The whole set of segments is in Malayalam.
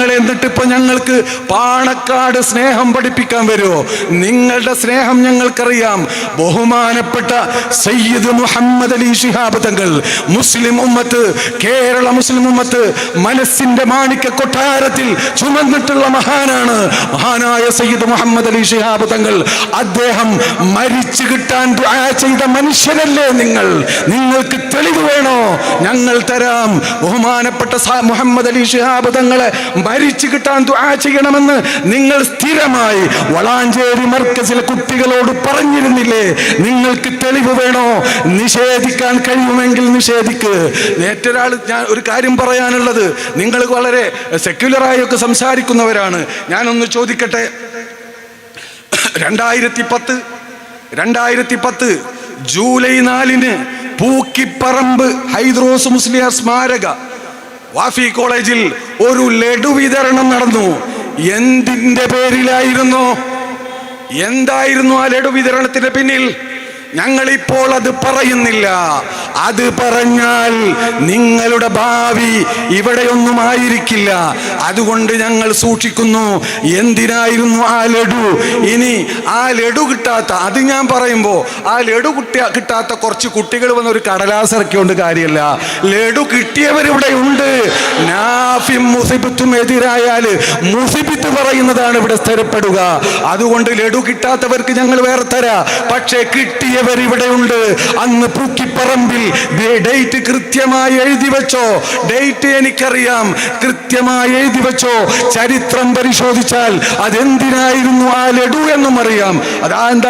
നിങ്ങൾ എന്നിട്ട് ഇപ്പൊ ഞങ്ങൾക്ക് പാണക്കാട് സ്നേഹം പഠിപ്പിക്കാൻ വരുമോ? നിങ്ങളുടെ സ്നേഹം ഞങ്ങൾക്കറിയാം. ബഹുമാനപ്പെട്ട സയ്യിദ് മുഹമ്മദ് അലി ശിഹാബ് തങ്ങൾ, മുസ്ലിം ഉമ്മത്ത്, കേരള മുസ്ലിം ഉമ്മത്ത് മനസ്സിന്റെ മാണിക്യ കൊട്ടാരത്തിൽ ചുമന്നിട്ടുള്ള മഹാനാണ് മഹാനായ സയ്യിദ് മുഹമ്മദ് അലി ശിഹാബ് തങ്ങൾ. അദ്ദേഹം മരിച്ചു കിട്ടാൻ ദുആ ചെയ്ത മനുഷ്യരല്ലേ നിങ്ങൾ? നിങ്ങൾക്ക് തെളിവ് വേണോ? ഞങ്ങൾ തരാം. ബഹുമാനപ്പെട്ട മുഹമ്മദ് അലി ശിഹാബ് തങ്ങളെ മരിച്ചു കിട്ടാൻ ദുആ ചെയ്യണമെന്ന് നിങ്ങൾ സ്ഥിരമായി വളാഞ്ചേരി മർക്കസിലെ കുട്ടികളോട് പറഞ്ഞിരുന്നില്ലേ? നിങ്ങൾക്ക് തെളിവ് വേണോ? നിഷേധിക്കാൻ കഴിയുമെങ്കിൽ നിഷേധിക്ക്. നേറ്റൊരാൾ, ഞാൻ ഒരു കാര്യം പറയാനുള്ളത്, നിങ്ങൾ വളരെ സെക്യുലറായി ഒക്കെ സംസാരിക്കുന്നവരാണ്. ഞാനൊന്ന് ചോദിക്കട്ടെ. 2010 ജൂലൈ 4 പൂക്കിപ്പറമ്പ് ഹൈദ്രോസ് മുസ്ലിയാർ സ്മാരക വാഫി കോളേജിൽ ഒരു ലഡു വിതരണം നടന്നു. എന്തിന്റെ പേരിലായിരുന്നു? എന്തായിരുന്നു ആ ലഡു വിതരണത്തിന് പിന്നിൽ? ഞങ്ങളിപ്പോൾ അത് പറയുന്നില്ല. അത് പറഞ്ഞാൽ നിങ്ങളുടെ ഭാവി ഇവിടെയൊന്നും ആയിരിക്കില്ല. അതുകൊണ്ട് ഞങ്ങൾ സൂക്ഷിക്കുന്നു. എന്തിനായിരുന്നു ആ ലഡു? ഇനി ആ ലഡു കിട്ടാത്ത, അത് ഞാൻ പറയുമ്പോൾ ആ ലഡു കിട്ടാത്ത കുറച്ച് കുട്ടികൾ വന്ന ഒരു കടലാസ് ഇറക്കിയോണ്ട് കാര്യമല്ല. ലഡു കിട്ടിയവരിവിടെ ഉണ്ട്. നാഫിം മുസിബത്തും എതിരായാൽ മുസിബത്ത് പറയുന്നതാണ് ഇവിടെ സ്ഥിരപ്പെടുക. അതുകൊണ്ട് ലഡു കിട്ടാത്തവർക്ക് ഞങ്ങൾ വേറെ തരാം. പക്ഷേ കിട്ടിയ ഇവിടെയുണ്ട്. അന്ന് പൂക്കിപ്പറമ്പിൽ ഡേറ്റ് കൃത്യമായി എഴുതി വെച്ചോ. ഡേറ്റ് എനിക്കറിയാം, കൃത്യമായി എഴുതി വെച്ചോ. ചരിത്രം പരിശോധിച്ചാൽ അതെന്തിനായിരുന്നു ആ ലഡു എന്നും അറിയാം.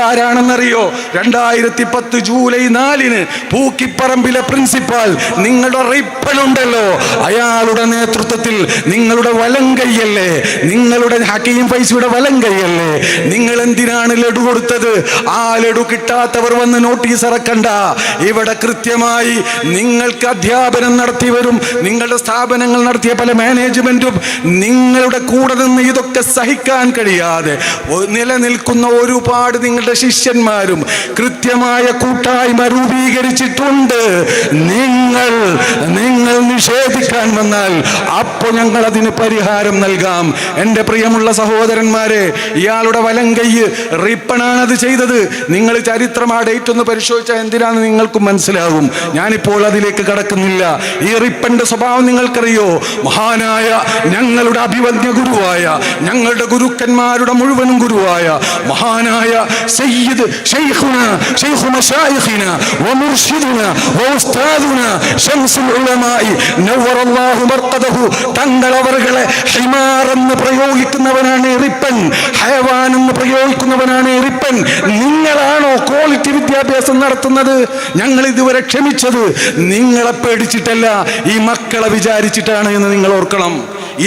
ആരാണെന്നറിയോ? 2010 ജൂലൈ 4 പൂക്കിപ്പറമ്പിലെ പ്രിൻസിപ്പാൾ, നിങ്ങളുടെ റിപ്പനുണ്ടല്ലോ, അയാളുടെ നേതൃത്വത്തിൽ നിങ്ങളുടെ വലങ്കയ്യല്ലേ, നിങ്ങളുടെ ഹക്കീം ഫൈസിയുടെ വലങ്കയ്യല്ലേ, നിങ്ങൾ എന്തിനാണ് ലഡു കൊടുത്തത്? ആ ലഡു കിട്ടാത്തവർ വന്ന് നോട്ടീസ് ഇറക്കണ്ട. ഇവിടെ കൃത്യമായി നിങ്ങൾക്ക് അധ്യാപനം നടത്തിയവരും നിങ്ങളുടെ സ്ഥാപനങ്ങൾ നടത്തിയ പല മാനേജ്മെന്റും നിങ്ങളുടെ കൂടെ നിന്ന് ഇതൊക്കെ സഹിക്കാൻ കഴിയാതെ നിലനിൽക്കുന്ന ഒരുപാട് നിങ്ങളുടെ ശിഷ്യന്മാരും കൃത്യമായ കൂട്ടായ്മ രൂപീകരിച്ചിട്ടുണ്ട്. നിങ്ങൾ നിഷേധിക്കാൻ വന്നാൽ അപ്പോൾ ഞങ്ങൾ അതിന് പരിഹാരം നൽകാം. എൻ്റെ പ്രിയമുള്ള സഹോദരന്മാരെ, ഇയാളുടെ വലങ്കയ്യ് റിപ്പണാണത് ചെയ്തത്. നിങ്ങൾ ചരിത്രം ആ ഡേറ്റ് ഒന്ന് പരിശോധിച്ചാൽ എന്തിനാന്ന് നിങ്ങൾക്ക് മനസ്സിലാകും. ഞാനിപ്പോൾ അതിലേക്ക് കടക്കുന്നില്ല. ഈ റിപ്പന്റെ സ്വഭാവം നിങ്ങൾക്കറിയോ? മഹാനായ ഞങ്ങളുടെ അഭിവന്യ ഗുരുവായ, ഞങ്ങളുടെ ഗുരുക്കന്മാരുടെ മുഴുവനും ഗുരുവായ മഹാനായ സയ്യിദ് ശൈഖു മശായിഖിന വമുർഷിദുന വഉസ്താദുന ശംസുൽ ഉലമായി നവ്വറല്ലാഹു മർഖദഹു തങ്ങളവറുകളെ ഹിമാർ എന്ന് പ്രയോഗിക്കുന്നവനാണ് റിപ്പൻ, ഹയവാൻ എന്ന് പ്രയോഗിക്കുന്നവനാണ് റിപ്പൻ. നിങ്ങളാണോ ക്വാളിറ്റി വിദ്യാഭ്യാസം നടത്തുന്നത്? ഞങ്ങൾ ഇതുവരെ ക്ഷമിച്ചത് നിങ്ങളെ പേടിച്ചിട്ടല്ല, ഈ മക്കളെ വിചാരിച്ചിട്ടാണ് എന്ന് നിങ്ങൾ ഓർക്കണം.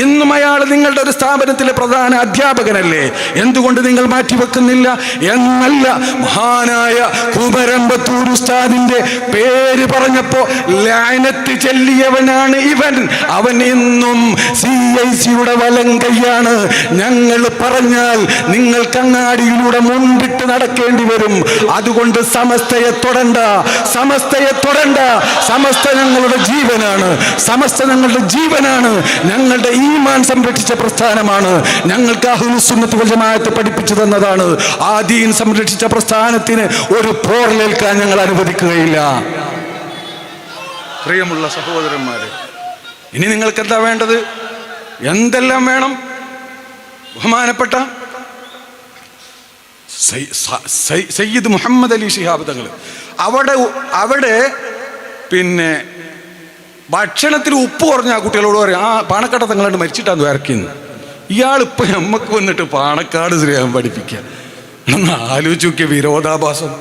ഇന്നും അയാൾ നിങ്ങളുടെ ഒരു സ്ഥാപനത്തിലെ പ്രധാന അധ്യാപകനല്ലേ? എന്തുകൊണ്ട് നിങ്ങൾ മാറ്റിവെക്കുന്നില്ല എന്നല്ല, മഹാനായ കുമരമ്പത്തൂർ ഉസ്താദിന്റെ പേര് പറഞ്ഞപ്പോ ലഅനത്ത് ചൊല്ലിയവനാണ് ഇവൻ. അവൻ ഇന്നും CIC-യുടെ വലങ്കയ്യാണ്. ഞങ്ങൾ പറഞ്ഞാൽ നിങ്ങൾ കണ്ണാടിയിലൂടെ മുണ്ടിട്ട് നടക്കേണ്ടി വരും. അതുകൊണ്ട് സമസ്തയെ തൊടണ്ട, സമസ്തയെ തൊടണ്ട. സമസ്ത ഞങ്ങളുടെ ജീവനാണ്, സമസ്ത ഞങ്ങളുടെ ജീവനാണ്, ഞങ്ങളുടെ ഈമാൻ സംരക്ഷിച്ച പ്രസ്ഥാനമാണ്. ഞങ്ങൾക്ക് അഹ്ലുസ് സുന്നത്ത് വൽ ജമാഅത്ത് പഠിപ്പിച്ചു തന്നതാണ്. ആ ദീൻ സംരക്ഷിച്ച പ്രസ്ഥാനത്തിന് ഒരു പോറലേൽക്കാൻ ഞങ്ങൾ അനുവദിക്കുകയില്ല. പ്രിയമുള്ള സഹോദരന്മാരെ, ഇനി നിങ്ങൾക്ക് എന്താ വേണ്ടത്? എന്തെല്ലാം വേണം? ബഹുമാനപ്പെട്ട സയ്യിദ് മുഹമ്മദ് അലി ശിഹാബ് തങ്ങൾ അവിടെ പിന്നെ ഭക്ഷണത്തിൽ ഉപ്പ് കുറഞ്ഞ ആ കുട്ടികളോട് പറയും, ആ പാണക്കാട് തങ്ങളാണ്ട് മരിച്ചിട്ടാന്ന് ഇറക്കിയെന്ന്. ഇയാളിപ്പോൾ നമ്മക്ക് വന്നിട്ട് പാണക്കാട് ശ്രീയാൻ പഠിപ്പിക്കുക. ഒന്ന് ആലോചിച്ച് നോക്കിയ വിരോധാഭാസം.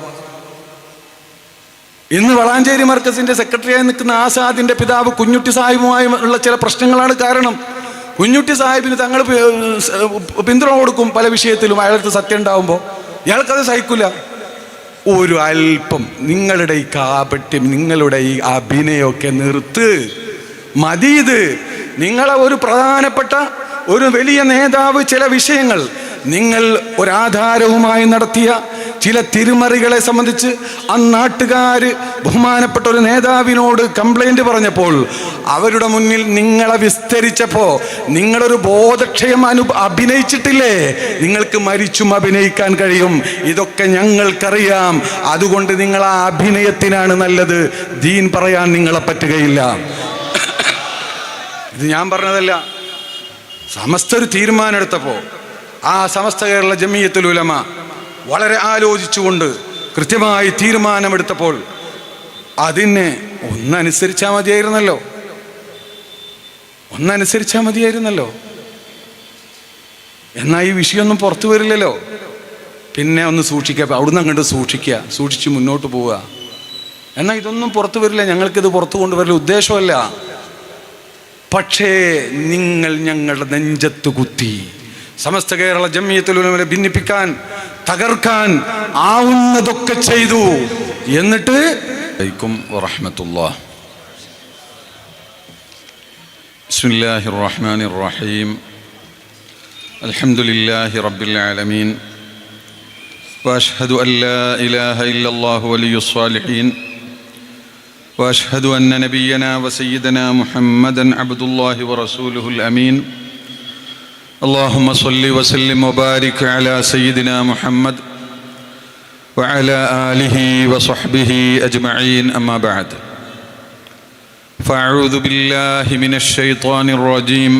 ഇന്ന് വളാഞ്ചേരി മർക്കസിന്റെ സെക്രട്ടറിയായി നിൽക്കുന്ന ആസാദിന്റെ പിതാവ് കുഞ്ഞുട്ടി സാഹിബുമായി ഉള്ള ചില പ്രശ്നങ്ങളാണ് കാരണം. കുഞ്ഞുട്ടി സാഹിബിന് തങ്ങൾ പിന്തുണ കൊടുക്കും പല വിഷയത്തിലും. അയാൾക്ക് സത്യം ഉണ്ടാവുമ്പോൾ ഇയാൾക്കത് സഹിക്കില്ല. ഒരു അല്പം നിങ്ങളുടെ ഈ കാപട്യം, നിങ്ങളുടെ ഈ അഭിനയമൊക്കെ നിർത്ത്, മതിയത്. നിങ്ങളെ ഒരു പ്രധാനപ്പെട്ട ഒരു വലിയ നേതാവ് ചില വിഷയങ്ങൾ നിങ്ങൾ ഒരാധാരവുമായി നടത്തിയ ചില തിരിമറികളെ സംബന്ധിച്ച് ആ നാട്ടുകാര് ബഹുമാനപ്പെട്ട ഒരു നേതാവിനോട് കംപ്ലൈന്റ് പറഞ്ഞപ്പോൾ അവരുടെ മുന്നിൽ നിങ്ങളെ വിസ്തരിച്ചപ്പോ നിങ്ങളൊരു ബോധക്ഷയം അഭിനയിച്ചിട്ടില്ലേ? നിങ്ങൾക്ക് മരിച്ചും അഭിനയിക്കാൻ കഴിയും. ഇതൊക്കെ ഞങ്ങൾക്കറിയാം. അതുകൊണ്ട് നിങ്ങൾ ആ അഭിനയത്തിനാണ് നല്ലത്. ദീൻ പറയാൻ നിങ്ങളെ പറ്റുകയില്ല. ഇത് ഞാൻ പറഞ്ഞതല്ല. സമസ്ത ഒരു തീരുമാനം എടുത്തപ്പോൾ ആ സമസ്ത കേരള ജമിയത്തുൽ ഉലമ വളരെ ആലോചിച്ചുകൊണ്ട് കൃത്യമായി തീരുമാനമെടുത്തപ്പോൾ അതിനെ ഒന്നനുസരിച്ചാൽ മതിയായിരുന്നല്ലോ. എന്നാൽ ഈ വിഷയമൊന്നും പുറത്തു വരില്ലല്ലോ. പിന്നെ ഒന്ന് സൂക്ഷിക്കുക, അവിടുന്ന് അങ്ങോട്ട് സൂക്ഷിച്ച് മുന്നോട്ട് പോവുക. എന്നാൽ ഇതൊന്നും പുറത്തു വരില്ല, ഞങ്ങൾക്കിത് പുറത്തു കൊണ്ടുവരില്ല ഉദ്ദേശമല്ല. പക്ഷേ നിങ്ങൾ ഞങ്ങളുടെ നെഞ്ചത്ത് കുത്തി സമസ്ത കേരള ജമിയത്തുൽ ഉലമയെ ഭിന്നിപ്പിക്കാൻ, തകർക്കാൻ ആവുന്നതൊക്കെ ചെയ്തു. എന്നിട്ട് അലൈക്കും വറഹ്മത്തുള്ളാഹി. ബിസ്മില്ലാഹിർ റഹ്മാനിർ റഹീം. അൽഹംദുലില്ലാഹി റബ്ബിൽ ആലമീൻ. വഅശ്ഹദു അൻ ലാ ഇലാഹ ഇല്ലല്ലാഹു വലിയ്യുസ് സ്വാലിഹീൻ. وأشهد أن نبينا وسيدنا محمدا عبد الله ورسوله الأمين. اللهم صل وسلم وبارك على سيدنا محمد وعلى آله وصحبه أجمعين. أما بعد، فأعوذ بالله من الشيطان الرجيم.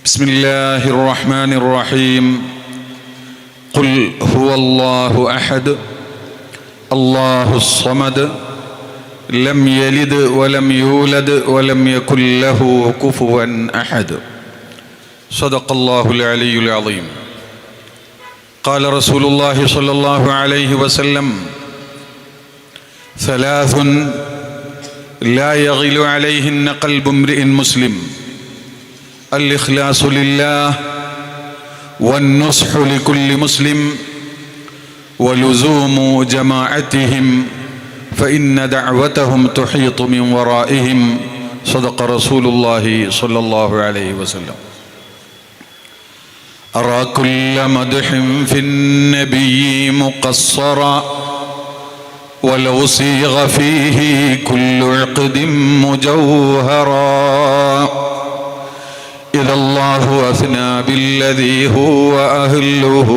بسم الله الرحمن الرحيم. قل هو الله أحد الله الصمد لم يلد ولم يولد ولم يكن له كفوا أحد. صدق الله العلي العظيم. قال رسول الله صلى الله عليه وسلم: ثلاث لا يغل عليهن قلب امرئ مسلم: الإخلاص لله، والنصح لكل مسلم، ولزوم جماعتهم فإن دعوتهم تحيط من ورائهم. صدق رسول الله صلى الله عليه وسلم. أرى كل مدح في النبي مقصرا ولو صيغ فيه كل عقد مجوهرا. إذا الله أثنى بالذي هو أهله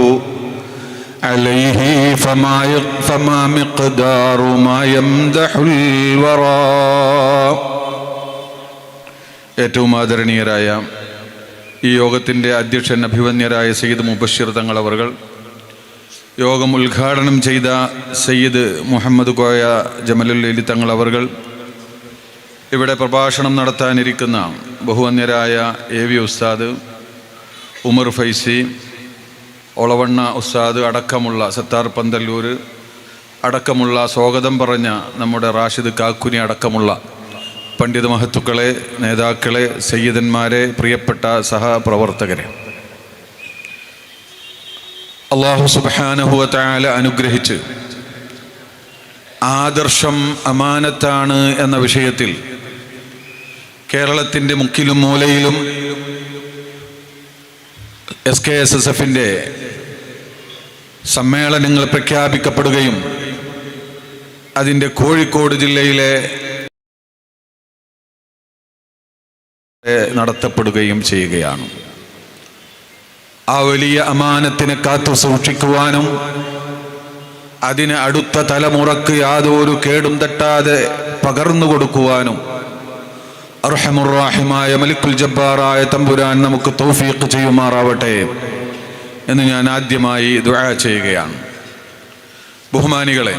عليه فما مقدار ما يمدح الورى. ഏറ്റവും ആദരണീയരായ ഈ യോഗത്തിൻ്റെ അധ്യക്ഷൻ അഭിവന്യരായ സയ്യിദ് മുബശ്ശിർ തങ്ങൾ അവർകൾ, യോഗം ഉദ്ഘാടനം ചെയ്ത സയ്യിദ് മുഹമ്മദ് കോയ ജമലുല്ലൈലി തങ്ങൾ അവർകൾ, ഇവിടെ പ്രഭാഷണം നടത്താനിരിക്കുന്ന ബഹുവന്യരായ AV ഉസ്താദ് ഉമർ ഫൈസി, ഒളവണ്ണ ഉസ്താദ് അടക്കമുള്ള സത്താർ പന്തല്ലൂർ അടക്കമുള്ള സ്വാഗതം പറഞ്ഞ നമ്മുടെ റാഷിദ് കാക്കുനി അടക്കമുള്ള പണ്ഡിത മഹത്തുക്കളെ, നേതാക്കളെ, സയ്യിദന്മാരെ, പ്രിയപ്പെട്ട സഹപ്രവർത്തകരെ, അല്ലാഹു സുബ്ഹാനഹു വ തആല അനുഗ്രഹിച്ച് ആദർശം അമാനത്താണ് എന്ന വിഷയത്തിൽ കേരളത്തിൻ്റെ മുക്കിലും മൂലയിലും SKSSF-ൻ്റെ സമ്മേളനങ്ങൾ പ്രഖ്യാപിക്കപ്പെടുകയും അതിൻ്റെ കോഴിക്കോട് ജില്ലയിലെ നടത്തപ്പെടുകയും ചെയ്യുകയാണ്. ആ വലിയ അമാനത്തിനെ കാത്തു സൂക്ഷിക്കുവാനും അതിന് അടുത്ത തലമുറക്ക് യാതൊരു കേടും തട്ടാതെ പകർന്നു കൊടുക്കുവാനും അർഹമുർ-റാഹിമായ മലിക്കുൽ ജബ്ബാറായ തമ്പുരാൻ നമുക്ക് തൗഫീഖ് ചെയ്യുമാറാവട്ടെ എന്ന് ഞാൻ ആദ്യമായി ദുആ ചെയ്യുകയാണ്. ബഹുമാനികളെ,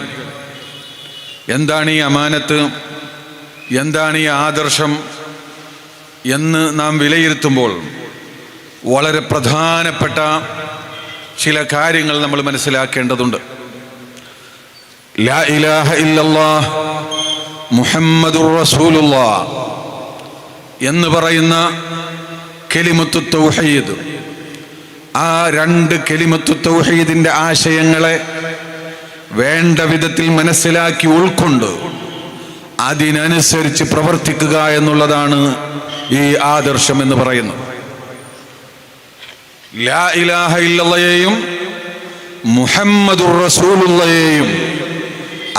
എന്താണ് ഈ അമാനത്ത്, എന്താണ് ഈ ആദർശം എന്ന് നാം വിലയിരുത്തുമ്പോൾ വളരെ പ്രധാനപ്പെട്ട ചില കാര്യങ്ങൾ നമ്മൾ മനസ്സിലാക്കേണ്ടതുണ്ട്. ലാ ഇലാഹ ഇല്ലല്ലാഹ് മുഹമ്മദുർ റസൂലുള്ളാഹ് എന്ന് പറയുന്ന കലിമത്തു തൗഹീദ്, ആ രണ്ട് കലിമത്തു തൗഹീദിന്റെ ആശയങ്ങളെ വേണ്ട വിധത്തിൽ മനസ്സിലാക്കി ഉൾക്കൊണ്ട് അതിനനുസരിച്ച് പ്രവർത്തിക്കുക എന്നുള്ളതാണ് ഈ ആദർശം എന്ന് പറയുന്നത്. ലാ ഇലാഹ ഇല്ലല്ലയെയും മുഹമ്മദുർ റസൂലുള്ളയെയും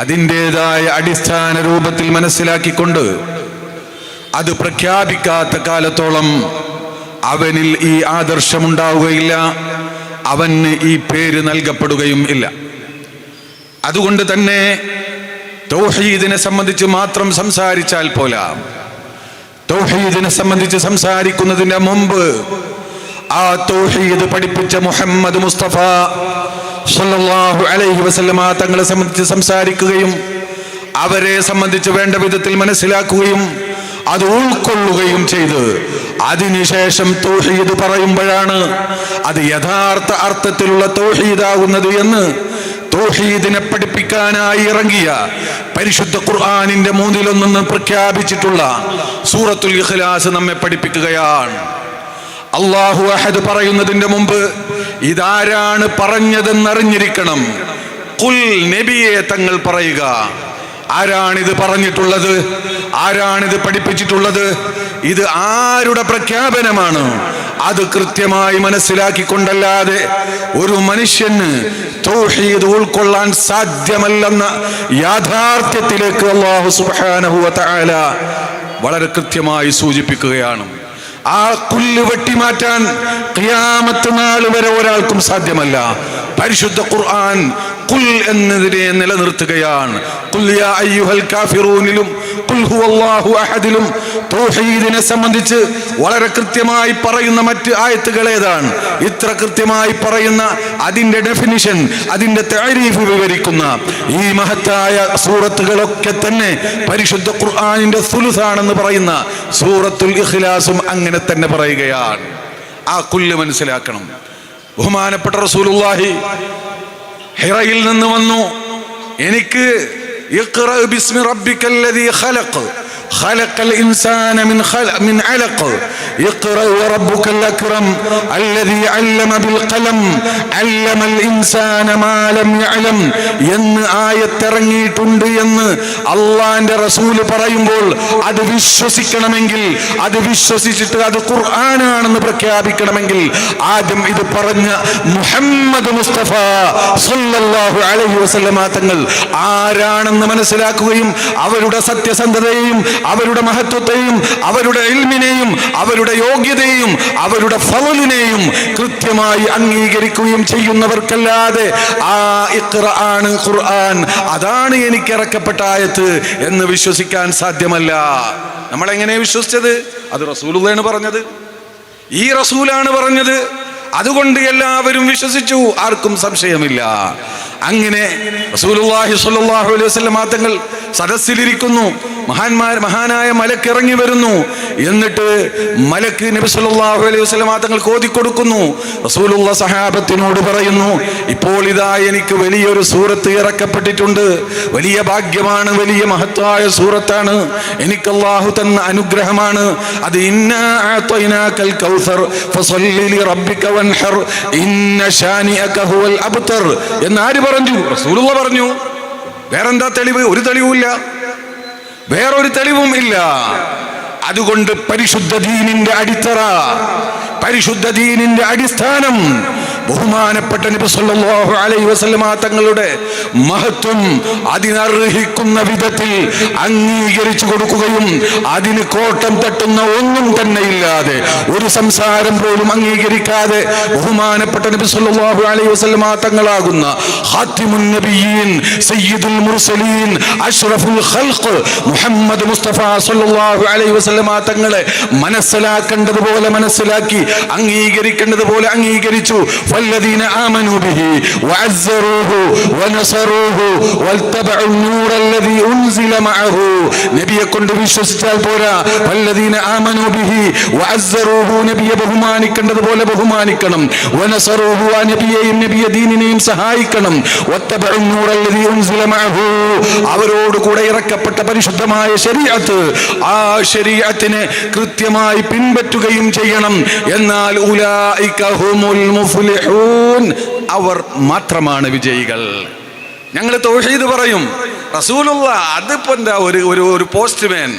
അതിൻ്റെതായ അടിസ്ഥാന രൂപത്തിൽ മനസ്സിലാക്കിക്കൊണ്ട് അത് പ്രഖ്യാപിക്കാത്ത കാലത്തോളം അവനിൽ ഈ ആദർശമുണ്ടാവുകയില്ല, അവന് ഈ പേര് നൽകപ്പെടുകയും ഇല്ല. അതുകൊണ്ട് തന്നെ തൗഹീദിനെ സംബന്ധിച്ച് മാത്രം സംസാരിച്ചാൽ പോരാ. തൗഹീദിനെ സംബന്ധിച്ച് സംസാരിക്കുന്നതിന് മുമ്പ് ആ തൗഹീദ് പഠിപ്പിച്ച മുഹമ്മദ് മുസ്തഫ സല്ലല്ലാഹു അലൈഹി വസല്ലമ തങ്ങളെ സംബന്ധിച്ച് സംസാരിക്കുകയും അവരെ സംബന്ധിച്ച് വേണ്ട വിധത്തിൽ മനസ്സിലാക്കുകയും അത് ഉൾക്കൊള്ളുകയും ചെയ്ത് അതിനുശേഷം തൗഹീദ് പറയുമ്പോഴാണ് അത് യഥാർത്ഥ അർത്ഥത്തിലുള്ള തൗഹീദാകുന്നത് എന്ന് തൗഹീദിനെ പഠിപ്പിക്കാനായി ഇറങ്ങിയ പരിശുദ്ധ ഖുർആനിന്റെ 1/3 പ്രഖ്യാപിച്ചിട്ടുള്ള സൂറത്തുൽ ഇഖ്ലാസ് നമ്മെ പഠിപ്പിക്കുകയാണ്. അല്ലാഹു അഹദ് പറയുന്നതിന്റെ മുമ്പ് ഇതാരാണ് പറഞ്ഞതെന്നറിഞ്ഞിരിക്കണം. ഖുൽ, നബിയെ തങ്ങൾ പറയുക. ആരാണിത് പറഞ്ഞിട്ടുള്ളത്? ആരാണിത് പഠിപ്പിച്ചിട്ടുള്ളത്? ഇത് ആരുടെ പ്രഖ്യാപനമാണ്? അത് കൃത്യമായി മനസ്സിലാക്കിക്കൊണ്ടല്ലാതെ ഒരു മനുഷ്യന് തൗഹീദ് ഉൾക്കൊള്ളാൻ സാധ്യമല്ലെന്ന യാഥാർത്ഥ്യത്തിലേക്ക് അല്ലാഹു സുബ്ഹാനഹു വ തആല വളരെ കൃത്യമായി സൂചിപ്പിക്കുകയാണ്. ആ കുല്ല് വെട്ടിമാറ്റാൻ ഖിയാമത്ത് നാൾ വരെ ഒരാൾക്കും സാധ്യമല്ല. പരിശുദ്ധ ഖുർആൻ ഖുൽ എന്നതിനെ നിലനിർത്തുകയാണ്. ഖുൽ യാ അയ്യുഹൽ കാഫിറൂനിലും ഖുൽ ഹുവല്ലാഹു അഹദിലും തൗഹീദിനെ സംബന്ധിച്ച് വളരെ കൃത്യമായി പറയുന്ന മറ്റ് ആയത്തുകൾ ഏതാണ്? ഇത്ര കൃത്യമായി പറയുന്ന അതിന്റെ ഡെഫിനിഷൻ, അതിന്റെ തഅരീഫ് വിവരിക്കുന്ന ഈ മഹത്തായ സൂറത്തുകളൊക്കെ തന്നെ പരിശുദ്ധ ഖുർആനിന്റെ സുലുസാണെന്ന് പറയുന്ന സൂറത്തുൽ ഇഖ്ലാസും അങ്ങനെ തന്നെ പറയുകയാണ്. ആ കുല്ല് മനസ്സിലാക്കണം. ബഹുമാനപ്പെട്ട റസൂലുള്ളാഹി ഹിറയിൽ നിന്ന് വന്നു. എനിക്ക് ഇഖ്റ ബിസ്മി റബ്ബിക്കല്ലദീ ഖലഖ് ഖലഖൽ ഇൻസാന മിൻ അലഖ് ഇഖ്റ വറബ്ബുക്കൽ അക്രം അല്ലദീ അല്ലമ ബിൽ ഖലം അല്ലമൽ ഇൻസാന മാ ലം യഅലം എന്ന് ആയത്തിറങ്ങിയിട്ടുണ്ട് എന്ന് അല്ലാഹുവിന്റെ റസൂൽ പറയുമ്പോൾ അത് വിശ്വസിക്കണമെങ്കിൽ, അത് വിശ്വസിച്ചിട്ട് അത് ഖുർആനാണെന്ന് പ്രഖ്യാപിക്കണമെങ്കിൽ ആദ്യം ഇത് പറഞ്ഞ മുഹമ്മദ് മുസ്തഫ സല്ലല്ലാഹു അലൈഹി വസല്ലമ തങ്ങൾ ആരാണെന്ന് മനസ്സിലാക്കുകയും അവരുടെ സത്യസന്ധതയെയും അവരുടെ മഹത്വത്തെയും അവരുടെ ഇൽമിനെയും അവരുടെ യോഗ്യതയും അവരുടെ ഫളലിനെയും കൃത്യമായി അംഗീകരിക്കുകയും ചെയ്യുന്നവർക്കല്ലാതെ ആ ഇഖ്റ ആണ് ഖുർആൻ, അതാണ് എനിക്ക് ഇറക്കപ്പെട്ട ആയത്ത് എന്ന് വിശ്വസിക്കാൻ സാധ്യമല്ല. നമ്മൾ എങ്ങനെ വിശ്വസിച്ചത്? അത് റസൂലുള്ളാഹിയാണ് പറഞ്ഞത്, ഈ റസൂലാണ് പറഞ്ഞത്. അതുകൊണ്ട് എല്ലാവരും വിശ്വസിച്ചു, ആർക്കും സംശയമില്ല. അങ്ങനെ റസൂലുള്ളാഹി സ്വല്ലല്ലാഹു അലൈഹി വസല്ലം തങ്ങൾ സദസ്സിലിരിക്കുന്നു. മഹാനായ മലക്ക് ഇറങ്ങി വരുന്നു. എന്നിട്ട് മലക്ക് നബി സല്ലല്ലാഹു അലൈഹി വസല്ലം തങ്ങൾ ഓതിക്കൊടുക്കുന്നു. റസൂലുള്ളാഹി സഹാബത്തിനോട് പറയുന്നു, ഇപ്പോൾ ഇതാ എനിക്ക് വലിയൊരു സൂറത്ത് ഇറക്കപ്പെട്ടിട്ടുണ്ട്. വലിയ ഭാഗ്യമാണ്, വലിയ മഹത്തായ സൂറത്താണ്, എനിക്ക് അല്ലാഹു തന്ന അനുഗ്രഹമാണ്. അത് ഇന്നാ അഅതൈനാകൽ കൗസർ ഫസല്ലി ലിറബ്ബിക വൻഹർ ഇന്ന ശാനിഅക ഹുവൽ അബ്തർ എന്ന് ആര് പറഞ്ഞു? റസൂലുള്ളാഹി പറഞ്ഞു. വേറെന്താ തെളിവ്? ഒരു തെളിവുമില്ല, വേറൊരു തെളിവും ഇല്ല. അതുകൊണ്ട് പരിശുദ്ധ ദീനിന്റെ അടിത്തറ, പരിശുദ്ധ ദീനിന്റെ അടിസ്ഥാനം ബഹുമാനപ്പെട്ട നബി സല്ലല്ലാഹു അലൈഹി വസല്ലമ തങ്ങളുടെ മഹത്വം അതിനർഹിക്കുന്ന വിധത്തിൽ അംഗീകരിച്ചു കൊടുക്കുകയും അതിന് കോട്ടം തട്ടുന്ന ഒന്നും തന്നെ ഇല്ലാതെ ഒരു സംസാരം പോലും അംഗീകരിക്കാതെ ബഹുമാനപ്പെട്ട നബി സല്ലല്ലാഹു അലൈഹി വസല്ലമ തങ്ങളാകുന്ന ഖാതിമുൻ നബിയീൻ സയ്യിദുൽ മുർസലീൻ അഷ്റഫുൽ ഖൽഖ് മുഹമ്മദ് മുസ്തഫ സല്ലല്ലാഹു അലൈഹി വസല്ലമ തങ്ങളെ മനസ്സിലാക്കേണ്ടതുപോലെ മനസ്സിലാക്കി അംഗീകരിക്കേണ്ടതുപോലെ അംഗീകരിച്ചു. والذين آمنوا به وعزروه ونصروه واتبعوا النور الذي أنزل معه നബിയെ കൊണ്ട് വിശ്വസിച്ചാൽ പോരാ. والذين آمنوا به وعزروه നബിയെ ബഹുമാനിക്കേണ്ടതുപോലെ ബഹുമാനിക്കണം. ونصروه ആ നബിയെയും നബിയെ ദീനിനെയും സഹായിക്കണം. واتبعوا النور الذي أنزل معه അവരോട് കൂടെ ഇറക്കപ്പെട്ട പരിശുദ്ധമായ ശരീഅത്ത്, ആ ശരീഅത്തിനെ കൃത്യമായി പിൻപറ്റുകയും ചെയ്യണം. എന്നാൽ ഉലൈക ഹുമുൽ മുഫ്ലിഹൂൻ, അവർ മാത്രമാണ് വിജയികൾ. ഞങ്ങൾ തൗഹീദ് പറയും, റസൂലുള്ളാഹി അതിപ്പോ എന്താ ഒരു പോസ്റ്റ്മാൻ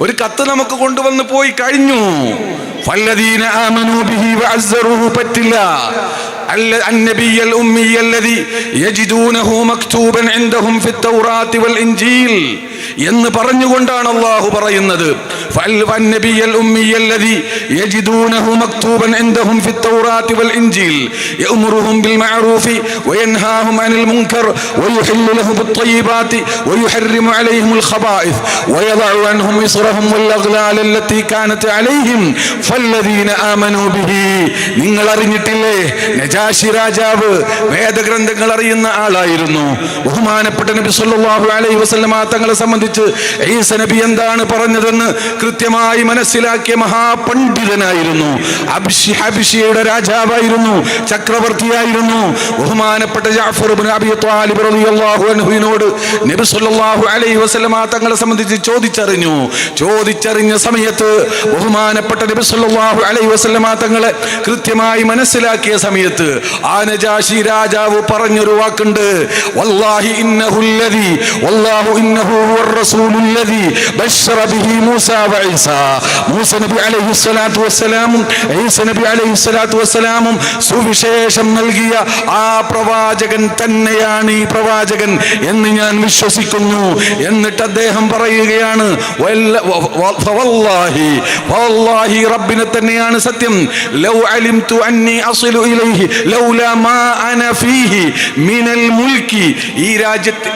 ഒരു കത്ത് നമുക്ക് കൊണ്ടുവന്ന് പോയി കഴിഞ്ഞു. ഫല്ലദീന ആമനൂ ബിഹി വഅസ്സറൂഹു പറ്റില്ല. النبي الأمي الذي يجدونه مكتوبا عندهم في التوراة والإنجيل എന്ന് പറഞ്ഞുകൊണ്ടാണ് അല്ലാഹു പറയുന്നത്. فالنبي الأمي الذي يجدونه مكتوبا عندهم في التوراة والإنجيل يأمرهم بالمعروف وينهاهم عن المنكر ويحل لهم الطيبات ويحرم عليهم الخبائث ويضع عنهم إصرهم والأغلال التي كانت عليهم فالذين آمنوا به. നിങ്ങൾ അറിഞ്ഞിട്ടില്ലേ, നജാശി രാജാവ് വേദഗ്രന്ഥങ്ങൾ അറിയുന്ന ആളായിരുന്നു. ബഹുമാനപ്പെട്ട നബി സല്ലല്ലാഹു അലൈഹി വസല്ലമ തങ്ങളെ സംബന്ധിച്ച് ഈസ നബി എന്താണ് പറഞ്ഞതെന്ന് കൃത്യമായി മനസ്സിലാക്കിയ മഹാപണ്ഡിതനായിരുന്നു. ഹബശിയുടെ രാജാവായിരുന്നു, ചക്രവർത്തിയായിരുന്നു. ബഹുമാനപ്പെട്ട ജഅഫർ ഇബ്നു അബീ ത്വാലിബ് റളിയല്ലാഹു അൻഹുവിനോട് നബി സല്ലല്ലാഹു അലൈഹി വസല്ലമ തങ്ങളെ സംബന്ധിച്ച് ചോദിച്ചറിഞ്ഞ സമയത്ത് ബഹുമാനപ്പെട്ട നബി സല്ലല്ലാഹു അലൈഹി വസല്ലമ തങ്ങളെ കൃത്യമായി മനസ്സിലാക്കിയ സമയത്ത് ആ നജാശി രാജാവ് പറഞ്ഞൊരു വാക്കുണ്ട്, വല്ലാഹി ഇന്നഹുല്ലദി വല്ലാഹു ഇന്നഹു ഹുവർ റസൂലുല്ലദി ബശറ ബിഹി മൂസ വ ഈസ. മൂസ നബി അലൈഹി സ്വലാത്തു വസ്സലാമും ഈസ നബി അലൈഹി സ്വലാത്തു വസ്സലാമും സുവിശേഷം നൽകിയ ആ പ്രവാചകൻ തന്നെയാണ് ഈ പ്രവാചകൻ എന്ന് ഞാൻ വിശ്വസിക്കുന്നു. എന്നിട്ട് അദ്ദേഹം പറയുകയാണ്, വല്ലാഹി റബ്ബിനെ തന്നെയാണ് സത്യം, ലൗ അലിംതു അന്നി അസിലു ഇലൈഹി ലൗലാ മാ അന ഫീഹി മിനൽ മുൽക്കി. ഈ രാജ്യത്ത്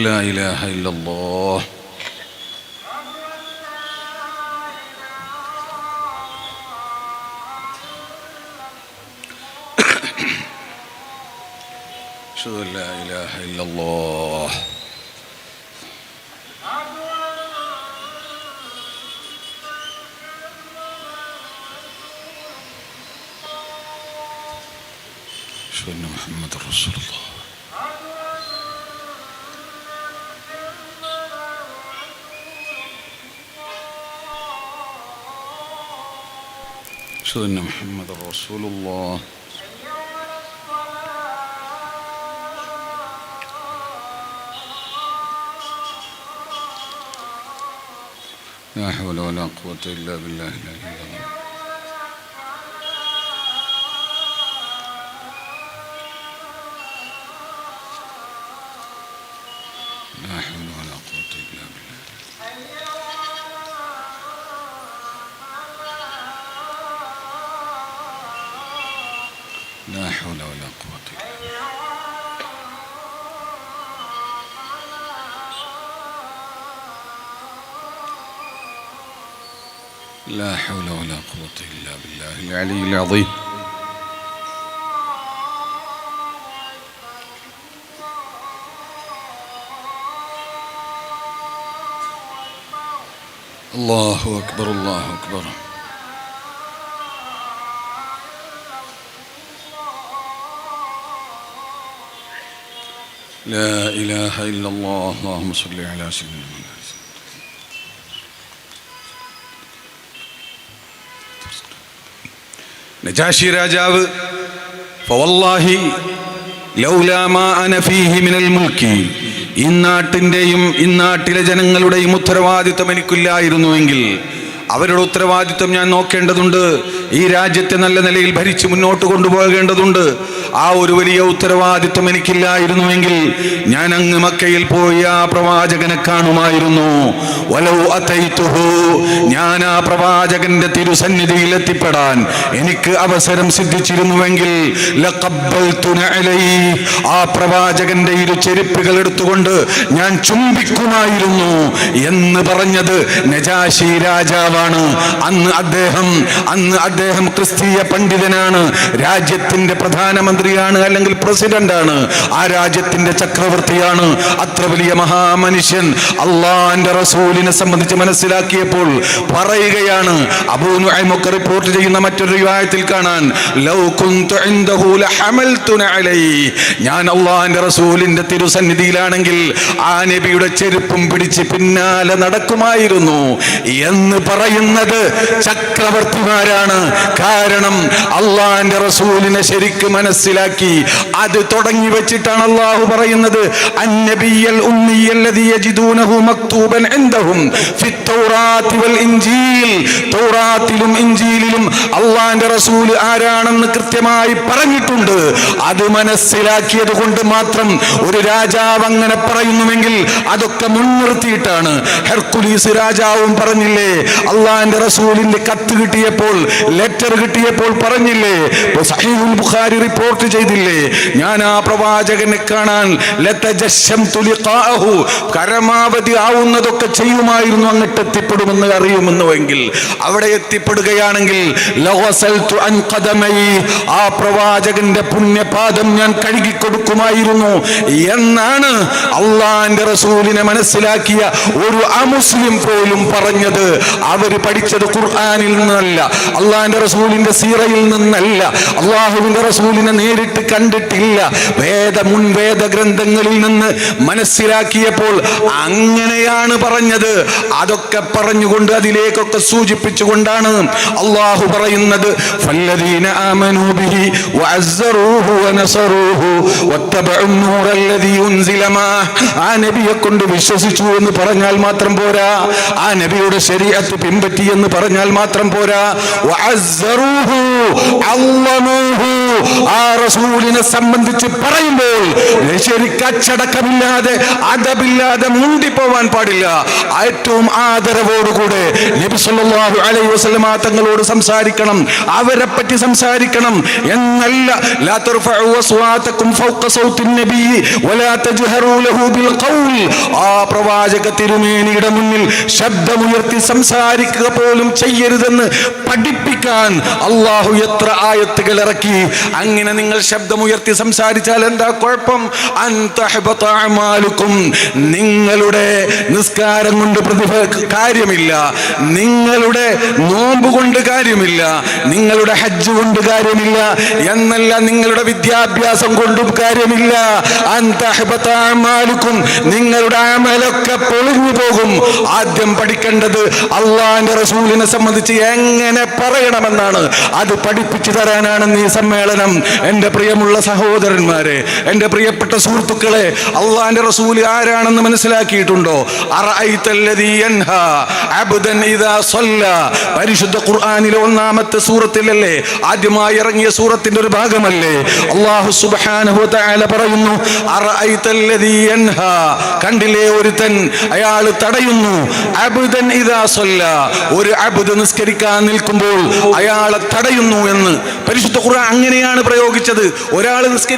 لا إله إلا الله لا إله إلا الله أشهد أن محمد رسول الله أشهد أن محمد رسول الله لا حول ولا قوة إلا بالله العلي العظيم لا حول ولا قوة إلا بالله لا حول ولا قوة إلا بالله لا حول ولا قوة إلا بالله العلي العظيم الله أكبر الله أكبر لا إله إلا الله اللهم صل على سيدنا محمد നജാശി രാജാവ് ഫവല്ലാഹി ലൗലാ മാ അന ഫീഹി മിനൽ മുൽക്കി, ഇന്നാട്ടിൻ്റെയും ഇന്നാട്ടിലെ ജനങ്ങളുടെയും ഉത്തരവാദിത്വം എനിക്കില്ലായിരുന്നുവെങ്കിൽ അവരുടെ ഉത്തരവാദിത്വം ഞാൻ നോക്കേണ്ടതുണ്ട്. ഈ രാജ്യത്തെ നല്ല നിലയിൽ ഭരിച്ച് മുന്നോട്ട് കൊണ്ടുപോകേണ്ടതുണ്ട്. ആ ഒരു വലിയ ഉത്തരവാദിത്വം എനിക്കില്ലായിരുന്നുവെങ്കിൽ ഞാൻ അങ്ങ് മക്കയിൽ പോയി ആ പ്രവാചകനെ കാണുമായിരുന്നു. വലൗ അതൈതുഹു, ഞാൻ ആ പ്രവാചകന്റെ തിരുസന്നിധിയിൽ എത്തിപ്പെടാൻ എനിക്ക് അവസരം സിദ്ധിച്ചിരുന്നുവെങ്കിൽ ലഖബ്ബൽതു നഅലൈഹി, ആ പ്രവാചകന്റെ ഇരു ചെരുപ്പുകൾ എടുത്തുകൊണ്ട് ഞാൻ ചുംബിക്കുമായിരുന്നു എന്ന് പറഞ്ഞത് നജാശി രാജാവ് രാജാവാണ്. അന്ന് അദ്ദേഹം ക്രിസ്തീയ പണ്ഡിതനാണ്, രാജ്യത്തിന്റെ പ്രധാനമന്ത്രിയാണ്, അല്ലെങ്കിൽ പ്രസിഡന്റാണ്, ആ രാജ്യത്തിന്റെ ചക്രവർത്തിയാണ്. അത്ര വലിയ മഹാമനുഷ്യൻ അള്ളാന്റെ റസൂലിനെ സംബന്ധിച്ച് മനസ്സിലാക്കിയപ്പോൾ പറയുകയാണ്. അബൂ നുഐമൊക്കെ റിപ്പോർട്ട് ചെയ്യുന്ന മറ്റൊരു റിവായത്തിൽ കാണാൻ, ലൗ കുന്തു ഇൻദഹു ലഹമൽതുന അലൈഹി, ഞാൻ അള്ളാന്റെ റസൂലിന്റെ തിരുസന്നിധിയിലാണെങ്കിൽ ആ നബിയുടെ ചെരുപ്പും പിടിച്ച് പിന്നാലെ നടക്കുമായിരുന്നു എന്ന് പറയുന്നത് ചക്രവർത്തിമാരാണ്. കാരണം അള്ളാന്റെ റസൂലിനെ ശരിക്കും മനസ്സിലാക്കി. അത് തുടങ്ങി വെച്ചിട്ടാണ് അള്ളാഹു പറയുന്നത്, അന്നബിയ്യൽ ഉമ്മിയ്യല്ലദീ യജിദൂനഹു മക്തൂബൻ ഇൻദഹും ഫിത്തൗറാത്തി വൽ ഇൻജീൽ. തൗറാത്തിലും ഇൻജീലിലും അള്ളാന്റെ റസൂൽ ആരാണെന്ന് കൃത്യമായി പറഞ്ഞിട്ടുണ്ട്. അത് മനസ്സിലാക്കിയത് കൊണ്ട് മാത്രം ഒരു രാജാവ് അങ്ങനെ പറയുന്നുവെങ്കിൽ അതൊക്കെ മുൻനിർത്തിയിട്ടാണ്. ഹെർക്കുലീസ് രാജാവും പറഞ്ഞില്ലേ, അള്ളാന്റെ റസൂലിന്റെ കത്ത് കിട്ടിയപ്പോൾ, ലെറ്റർ കിട്ടിയപ്പോൾ പറഞ്ഞില്ലേ, സഹീഹുൽ ബുഖാരി റിപ്പോർട്ട് ചെയ്തില്ലേ, ഞാൻ ആ പ്രവാചകനെ കാണാൻ ലതജശംതു ലിഖാഅഹു, പരമാവധി ആവുന്നതൊക്കെ ചെയ്യുമായിരുന്നു അങ്ങോട്ട് എത്തിപ്പെടുമെന്ന് അറിയുമെന്നുവെങ്കിൽ. അവിടെ എത്തിപ്പെടുകയാണെങ്കിൽ ലഗസൽതു അൻ ഖദമൈ, ആ പ്രവാചകന്റെ പുണ്യപാദം ഞാൻ കഴുകി കൊടുക്കുമായിരുന്നു എന്നാണ് അള്ളാന്റെ റസൂലിനെ മനസ്സിലാക്കിയ ഒരു അമുസ്ലിം പോലും പറഞ്ഞത്. അവര് പഠിച്ചത് ഖുർആനിൽ നിന്നല്ല, അള്ളാന്റെ റസൂലിന്റെ സീറയിൽ നിന്നല്ല, അള്ളാഹുവിന്റെ റസൂലിനെ നേരിട്ട് കണ്ടിട്ടില്ല, മുൻവേദ ഗ്രന്ഥങ്ങളിൽ നിന്ന് മനസ്സിലാക്കിയപ്പോൾ അങ്ങനെയാണ് പറഞ്ഞത്. അതൊക്കെ പറഞ്ഞുകൊണ്ട് അതിലേക്കൊക്കെ സൂചിപ്പിച്ചുകൊണ്ടാണ് അള്ളാഹു പറയുന്നത്, ഫല്ലദീന ആമനൂ ബിഹി വഅസ്സറൂഹു വനസറൂഹു വത്തബഉൻ നൂറല്ലദീ ഉൻസില മാഅഹ്. ആ നബിയെ കൊണ്ട് വിശ്വസിച്ചു എന്ന് പറഞ്ഞാൽ മാത്രം പോരാ, ആ നബിയുടെ ശരീഅത്ത് പിൻപറ്റി എന്ന് പറഞ്ഞാൽ മാത്രം പോരാ, വഅസ്സറൂഹു അള്ളമൂഹു, ആ റസൂലിനെ സംബന്ധിച്ച് പറയുമ്പോൾ ശരിക്ക് അച്ചടക്കമില്ലാതെ അദബില്ലാതെ മുണ്ടിപ്പോവാൻ പാടില്ല. ഏറ്റവും ആദരവോടുകൂടെ നബി സല്ലല്ലാഹു അലൈഹി വസല്ലമ തങ്ങളോട് സംസാരിക്കണം, അവരെ പറ്റി സംസാരിക്കണം എന്നല്ല. ലാ തർഫഉ അസ്വാതകും ഫൗക സൗത്തിൻ നബി വലാ തജ്ഹറൂ ലഹു ബിൽ ഖൗൽ. ആ പ്രവാചക തിരുമേനിയുടെ മുന്നിൽ ശബ്ദമുയർത്തി സംസാരിക്കുക പോലും ചെയ്യരുതെന്ന് പഠിപ്പിക്കാൻ അല്ലാഹു എത്ര ആയത്തുകൾ ഇറക്കി. അങ്ങനെ നിങ്ങൾ ശബ്ദമുയർത്തി സംസാരിച്ചാൽ എന്താ കുഴപ്പം? അൻതഹബത അഅമാലുക്കും, നിങ്ങളുടെ നിസ്കാരം കൊണ്ട് കാര്യമില്ല, നിങ്ങളുടെ നോമ്പ് കൊണ്ട് കാര്യമില്ല, നിങ്ങളുടെ ഹജ്ജ് കൊണ്ട് കാര്യമില്ല, എന്നല്ല നിങ്ങളുടെ വിദ്യാഭ്യാസം കൊണ്ടും കാര്യമില്ല. അൻതഹബത അഅമാലുക്കും, നിങ്ങളുടെ അമലൊക്കെ പൊളിഞ്ഞു പോകും. ആദ്യം പഠിക്കേണ്ടത് അള്ളാന്റെ റസൂലിനെ സംബന്ധിച്ച് എങ്ങനെ പറയണമെന്നാണ്. അത് പഠിപ്പിച്ചു തരാനാണ് ഈ സമ്മേളനം. എൻ്റെ പ്രിയമുള്ള സഹോദരന്മാരെ, എൻ്റെ പ്രിയപ്പെട്ട സുഹൃത്തുക്കളെ, അള്ളാന്റെ റസൂൽ ആരാണെന്ന് മനസ്സിലാക്കിയിട്ടുണ്ടോ? അറഅയ്തല്ലദീ യൻഹാ അബ്ദൻ ഇദാ സ്വല്ലാ, പരിശുദ്ധ ഖുർആനിലെ ഒന്നാമത്തെ സൂറത്തിലല്ലേ, ആദ്യമായി ഇറങ്ങിയ സൂറത്തിന്റെ ഒരു ഭാഗമല്ലേ, അല്ലാഹു സുബ്ഹാനഹു വ തആല പറയുന്നു, അറഅയ്തല്ലദീ യൻഹാ, കണ്ടില്ലേ ഒരുത്തൻ, അയാൾ തടയുന്നു, അബ്ദൻ ഇദാ സ്വല്ലാ, ഒരു അബ്ദ് നിസ്കരിക്കാൻ നിൽക്കുമ്പോൾ അയാളെ തടയുന്നു എന്ന് പരിശുദ്ധ ഖുർആൻ അങ്ങനെയാണ് പ്രയോഗിച്ചത്.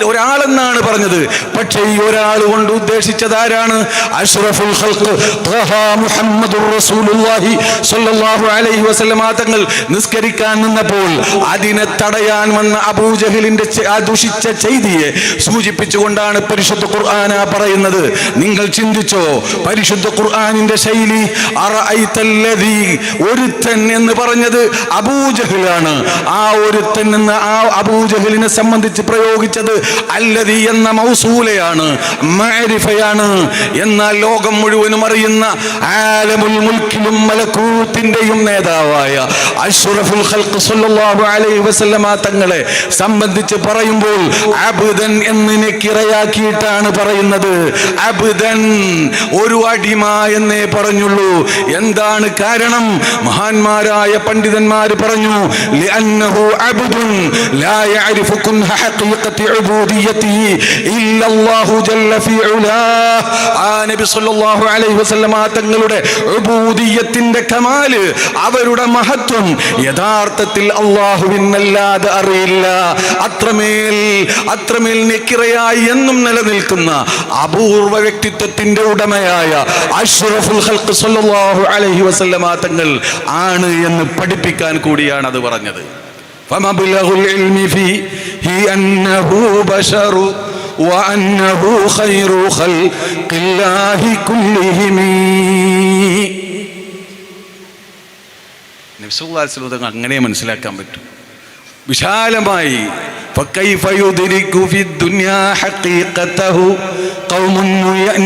ഒരാളെന്നാണ് പറഞ്ഞത്. പക്ഷേ ഈ ഒരാൾ കൊണ്ട് ഉദ്ദേശിച്ചത് ആരാണ്? അഷ്റഫുൽ ഖൽഖ് ത്വഹ മുഹമ്മദുർ റസൂലുള്ളാഹി സ്വല്ലല്ലാഹു അലൈഹി വസല്ലമ തങ്ങൾ നിസ്കരിക്കാൻ നിന്നപ്പോൾ അതിനെ തടയാൻ വന്ന അബൂജഹലിന്റെ ആ ദുഷിച്ച ചെയ്തിയെ സൂചിപ്പിച്ചുകൊണ്ടാണ് പരിശുദ്ധ ഖുർആൻ പറയുന്നത്. നിങ്ങൾ ചിന്തിച്ചോ പരിശുദ്ധ ഖുർആനിന്റെ ശൈലി? അറഅയ്തല്ലദീ, ഒരുത്തൻ എന്ന് പറഞ്ഞത് അബൂജഹലാണ്. ആ ഒരുത്തൻ എന്ന ആ അബൂജഹലിനെ സംബന്ധിച്ച് പ്രയോഗിച്ചത് അല്ലദീ എന്ന മൗസൂലയാണ്, മഅരിഫയാണ്. എന്നാൽ ലോകം മുഴുവനും അറിയുന്ന ആലമുൽ മുൽക്കിലും മലക്കൂത്തിന്റെയും നേതാവായ അഷ്റഫുൽ ഖൽഖ് സ്വല്ലല്ലാഹു അലൈഹി വസല്ലമ തങ്ങളെ സംബന്ധിച്ച് പറയുമ്പോൾ അബ്ദൻ എന്നതിനെ കിറയാക്കിയിട്ടാണ് പറയുന്നത്. അബ്ദൻ, ഒരു അടിമ എന്നേ പറഞ്ഞുള്ളൂ. എന്താണ് കാരണം? മഹാന്മാരായ പണ്ഡിതന്മാർ പറഞ്ഞു, ലിഅന്നഹു അബ്ദുൻ ലാ യഅരിഫു കുൻഹ ഹഖീഖത്തി ഉബൂദിയ്യതിഹി ഇല്ലല്ലാഹു ജല്ല ഫീ ഉലാ. ആ നബി സല്ലല്ലാഹു അലൈഹി വസല്ലമ തങ്ങളുടെ ഉബൂദിയ്യത്തിന്റെ കമാൽ കമാല്, അവരുടെ മഹത്വം യഥാർത്ഥത്തിൽ അല്ലാഹുവിനല്ലാതെ അറിയില്ല. അത്രമേൽ നിക്കിറയായി എന്നും നിലനിൽക്കുന്ന അപൂർവ വ്യക്തിത്വത്തിന്റെ ഉടമയായ അഷ്റഫുൽ ഖൽഖ് സല്ലല്ലാഹു അലൈഹി വസല്ലമ തങ്ങൾ ആണ് എന്ന് പഠിപ്പിക്കാൻ കൂടിയാണ് അത് പറഞ്ഞത്. ഫമബ്ലഗുൽ ഇൽമി ഫീഹി അന്നഹു ബശറു വഅന്നഹു ഖൈറു ഖൽഖില്ലാഹി കുല്ലിഹിം. നബി സല്ലല്ലാഹു അലൈഹി വസല്ലം തങ്ങൾ അങ്ങനെ മനസ്സിലാക്കാൻ പറ്റും വിശാലമായി. فكيف يدرك في الدنيا حقيقته قوم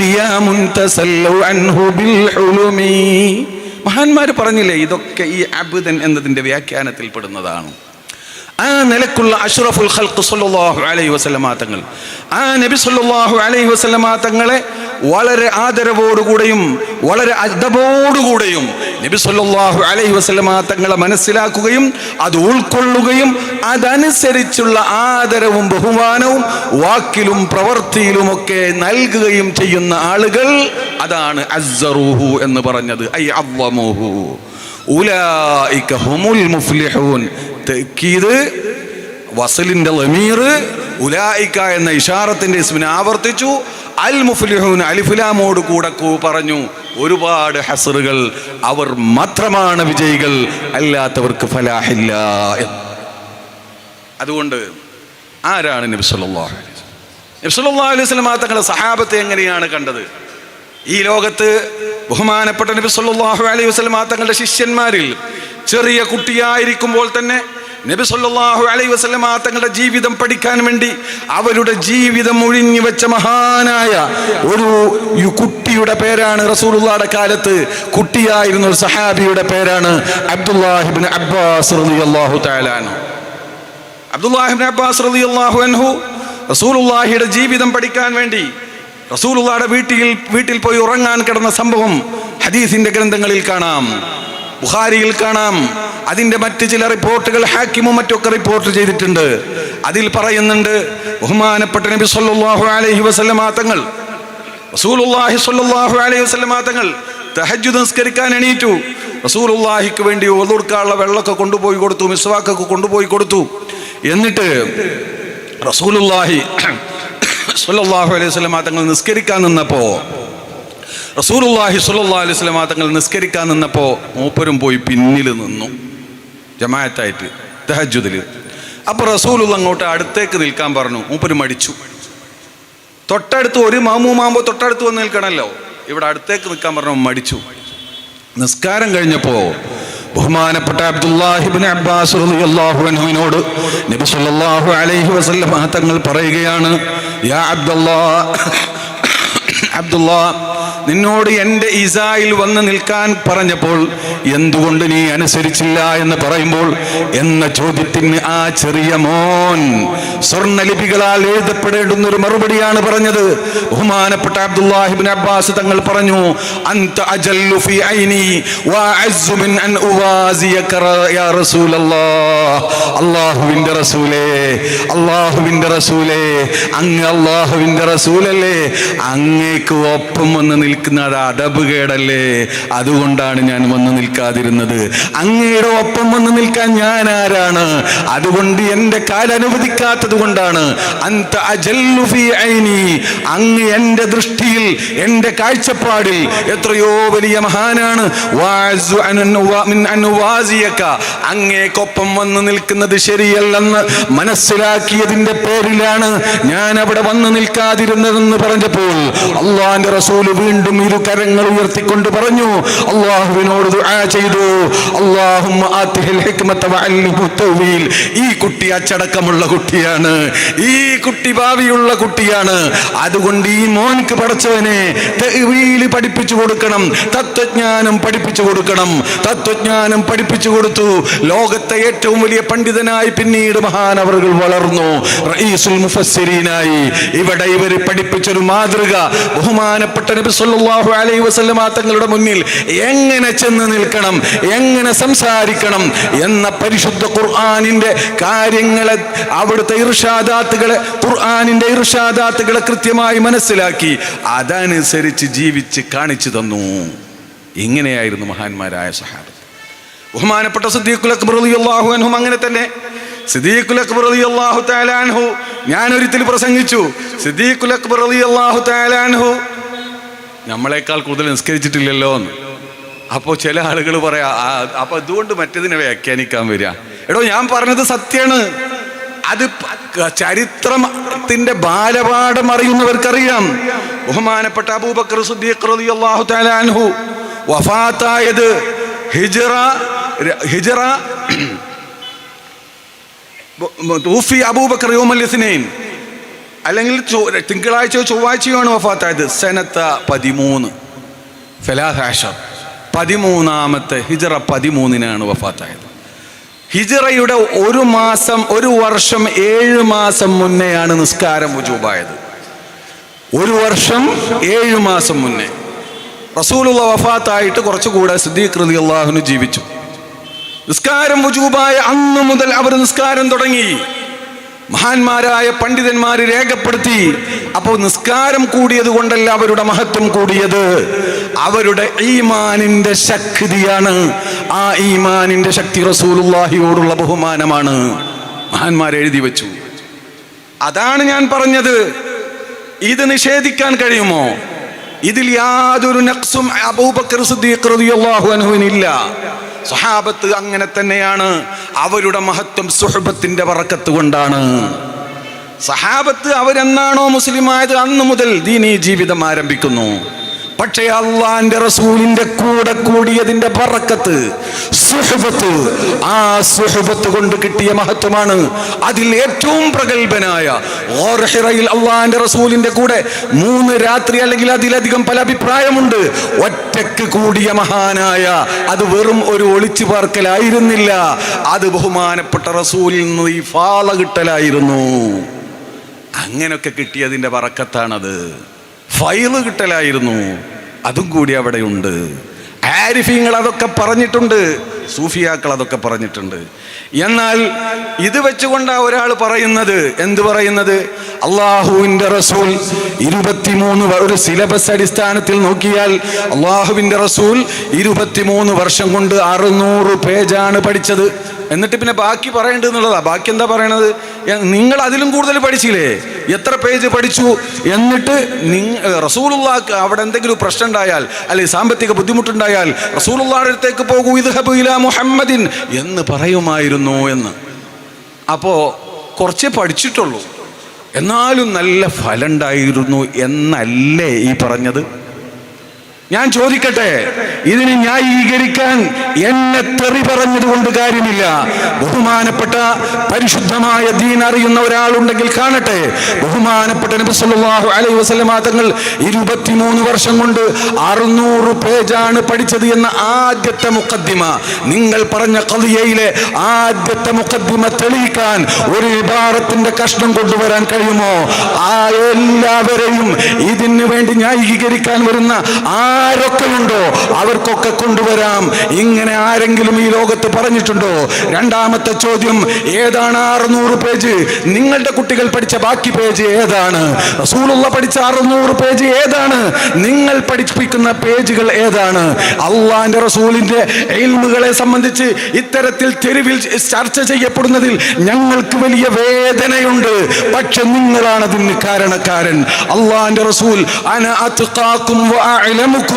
نيام تسلوا عنه بالحلم. മഹാന്മാര് പറഞ്ഞില്ലേ, ഇതൊക്കെ ഈ അബ്ദൻ എന്നതിന്റെ വ്യാഖ്യാനത്തിൽ പെടുന്നതാണ്. ആ നിലക്കുള്ള അഷ്റഫുൽ ഖൽഖ് സല്ലല്ലാഹു അലൈഹി വസല്ലമ തങ്ങൾ, ആ നബി സല്ലല്ലാഹു അലൈഹി വസല്ലമ തങ്ങളെ വളരെ ആദരവോടുകൂടെയും വളരെ അദബോടുകൂടെയും നബി സല്ലല്ലാഹു അലൈഹി വസല്ലമ തങ്ങളെ മനസ്സിലാക്കുകയും അത് ഉൾക്കൊള്ളുകയും അതനുസരിച്ചുള്ള ആദരവും ബഹുമാനവും വാക്കിലും പ്രവൃത്തിയിലുമൊക്കെ നൽകുകയും ചെയ്യുന്ന ആളുകൾ, അതാണ് അസ്സറൂഹു എന്ന് പറഞ്ഞത്. ഐ അദ്വമൂഹു ഉലൈക ഹുമുൽ മുഫ്ലിഹൂൻ. തഅക്കീദ് വസലിന്റെ ലമീർ ഉലൈക എന്ന ഇഷാറത്തിന്റെ ഇസ്മിനെ ആവർത്തിച്ചു. അൽ മുഫ്ലിഹൂൻ അലിഫ് ലാമോട് കൂടെ പറഞ്ഞു. ഒരുപാട് ഹസ്റുകൾ, അവർ മാത്രമാണ് വിജയികൾ, അല്ലാത്തവർക്ക് ഫലാഹില്ല. അതുകൊണ്ട് ആരാണ് നബി സല്ലല്ലാഹു അലൈഹി വസല്ലം? നബി സല്ലല്ലാഹു അലൈഹി വസല്ലം തങ്ങളുടെ സഹാബത്തെ എങ്ങനെയാണ് കണ്ടത്? ഈ ലോകത്ത് ബഹുമാനപ്പെട്ട നബി സല്ലല്ലാഹു അലൈഹി വസല്ലം തങ്ങളുടെ ശിഷ്യന്മാരിൽ ചെറിയ കുട്ടിയായിരിക്കുമ്പോൾ തന്നെ നബി സല്ലല്ലാഹു അലൈഹി വസല്ലം തങ്ങളുടെ ജീവിതം പഠിക്കാൻ വേണ്ടി അവരുടെ ജീവിതം ഒഴിഞ്ഞു വെച്ച മഹാനായ ഒരു കുട്ടിയുടെ പേരാണ്, റസൂലുള്ളാഹിയുടെ കാലത്ത് കുട്ടിയായിരുന്ന ഒരു സഹാബിയുടെ പേരാണ് അബ്ദുല്ലാഹി ഇബ്നു അബ്ബാസ് റളിയല്ലാഹു തആല അൻഹു. അബ്ദുല്ലാഹി ഇബ്നു അബ്ബാസ് റളിയല്ലാഹു അൻഹു റസൂലുള്ളാഹിയുടെ ജീവിതം പഠിക്കാൻ വേണ്ടി റസൂലുള്ളാഹിയുടെ വീട്ടിൽ പോയി ഉറങ്ങാൻ കിടന്ന സംഭവം ഹദീസിന്റെ ഗ്രന്ഥങ്ങളിൽ കാണാം, ബുഖാരിയിൽ കാണാം. അതിന്റെ മറ്റ് ചില റിപ്പോർട്ടുകൾ ഹാക്കിമും മറ്റൊക്കെ റിപ്പോർട്ട് ചെയ്തിട്ടുണ്ട്. അതിൽ പറയുന്നുണ്ട്, ബഹുമാനപ്പെട്ട നബി സല്ലല്ലാഹു അലൈഹി വസല്ലമ തങ്ങൾ, റസൂലുള്ളാഹി സ്വല്ലല്ലാഹു അലൈഹി വസല്ലമ തങ്ങൾ തഹജ്ജുദ് നിസ്കരിക്കാൻ എണീറ്റു. റസൂലുള്ളാഹിക്ക് വേണ്ടി ഒളുർക്കാനുള്ള വെള്ളമൊക്കെ കൊണ്ടുപോയി കൊടുത്തു, മിസ്വാക്കൊക്കെ കൊണ്ടുപോയി കൊടുത്തു. എന്നിട്ട് റസൂലുള്ളാഹി സ്വല്ലല്ലാഹു അലൈഹി വസല്ലമ തങ്ങൾ നിസ്കരിക്കാൻ നിന്നപ്പോൾ മൂപ്പരും പോയി പിന്നിൽ നിന്നു ജമാഅത്തായിട്ട് തഹജ്ജുദില്. അപ്പൊ റസൂലുള്ള അങ്ങോട്ട് അടുത്തേക്ക് നിൽക്കാൻ പറഞ്ഞു. മൂപ്പര് മടിച്ചു. തൊട്ടടുത്ത് ഒരു മാമൂമാകുമ്പോൾ തൊട്ടടുത്ത് വന്ന് നിൽക്കണമല്ലോ, ഇവിടെ അടുത്തേക്ക് നിൽക്കാൻ പറഞ്ഞു, മടിച്ചു. നിസ്കാരം കഴിഞ്ഞപ്പോ ബഹുമാനപ്പെട്ട അബ്ദുല്ലാഹി ഇബ്നു അബ്ബാസ് റളിയല്ലാഹു അൻഹുവിനോട് നബി സല്ലല്ലാഹു അലൈഹി വസല്ലം തങ്ങൾ പറയുകയാണ്, യാ അബ്ദുല്ലാ, നിന്നോട് എൻ്റെ ഇസായിൽ വന്ന് നിൽക്കാൻ പറഞ്ഞപ്പോൾ എന്തുകൊണ്ട് നീ അനുസരിച്ചില്ല എന്ന് പറയുമ്പോൾ എന്ന ചോദ്യത്തിന് ആ ചെറിയ മോൻ സ്വർണ്ണലിപികളാൽ എഴുതപ്പെടേണ്ടുന്ന ഒരു മറുപടിയാണ് പറഞ്ഞത്. ബഹുമാനപ്പെട്ട അബ്ദുല്ലാഹി ഇബ്നു അബ്ബാസ് തങ്ങൾ പറഞ്ഞു, അൻത അജല്ലു ഫീ ഐനി വഅസ്സു മിൻ അൻ ഉവാസിയക യാ റസൂലല്ലാഹ്. അല്ലാഹുവിൻ്റെ റസൂലേ, അല്ലാഹുവിൻ്റെ റസൂലേ, അങ്ങ് അല്ലാഹുവിൻ്റെ റസൂലല്ലേ, അങ്ങേക്ക് ഒപ്പം വന്ന് നിൽക്കുന്നത് അദബ് കേടല്ലേ, അതുകൊണ്ടാണ് ഞാൻ വന്ന് നിൽക്കാതിരുന്നത്. അങ്ങയുടെ ഒപ്പം വന്ന് നിൽക്കാൻ ഞാൻ ആരാണ്? അതുകൊണ്ട് എൻ്റെ കാൽ അനുവദിക്കാത്തത് കൊണ്ടാണ്. അൻത അജല്ലു ഫീ ഐനി, അങ്ങ് എൻ്റെ ദൃഷ്ടിയിൽ എൻ്റെ കാഴ്ചപ്പാടിൽ എത്രയോ വലിയ മഹാനാണ്. വഅസ്സു മിൻ അൻ ഉവാസിയക, അങ്ങേക്കൊപ്പം വന്ന് നിൽക്കുന്നത് ശരിയല്ലെന്ന് മനസ്സിലാക്കിയതിൻ്റെ പേരിലാണ് ഞാൻ അവിടെ വന്ന് നിൽക്കാതിരുന്നതെന്ന് പറഞ്ഞപ്പോൾ അല്ലാഹുവിന്റെ റസൂല് വീണ്ടും ഇരു കരങ്ങൾ ഉയർത്തിക്കൊണ്ട് പറഞ്ഞു, അല്ലാഹുവിനോട് ദുആ ചെയ്തു, അല്ലാഹുമ്മ ആതിഹിൽ ഹിക്മത വഅല്ലിഹു തൗവീൽ. ഈ കുട്ടി അച്ചടക്കമുള്ള കുട്ടിയാണ്, ഈ കുട്ടി ഭാവിയുള്ള കുട്ടിയാണ്, അതുകൊണ്ട് ഈ മോൻക്ക് പടച്ചവനെ തഅ്വീൽ പഠിപ്പിച്ചു കൊടുക്കണം, തത്വജ്ഞാനം പഠിപ്പിച്ചു കൊടുക്കണം. തത്വജ്ഞാനം പഠിപ്പിച്ചു കൊടുത്തു. ലോകത്തെ ഏറ്റവും വലിയ പണ്ഡിതനായി പിന്നീട് മഹാനവറുകൾ വളർന്നു, റഈസുൽ മുഫസ്സിരീനായി. ഇവിടെ ഇവർ പഠിപ്പിച്ചൊരു മാതൃക ബഹുമാനപ്പെട്ട നബി സല്ലല്ലാഹു അലൈഹി വസല്ലം തങ്ങളുടെ മുന്നിൽ എങ്ങനെ ചെന്ന് നിൽക്കണം, എങ്ങനെ സംസാരിക്കണം എന്ന പരിശുദ്ധ ഖുർആനിന്റെ കാര്യങ്ങളെ, അവിടുത്തെ ഇർഷാദാത്തുകളെ, ഖുർആനിന്റെ ഇർഷാദാത്തുകളെ കൃത്യമായി മനസ്സിലാക്കി അതനുസരിച്ച് ജീവിച്ച് കാണിച്ചു തന്നു. ഇങ്ങനെയായിരുന്നു മഹാന്മാരായ സഹാബത്ത്. ബഹുമാനപ്പെട്ട സിദ്ദീഖുൽ അക്ബർ റളിയല്ലാഹു അൻഹു അങ്ങനെ തന്നെ. സിദ്ദീഖുൽ അക്ബർ റളിയല്ലാഹു തആല അൻഹു ഞാനൊരിക്കൽ പ്രസംഗിച്ചു. സിദ്ദീഖുൽ അക്ബർ റളിയല്ലാഹു തആല അൻഹു നമ്മളെക്കാൾ കൂടുതൽ നിസ്കരിച്ചിട്ടില്ലല്ലോ എന്ന്. അപ്പോൾ ചില ആളുകൾ പറയാ അപ്പൊ അതുകൊണ്ട് മറ്റേതിനെ വ്യാഖ്യാനിക്കാൻ വരിക. എടോ, ഞാൻ പറഞ്ഞത് സത്യമാണ്. അത് ചരിത്രത്തിന്റെ ബാലപാഠം അറിയുന്നവർക്കറിയാം. ബഹുമാനപ്പെട്ട അബൂബക്കർ സിദ്ദീഖ് റളിയല്ലാഹു തആല അൻഹു വഫാത്തായത് ഹിജ്റ തൂഫി അബൂബക്കർ യൗമൽ ഇസ്നൈൻ, അല്ലെങ്കിൽ തിങ്കളാഴ്ചയോ ചൊവ്വാഴ്ചയോ ആണ് വഫാത്തായത്. സനത്ത 13 13ാമത്തെ ഹിജ്റ 13-നാണ് വഫാത്തായത്. ഹിജ്റയുടെ ഒരു വർഷം 7 മാസം മുന്നെയാണ് നിസ്കാരം വുജൂബായത്. 1 വർഷം 7 മാസം മുന്നേ റസൂലുള്ള വഫാത്തായിട്ട് കുറച്ചുകൂടെ സിദ്ദീഖ് റളിയല്ലാഹു അൻഹു ജീവിച്ചു. നിസ്കാരം വുജൂബായ അന്ന് മുതൽ അവർ നിസ്കാരം തുടങ്ങി. മഹാന്മാരായ പണ്ഡിതന്മാര് രേഖപ്പെടുത്തി. അപ്പോൾ നിസ്കാരം കൂടിയത് കൊണ്ടല്ല അവരുടെ മഹത്വം കൂടിയത്, അവരുടെ ഈമാനിന്റെ ശക്തിയാണ്. ആ ഈമാനിന്റെ ശക്തി റസൂലുള്ളാഹിയോടുള്ള ബഹുമാനമാണ്. മഹാന്മാർ എഴുതി വെച്ചു. അതാണ് ഞാൻ പറഞ്ഞത്. ഇത് നിഷേധിക്കാൻ കഴിയുമോ? ഇതിൽ യാതൊരു നഖ്സും അബൂബക്കർ സിദ്ദീഖ് റളിയല്ലാഹു അൻഹുവിനില്ല. സ്വഹാബത്ത് അങ്ങനെ തന്നെയാണ്. അവരുടെ മഹത്വം സുഹബത്തിന്റെ ബറക്കത്ത് കൊണ്ടാണ്. സഹാബത്ത് അവരെന്നാണോ മുസ്ലിമായത് അന്ന് മുതൽ ദീനീ ജീവിതം ആരംഭിക്കുന്നു. പക്ഷേ അള്ളാന്റെ റസൂലിന്റെ കൂടെ കൂടിയതിന്റെ ബറക്കത്ത്, സുഹബത്ത്, ആ സുഹബത്ത് കൊണ്ട് കിട്ടിയ മഹത്വമാണ്. അതിൽ ഏറ്റവും പ്രഗൽഭനായ ഹിറയിൽ അള്ളാന്റെ റസൂലിന്റെ കൂടെ 3 രാത്രി അല്ലെങ്കിൽ അതിലധികം പല അഭിപ്രായമുണ്ട്. ഒറ്റക്ക് കൂടിയ മഹാനായ, അത് വെറും ഒരു ഒളിച്ചു പാർക്കലായിരുന്നില്ല, അത് ബഹുമാനപ്പെട്ട റസൂലിൽ നിന്ന് ഈ ഫാള കിട്ടലായിരുന്നു. അങ്ങനെയൊക്കെ കിട്ടിയതിന്റെ ബറക്കത്താണത്. ഫൈള് കിട്ടലായിരുന്നു, അതും കൂടി അവിടെയുണ്ട്. ആരിഫീങ്ങൾ അതൊക്കെ പറഞ്ഞിട്ടുണ്ട്, സൂഫിയാക്കൾ അതൊക്കെ പറഞ്ഞിട്ടുണ്ട്. എന്നാൽ ഇത് വെച്ചുകൊണ്ടാ ഒരാൾ പറയുന്നത്, എന്ത് പറയുന്നത്? അള്ളാഹുവിന്റെ റസൂൽ 23 ഒരു സിലബസ് അടിസ്ഥാനത്തിൽ നോക്കിയാൽ അള്ളാഹുവിന്റെ റസൂൽ 23 വർഷം കൊണ്ട് 600 പേജാണ് പഠിച്ചത്. എന്നിട്ട് പിന്നെ ബാക്കി പറയേണ്ടതെന്നുള്ളതാ. ബാക്കി എന്താ പറയണത്? നിങ്ങൾ അതിലും കൂടുതൽ പഠിച്ചില്ലേ, എത്ര പേജ് പഠിച്ചു? എന്നിട്ട് റസൂലുള്ളാഹിക്ക് അവിടെ എന്തെങ്കിലും പ്രശ്നം ഉണ്ടായാൽ, അല്ലെങ്കിൽ സാമ്പത്തിക ബുദ്ധിമുട്ടുണ്ടായാൽ റസൂലുള്ളാഹിയുടെ അടുത്തേക്ക് പോകൂ, ഇദ്ഹബു ഇലാ മുഹമ്മദിൻ എന്ന് പറയുമായിരുന്നു എന്ന്. അപ്പോ കുറച്ചേ പഠിച്ചിട്ടുള്ളൂ, എന്നാലും നല്ല ഫലം ഉണ്ടായിരുന്നു എന്നല്ലേ ഈ പറഞ്ഞത്? ഞാൻ ചോദിക്കട്ടെ, ഇതിനെ ന്യായീകരിക്കാൻ എന്നെ തെറി പറഞ്ഞത് കൊണ്ട് കാര്യമില്ല. ബഹുമാനപ്പെട്ട പരിശുദ്ധമായ ദീൻ അറിയുന്ന ഒരാളുണ്ടെങ്കിൽ കാണട്ടെ. ബഹുമാനപ്പെട്ട നബി സല്ലല്ലാഹു അലൈഹി വസല്ലമ തങ്ങൾ 23 വർഷം കൊണ്ട് 600 പേജാണ് പഠിച്ചത് എന്ന ആദ്യത്തെ മുഖദ്ദിമ, നിങ്ങൾ പറഞ്ഞ ഖളിയയിലെ ആദ്യത്തെ മുഖദ്ദിമ തെളിയിക്കാൻ ഒരു ഇബാറത്തിന്റെ കഷ്ണം കൊണ്ടുവരാൻ കഴിയുമോ? ആ എല്ലാവരെയും ഇതിനു വേണ്ടി ന്യായീകരിക്കാൻ വരുന്ന ആരൊക്കെയുണ്ടോ അവർക്കൊക്കെ കൊണ്ടുവരാം. ഇങ്ങനെ ആരെങ്കിലും ഈ ലോകത്ത് പറഞ്ഞിട്ടുണ്ടോ? രണ്ടാമത്തെ ചോദ്യം, ഏതാണ് 600 പേജ്? നിങ്ങളുടെ കുട്ടികൾ പഠിച്ച ബാക്കി പേജ് ഏതാണ്? റസൂലുള്ള പഠിച്ച 600 പേജ് ഏതാണ്? നിങ്ങൾ പഠിപ്പിക്കുന്ന പേജുകൾ ഏതാണ്? അള്ളാന്റെ റസൂലിന്റെ ഇൽമുകളെ സംബന്ധിച്ച് ഇത്തരത്തിൽ തെരുവിൽ ചർച്ച ചെയ്യപ്പെടുന്നതിൽ ഞങ്ങൾക്ക് വലിയ വേദനയുണ്ട്. പക്ഷെ നിങ്ങളാണ് അതിന് കാരണക്കാരൻ. അള്ളാന്റെ റസൂൽ അന അത്ഖാകും വഅഅലമുക്കും,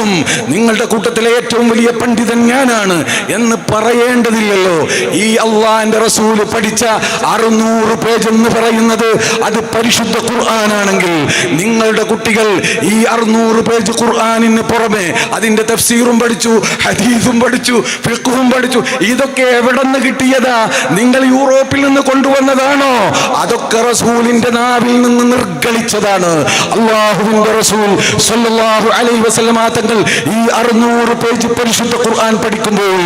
നിങ്ങളുടെ കൂട്ടത്തിലെ ഏറ്റവും വലിയ പണ്ഡിതൻ ഞാനാണ് എന്ന് പറയേണ്ടതില്ലല്ലോ. ഈ അള്ളാന്റെ റസൂല് പഠിച്ച 600 പേജ് എന്ന് പറയുന്നത് അത് പരിശുദ്ധ ഖുർആനാണെങ്കിൽ, നിങ്ങളുടെ കുട്ടികൾ ഈ 600 പേജ് ഖുർആനിന് പുറമെ അതിന്റെ തഫ്സീറും പഠിച്ചു, ഹദീസും പഠിച്ചു, ഫിഖ്ഹും പഠിച്ചു. ഇതൊക്കെ എവിടെ നിന്ന് കിട്ടിയതാ? നിങ്ങൾ യൂറോപ്പിൽ നിന്ന് കൊണ്ടുവന്നതാണോ? അതൊക്കെ റസൂലിന്റെ നാവിൽ നിന്ന് നിർഗളിച്ചതാണ്. അല്ലാഹുവിന്റെ റസൂൽ സ്വല്ലല്ലാഹു അലൈഹി വസല്ലമ തങ്ങൾ ഈ 600 പേജ് പരിശുദ്ധ ഖുർആൻ പഠിക്കുമ്പോൾ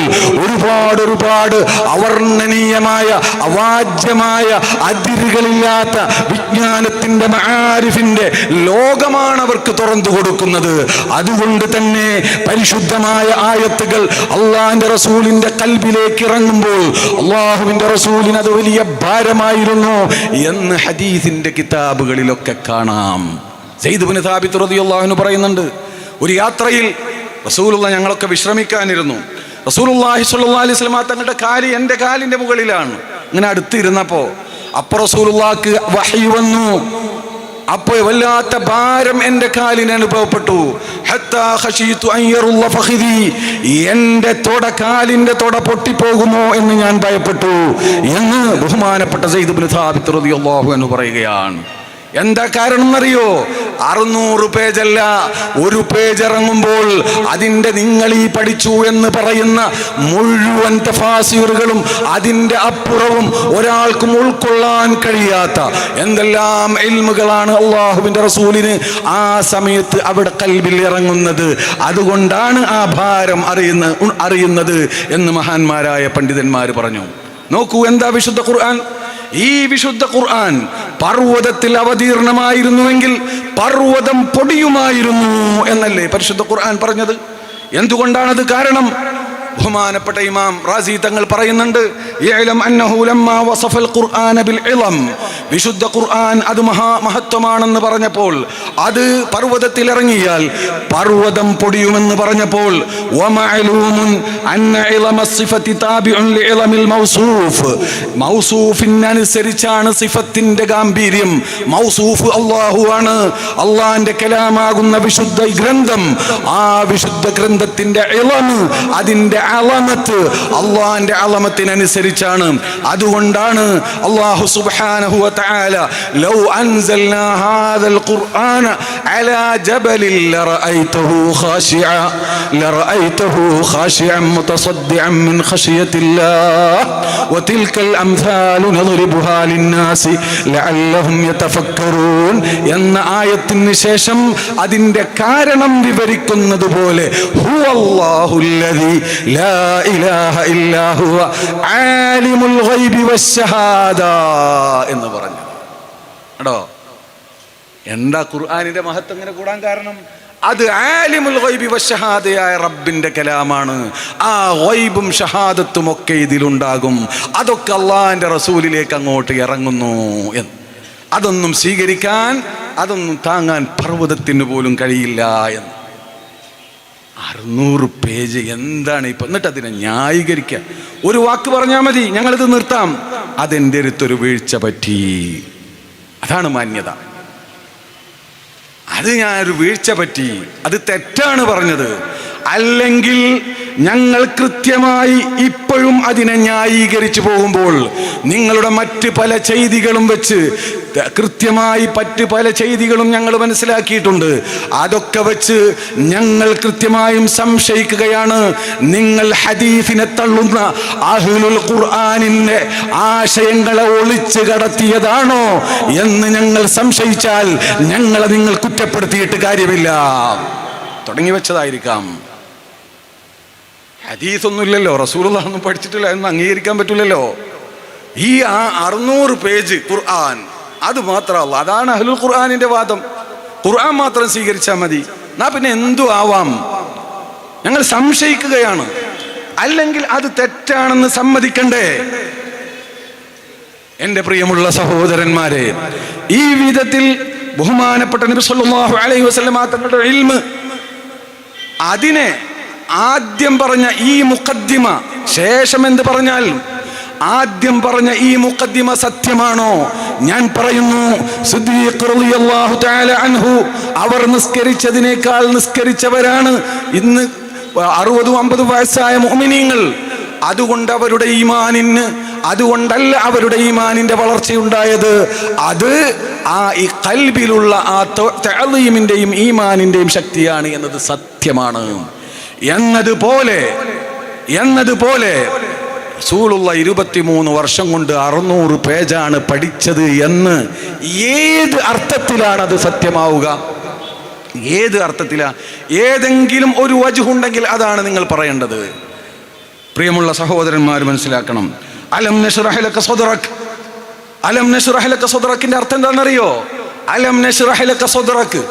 ഒരുപാട് അവർണ്ണനീയമായ, അവാജ്യമായ, അതിരുകളില്ലാത്ത വിജ്ഞാനത്തിന്റെ മആരിഫിന്റെ ലോകമാണ് അവർക്ക് തുറന്നു കൊടുക്കുന്നത്. അതുകൊണ്ട് തന്നെ പരിശുദ്ധമായ ആയത്തുകൾ അള്ളാഹിന്റെ റസൂലിന്റെ ഖൽബിലേക്ക് ഇറങ്ങുമ്പോൾ അള്ളാഹുവിന്റെ റസൂലിന് അത് വലിയ ഭാരമായിരുന്നു എന്ന് ഹദീസിന്റെ കിതാബുകളിലൊക്കെ കാണാം. സയ്യിദ് ഇബ്നു സാബിത്ത് റളിയല്ലാഹു അൻഹു പറയുന്നുണ്ട്, ഒരു യാത്രയിൽ റസൂലുള്ള ഞങ്ങളൊക്കെ വിശ്രമിക്കാനിരുന്നു. റസൂലുള്ളാഹി സ്വല്ലല്ലാഹു അലൈഹി വസല്ലം തങ്ങളുടെ കാല് എൻ്റെ കാലിൻ്റെ മുകളിലാണ്. ഇങ്ങനെ അടുത്തിരുന്നപ്പോ റസൂലുള്ളാഹിക്ക് വഹി വന്നു. അപ്പോൾ വല്ലാത്ത ഭാരം എൻ്റെ കാലിന് അനുഭവപ്പെട്ടു. ഹത്താ ഖശീതു അൻ യറുള്ള ഫഖിദി, എൻ്റെ കാലിൻ്റെ തൊട പൊട്ടിപ്പോകുമോ എന്ന് ഞാൻ ഭയപ്പെട്ടു എന്ന് ബഹുമാനപ്പെട്ട സയ്യിദ് ഇബ്നു സാബിത്ത് റളിയല്ലാഹു അൻഹു പറയുകയാണ്. എന്താ കാരണം എന്നറിയോ? 600 പേജല്ല, ഒരു പേജ് ഇറങ്ങുമ്പോൾ അതിൻ്റെ നിങ്ങൾ ഈ പഠിച്ചു എന്ന് പറയുന്ന മുഴുവൻ തഫാസീറുകളും അതിൻ്റെ അപ്പുറവും ഒരാൾക്കും ഉൾക്കൊള്ളാൻ കഴിയാത്ത എന്തെല്ലാം ഇൽമുകളാണ് അള്ളാഹുവിൻ്റെ റസൂലിന് ആ സമയത്ത് അവിടെ ഖൽബിൽ ഇറങ്ങുന്നത്. അതുകൊണ്ടാണ് ആ ഭാരം അറിയുന്നത് എന്ന് മഹാന്മാരായ പണ്ഡിതന്മാർ പറഞ്ഞു. നോക്കൂ, എന്താ വിശുദ്ധ ഖുർആൻ? ഈ വിശുദ്ധ ഖുർആൻ പർവ്വതത്തിൽ അവതീർണമായിരുന്നുവെങ്കിൽ പർവ്വതം പൊടിയുമായിരുന്നു എന്നല്ലേ പരിശുദ്ധ ഖുർആൻ പറഞ്ഞത്. എന്തുകൊണ്ടാണത് കാരണം? ബഹുമാനപ്പെട്ട ഇമാം റാസി തങ്ങൾ പറയുന്നുണ്ട്, യഅലം അന്നഹു ലമ്മാ വസഫൽ ഖുർആന ബിൽ ഇളം, വിശുദ്ധ ഖുർആൻ അത് മഹത്വമാണെന്ന് പറഞ്ഞപ്പോൾ, അത് പർവ്വതത്തിൽ ഇറങ്ങിയാൽ പർവ്വതം പൊടിയുമെന്ന് പറഞ്ഞപ്പോൾ, വമഅലൂമുൻ അന്ന ഇളമ സിഫത്തി താബിഉൻ ലിഇളമിൽ മൗസൂഫ്, മൗസൂഫിനനുസരിച്ചാണ് സിഫത്തിന്റെ ഗാംഭീര്യം. മൗസൂഫ് അല്ലാഹു ആണ്, അല്ലാഹുവിന്റെ കലാമാകുന്ന വിശുദ്ധ ഗ്രന്ഥം. ആ വിശുദ്ധ ഗ്രന്ഥത്തിന്റെ ഇളം, അതിന്റെ അളമത്ത് അള്ളാന്റെ അളമത്തിനനുസരിച്ചാണ്. അതുകൊണ്ടാണ് അല്ലാഹു സുബ്ഹാനഹു വ തആല ലൗ അൻസൽനാ ഹാദൽ ഖുർആന അലാ ജബലിൻ ലറഅയ്തഹു ഖാശിഅൻ മുതസദ്ദിഅൻ മിൻ ഖശിയത്തില്ലാഹ് വതിൽകൽ അംസാലു നദ്രിബുഹാ ലിന്നാസി ലഅല്ലഹും യതഫക്കറൂൻ എന്ന ആയത്തിന് ശേഷം അതിന്റെ കാരണം വിവരിക്കുന്നത് പോലെ ഹുവല്ലാഹുല്ലദീ ലാ ഇലാഹ ഇല്ലാ ഹുവ ആലിമുൽ ഗൈബി വശ്ശഹാദ എന്ന് പറഞ്ഞു. കേട്ടോ, എന്താ ഖുർആനിന്റെ മഹത്വം ഇങ്ങനെ കൂടാൻ കാരണം? അത് ആലിമുൽ ഗൈബി വശ്ശഹാദയായ റബ്ബിന്റെ കലാമാണ്. ആ ഗൈബും ഷഹാദത്തും ഒക്കെ ഇതിലുണ്ടാകും. അതൊക്കെ അള്ളാഹിന്റെ റസൂലിലേക്ക് അങ്ങോട്ട് ഇറങ്ങുന്നു എന്ന്. അതൊന്നും സ്വീകരിക്കാൻ, അതൊന്നും താങ്ങാൻ പർവ്വതത്തിന് പോലും കഴിയില്ല എന്ന്. 600 പേജ് എന്താണ് ഇപ്പം? എന്നിട്ട് അതിനെ ന്യായീകരിക്കാൻ ഒരു വാക്ക് പറഞ്ഞാൽ മതി, ഞങ്ങളിത് നിർത്താം. അതെൻ്റെ അടുത്തൊരു വീഴ്ച പറ്റി, അതാണ് മാന്യത. അത് ഞാനൊരു വീഴ്ച പറ്റി, അത് തെറ്റാണ് പറഞ്ഞത്. അല്ലെങ്കിൽ ഞങ്ങൾ കൃത്യമായി ഇപ്പോഴും അതിനെ ന്യായീകരിച്ചു പോകുമ്പോൾ നിങ്ങളുടെ മറ്റ് പല ചെയ്തികളും വെച്ച് കൃത്യമായി പല ചെയ്തികളും ഞങ്ങൾ മനസ്സിലാക്കിയിട്ടുണ്ട്. അതൊക്കെ വെച്ച് ഞങ്ങൾ കൃത്യമായും സംശയിക്കുകയാണ്, നിങ്ങൾ ഹദീസിനെ തള്ളുന്ന അഹ്ലുൽ ഖുർആനിന്റെ ആശയങ്ങളെ ഒളിച്ചു കടത്തിയതാണോ എന്ന് ഞങ്ങൾ സംശയിച്ചാൽ ഞങ്ങളെ നിങ്ങൾ കുറ്റപ്പെടുത്തിയിട്ട് കാര്യമില്ല. തുടങ്ങി വെച്ചതായിരിക്കാം. ഹദീസൊന്നുമില്ലല്ലോ, റസൂലുള്ളാഹി ഒന്നും പഠിച്ചിട്ടില്ല എന്ന് അംഗീകരിക്കാൻ പറ്റില്ലല്ലോ. ഈ 600 പേജ് ഖുർആൻ അത് മാത്രമല്ല, അതാണ് അഹ്ലുൽ ഖുർആനിന്റെ വാദം. ഖുർആൻ മാത്രം സ്വീകരിച്ചാൽ മതി, എന്നാ പിന്നെ എന്തു ആവാം. ഞങ്ങൾ സംശയിക്കുകയാണ്, അല്ലെങ്കിൽ അത് തെറ്റാണെന്ന് സമ്മതിക്കണ്ടേ? എൻ്റെ പ്രിയമുള്ള സഹോദരന്മാരെ, ഈ വിധത്തിൽ ബഹുമാനപ്പെട്ട നബി സല്ലല്ലാഹു അലൈഹി വസല്ലം തങ്ങളുടെ ഇൽമ്, അതിനെ ആദ്യം പറഞ്ഞ ഈ മുഖദ്ദിമ, ശേഷം എന്ത് പറഞ്ഞാൽ ആദ്യം പറഞ്ഞ ഈ മുഖദ്ദിമ സത്യമാണോ? ഞാൻ പറയുന്നു, സിദ്ദീഖ് റളിയല്ലാഹു തആല അൻഹു അവർ നിസ്കരിച്ചതിനേക്കാൾ നിസ്കരിച്ചവരാണ് ഇന്ന് 60-50 വയസ്സായ മുഅ്മിനീങ്ങൾ. അതുകൊണ്ട് അവരുടെ ഈമാനിന്, അതുകൊണ്ടല്ല അവരുടെ ഈമാനിന്റെ വളർച്ചയുണ്ടായത്. അത് ഈ ഖൽബിലുള്ള ആ തഅലീമിന്റെയും ഈമാനിന്റെയും ശക്തിയാണ് എന്നത് സത്യമാണ്. എന്നതുപോലെ റസൂലുള്ള 23 വർഷം കൊണ്ട് 600 പേജാണ് പഠിച്ചത് എന്ന് ഏത് അർത്ഥത്തിലാണ് അത് സത്യമാവുക? ഏത് അർത്ഥത്തിലാ? ഏതെങ്കിലും ഒരു വജ്ഹുണ്ടെങ്കിൽ അതാണ് നിങ്ങൾ പറയേണ്ടത്. പ്രിയമുള്ള സഹോദരന്മാർ മനസ്സിലാക്കണം. അലം നശ്റഹ് ലക സദ്റക്, അലം നശ്റഹ് ലക സദ്റക്കിന്റെ അർത്ഥം എന്താണെന്നറിയോ? അലം നശ്റഹ് ലക സദ്റക്,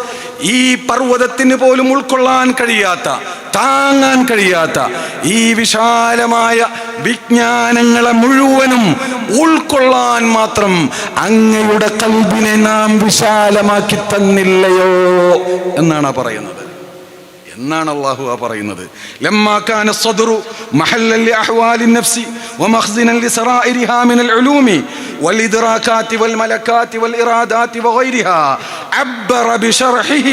ഈ പർവ്വതത്തിന് പോലും ഉൾക്കൊള്ളാൻ കഴിയാത്ത, താങ്ങാൻ കഴിയാത്ത ഈ വിശാലമായ വിജ്ഞാനങ്ങളെ മുഴുവനും ഉൾക്കൊള്ളാൻ മാത്രം അങ്ങയുടെ ഖൽബിനെ നാം വിശാലമാക്കി തന്നില്ലയോ എന്നാണ് പറയുന്നത്. എന്നാണ് അല്ലാഹു പറയുന്നത്. ലമ്മാ കാന الصدر محلا لأحوال النفس ومخزنا لسرائرها من العلوم والإدراكات والملكات والإرادات وغيرها عبر بشرحه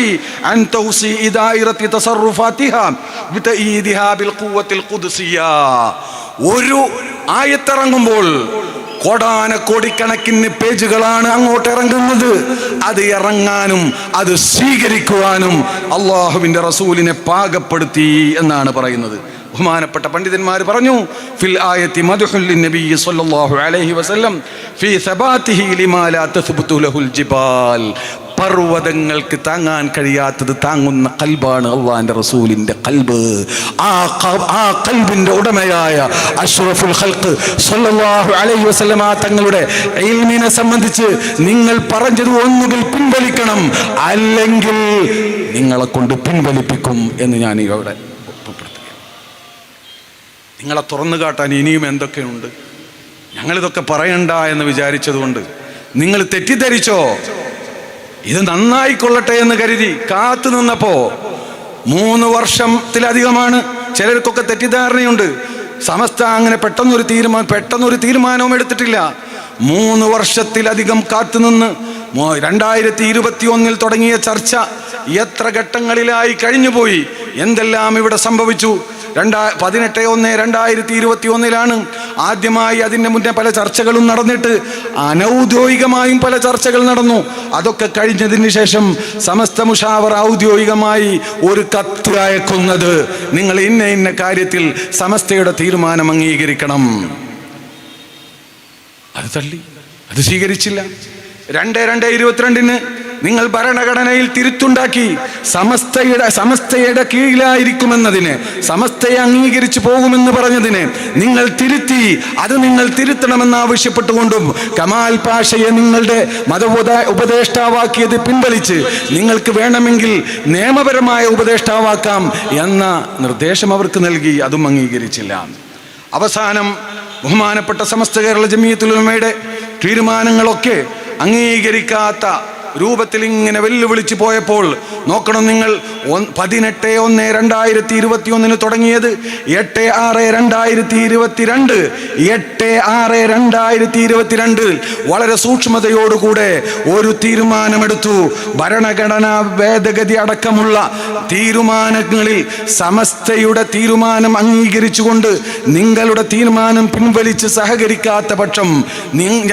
عن توسيع دائرة تصرفاتها بتأييدها بالقوة القدسية. ഒരു ആയത്തിറങ്ങുമ്പോൾ കോടാനക്കോടിക്കണക്കിന് പേജുകളാണ് അങ്ങോട്ട് ഇറങ്ങുന്നത്. അത് ഇറങ്ങാനും അത് സ്വീകരിക്കുവാനും അള്ളാഹുവിന്റെ റസൂലിനെ പാകപ്പെടുത്തി എന്നാണ് പറയുന്നത്. ബഹുമാനപ്പെട്ട പണ്ഡിതന്മാർ പറഞ്ഞു, ഫിൽ ആയത്തി മദ്ഹുൽ നബി സ്വല്ലല്ലാഹു അലൈഹി വസല്ലം ഫീ സബാതിഹി ലിമാ ലാ തസ്ബുതു ലഹുൽ ജിബാൽ. പർവ്വതങ്ങൾക്ക് താങ്ങാൻ കഴിയാത്തത് താങ്ങുന്ന കൽബാണ് അള്ളാഹിന്റെ റസൂലിന്റെ കൽബ്. ആ കൽബിന്റെ ഉടമയായ അഷ്റഫുൽ ഖൽഖ് സ്വല്ലല്ലാഹു അലൈഹി വസല്ലമ തങ്ങളുടെ ഇൽമിനെ സംബന്ധിച്ച് നിങ്ങൾ പറഞ്ഞത് ഒന്നുകിൽ പിൻവലിക്കണം, അല്ലെങ്കിൽ നിങ്ങളെ കൊണ്ട് പിൻവലിപ്പിക്കും എന്ന് ഞാൻ ഇവിടെ നിങ്ങളെ തുറന്നു കാട്ടാൻ ഇനിയും എന്തൊക്കെയുണ്ട്. ഞങ്ങളിതൊക്കെ പറയണ്ട എന്ന് വിചാരിച്ചതുകൊണ്ട് നിങ്ങൾ തെറ്റിദ്ധരിച്ചോ? ഇത് നന്നായിക്കൊള്ളട്ടെ എന്ന് കരുതി കാത്തു നിന്നപ്പോ 3 വർഷത്തിലധികമാണ്. ചിലർക്കൊക്കെ തെറ്റിദ്ധാരണയുണ്ട്, സമസ്ത അങ്ങനെ പെട്ടെന്നൊരു തീരുമാനവും എടുത്തിട്ടില്ല. 3 വർഷത്തിലധികം കാത്തുനിന്ന് 2021 തുടങ്ങിയ ചർച്ച എത്ര ഘട്ടങ്ങളിലായി കഴിഞ്ഞുപോയി, എന്തെല്ലാം ഇവിടെ സംഭവിച്ചു. 18/1/2021 ആദ്യമായി. അതിൻ്റെ മുന്നേ പല ചർച്ചകളും നടന്നിട്ട് അനൗദ്യോഗികമായും പല ചർച്ചകൾ നടന്നു. അതൊക്കെ കഴിഞ്ഞതിന് ശേഷം സമസ്ത മുഷാവറ ഔദ്യോഗികമായി ഒരു കത്ത് അയക്കുന്നത്, നിങ്ങൾ ഇന്ന കാര്യത്തിൽ സമസ്തയുടെ തീരുമാനം അംഗീകരിക്കണം. അത് തള്ളി, അത് സ്വീകരിച്ചില്ല. 2/2/22 നിങ്ങൾ ഭരണഘടനയിൽ തിരുത്തുണ്ടാക്കി. സമസ്തയുടെ കീഴിലായിരിക്കുമെന്നതിന്, സമസ്തയെ അംഗീകരിച്ചു പോകുമെന്ന് പറഞ്ഞതിന് നിങ്ങൾ തിരുത്തി. അത് നിങ്ങൾ തിരുത്തണമെന്ന് ആവശ്യപ്പെട്ടുകൊണ്ടും കമാൽ പാഷയെ നിങ്ങളുടെ ഉപദേഷ്ടാവാക്കിയത് പിൻവലിച്ച് നിങ്ങൾക്ക് വേണമെങ്കിൽ നിയമപരമായ ഉപദേഷ്ടാവാക്കാം എന്ന നിർദ്ദേശം അവർക്ക് നൽകി. അതും അംഗീകരിച്ചില്ല. അവസാനം ബഹുമാനപ്പെട്ട സമസ്ത കേരള ജമിയത്തുൽ ഉലമയുടെ തീരുമാനങ്ങളൊക്കെ അംഗീകരിക്കാത്ത രൂപത്തിൽ ഇങ്ങനെ വെല്ലുവിളിച്ചു പോയപ്പോൾ നോക്കണം നിങ്ങൾ, 18/1/2021 തുടങ്ങിയത് 8/6/2022 8/6/2022 വളരെ സൂക്ഷ്മതയോടുകൂടെ ഒരു തീരുമാനമെടുത്തു. ഭരണഘടനാ ഭേദഗതി അടക്കമുള്ള തീരുമാനങ്ങളിൽ സമസ്തയുടെ തീരുമാനം അംഗീകരിച്ചുകൊണ്ട് നിങ്ങളുടെ തീരുമാനം പിൻവലിച്ച് സഹകരിക്കാത്ത പക്ഷം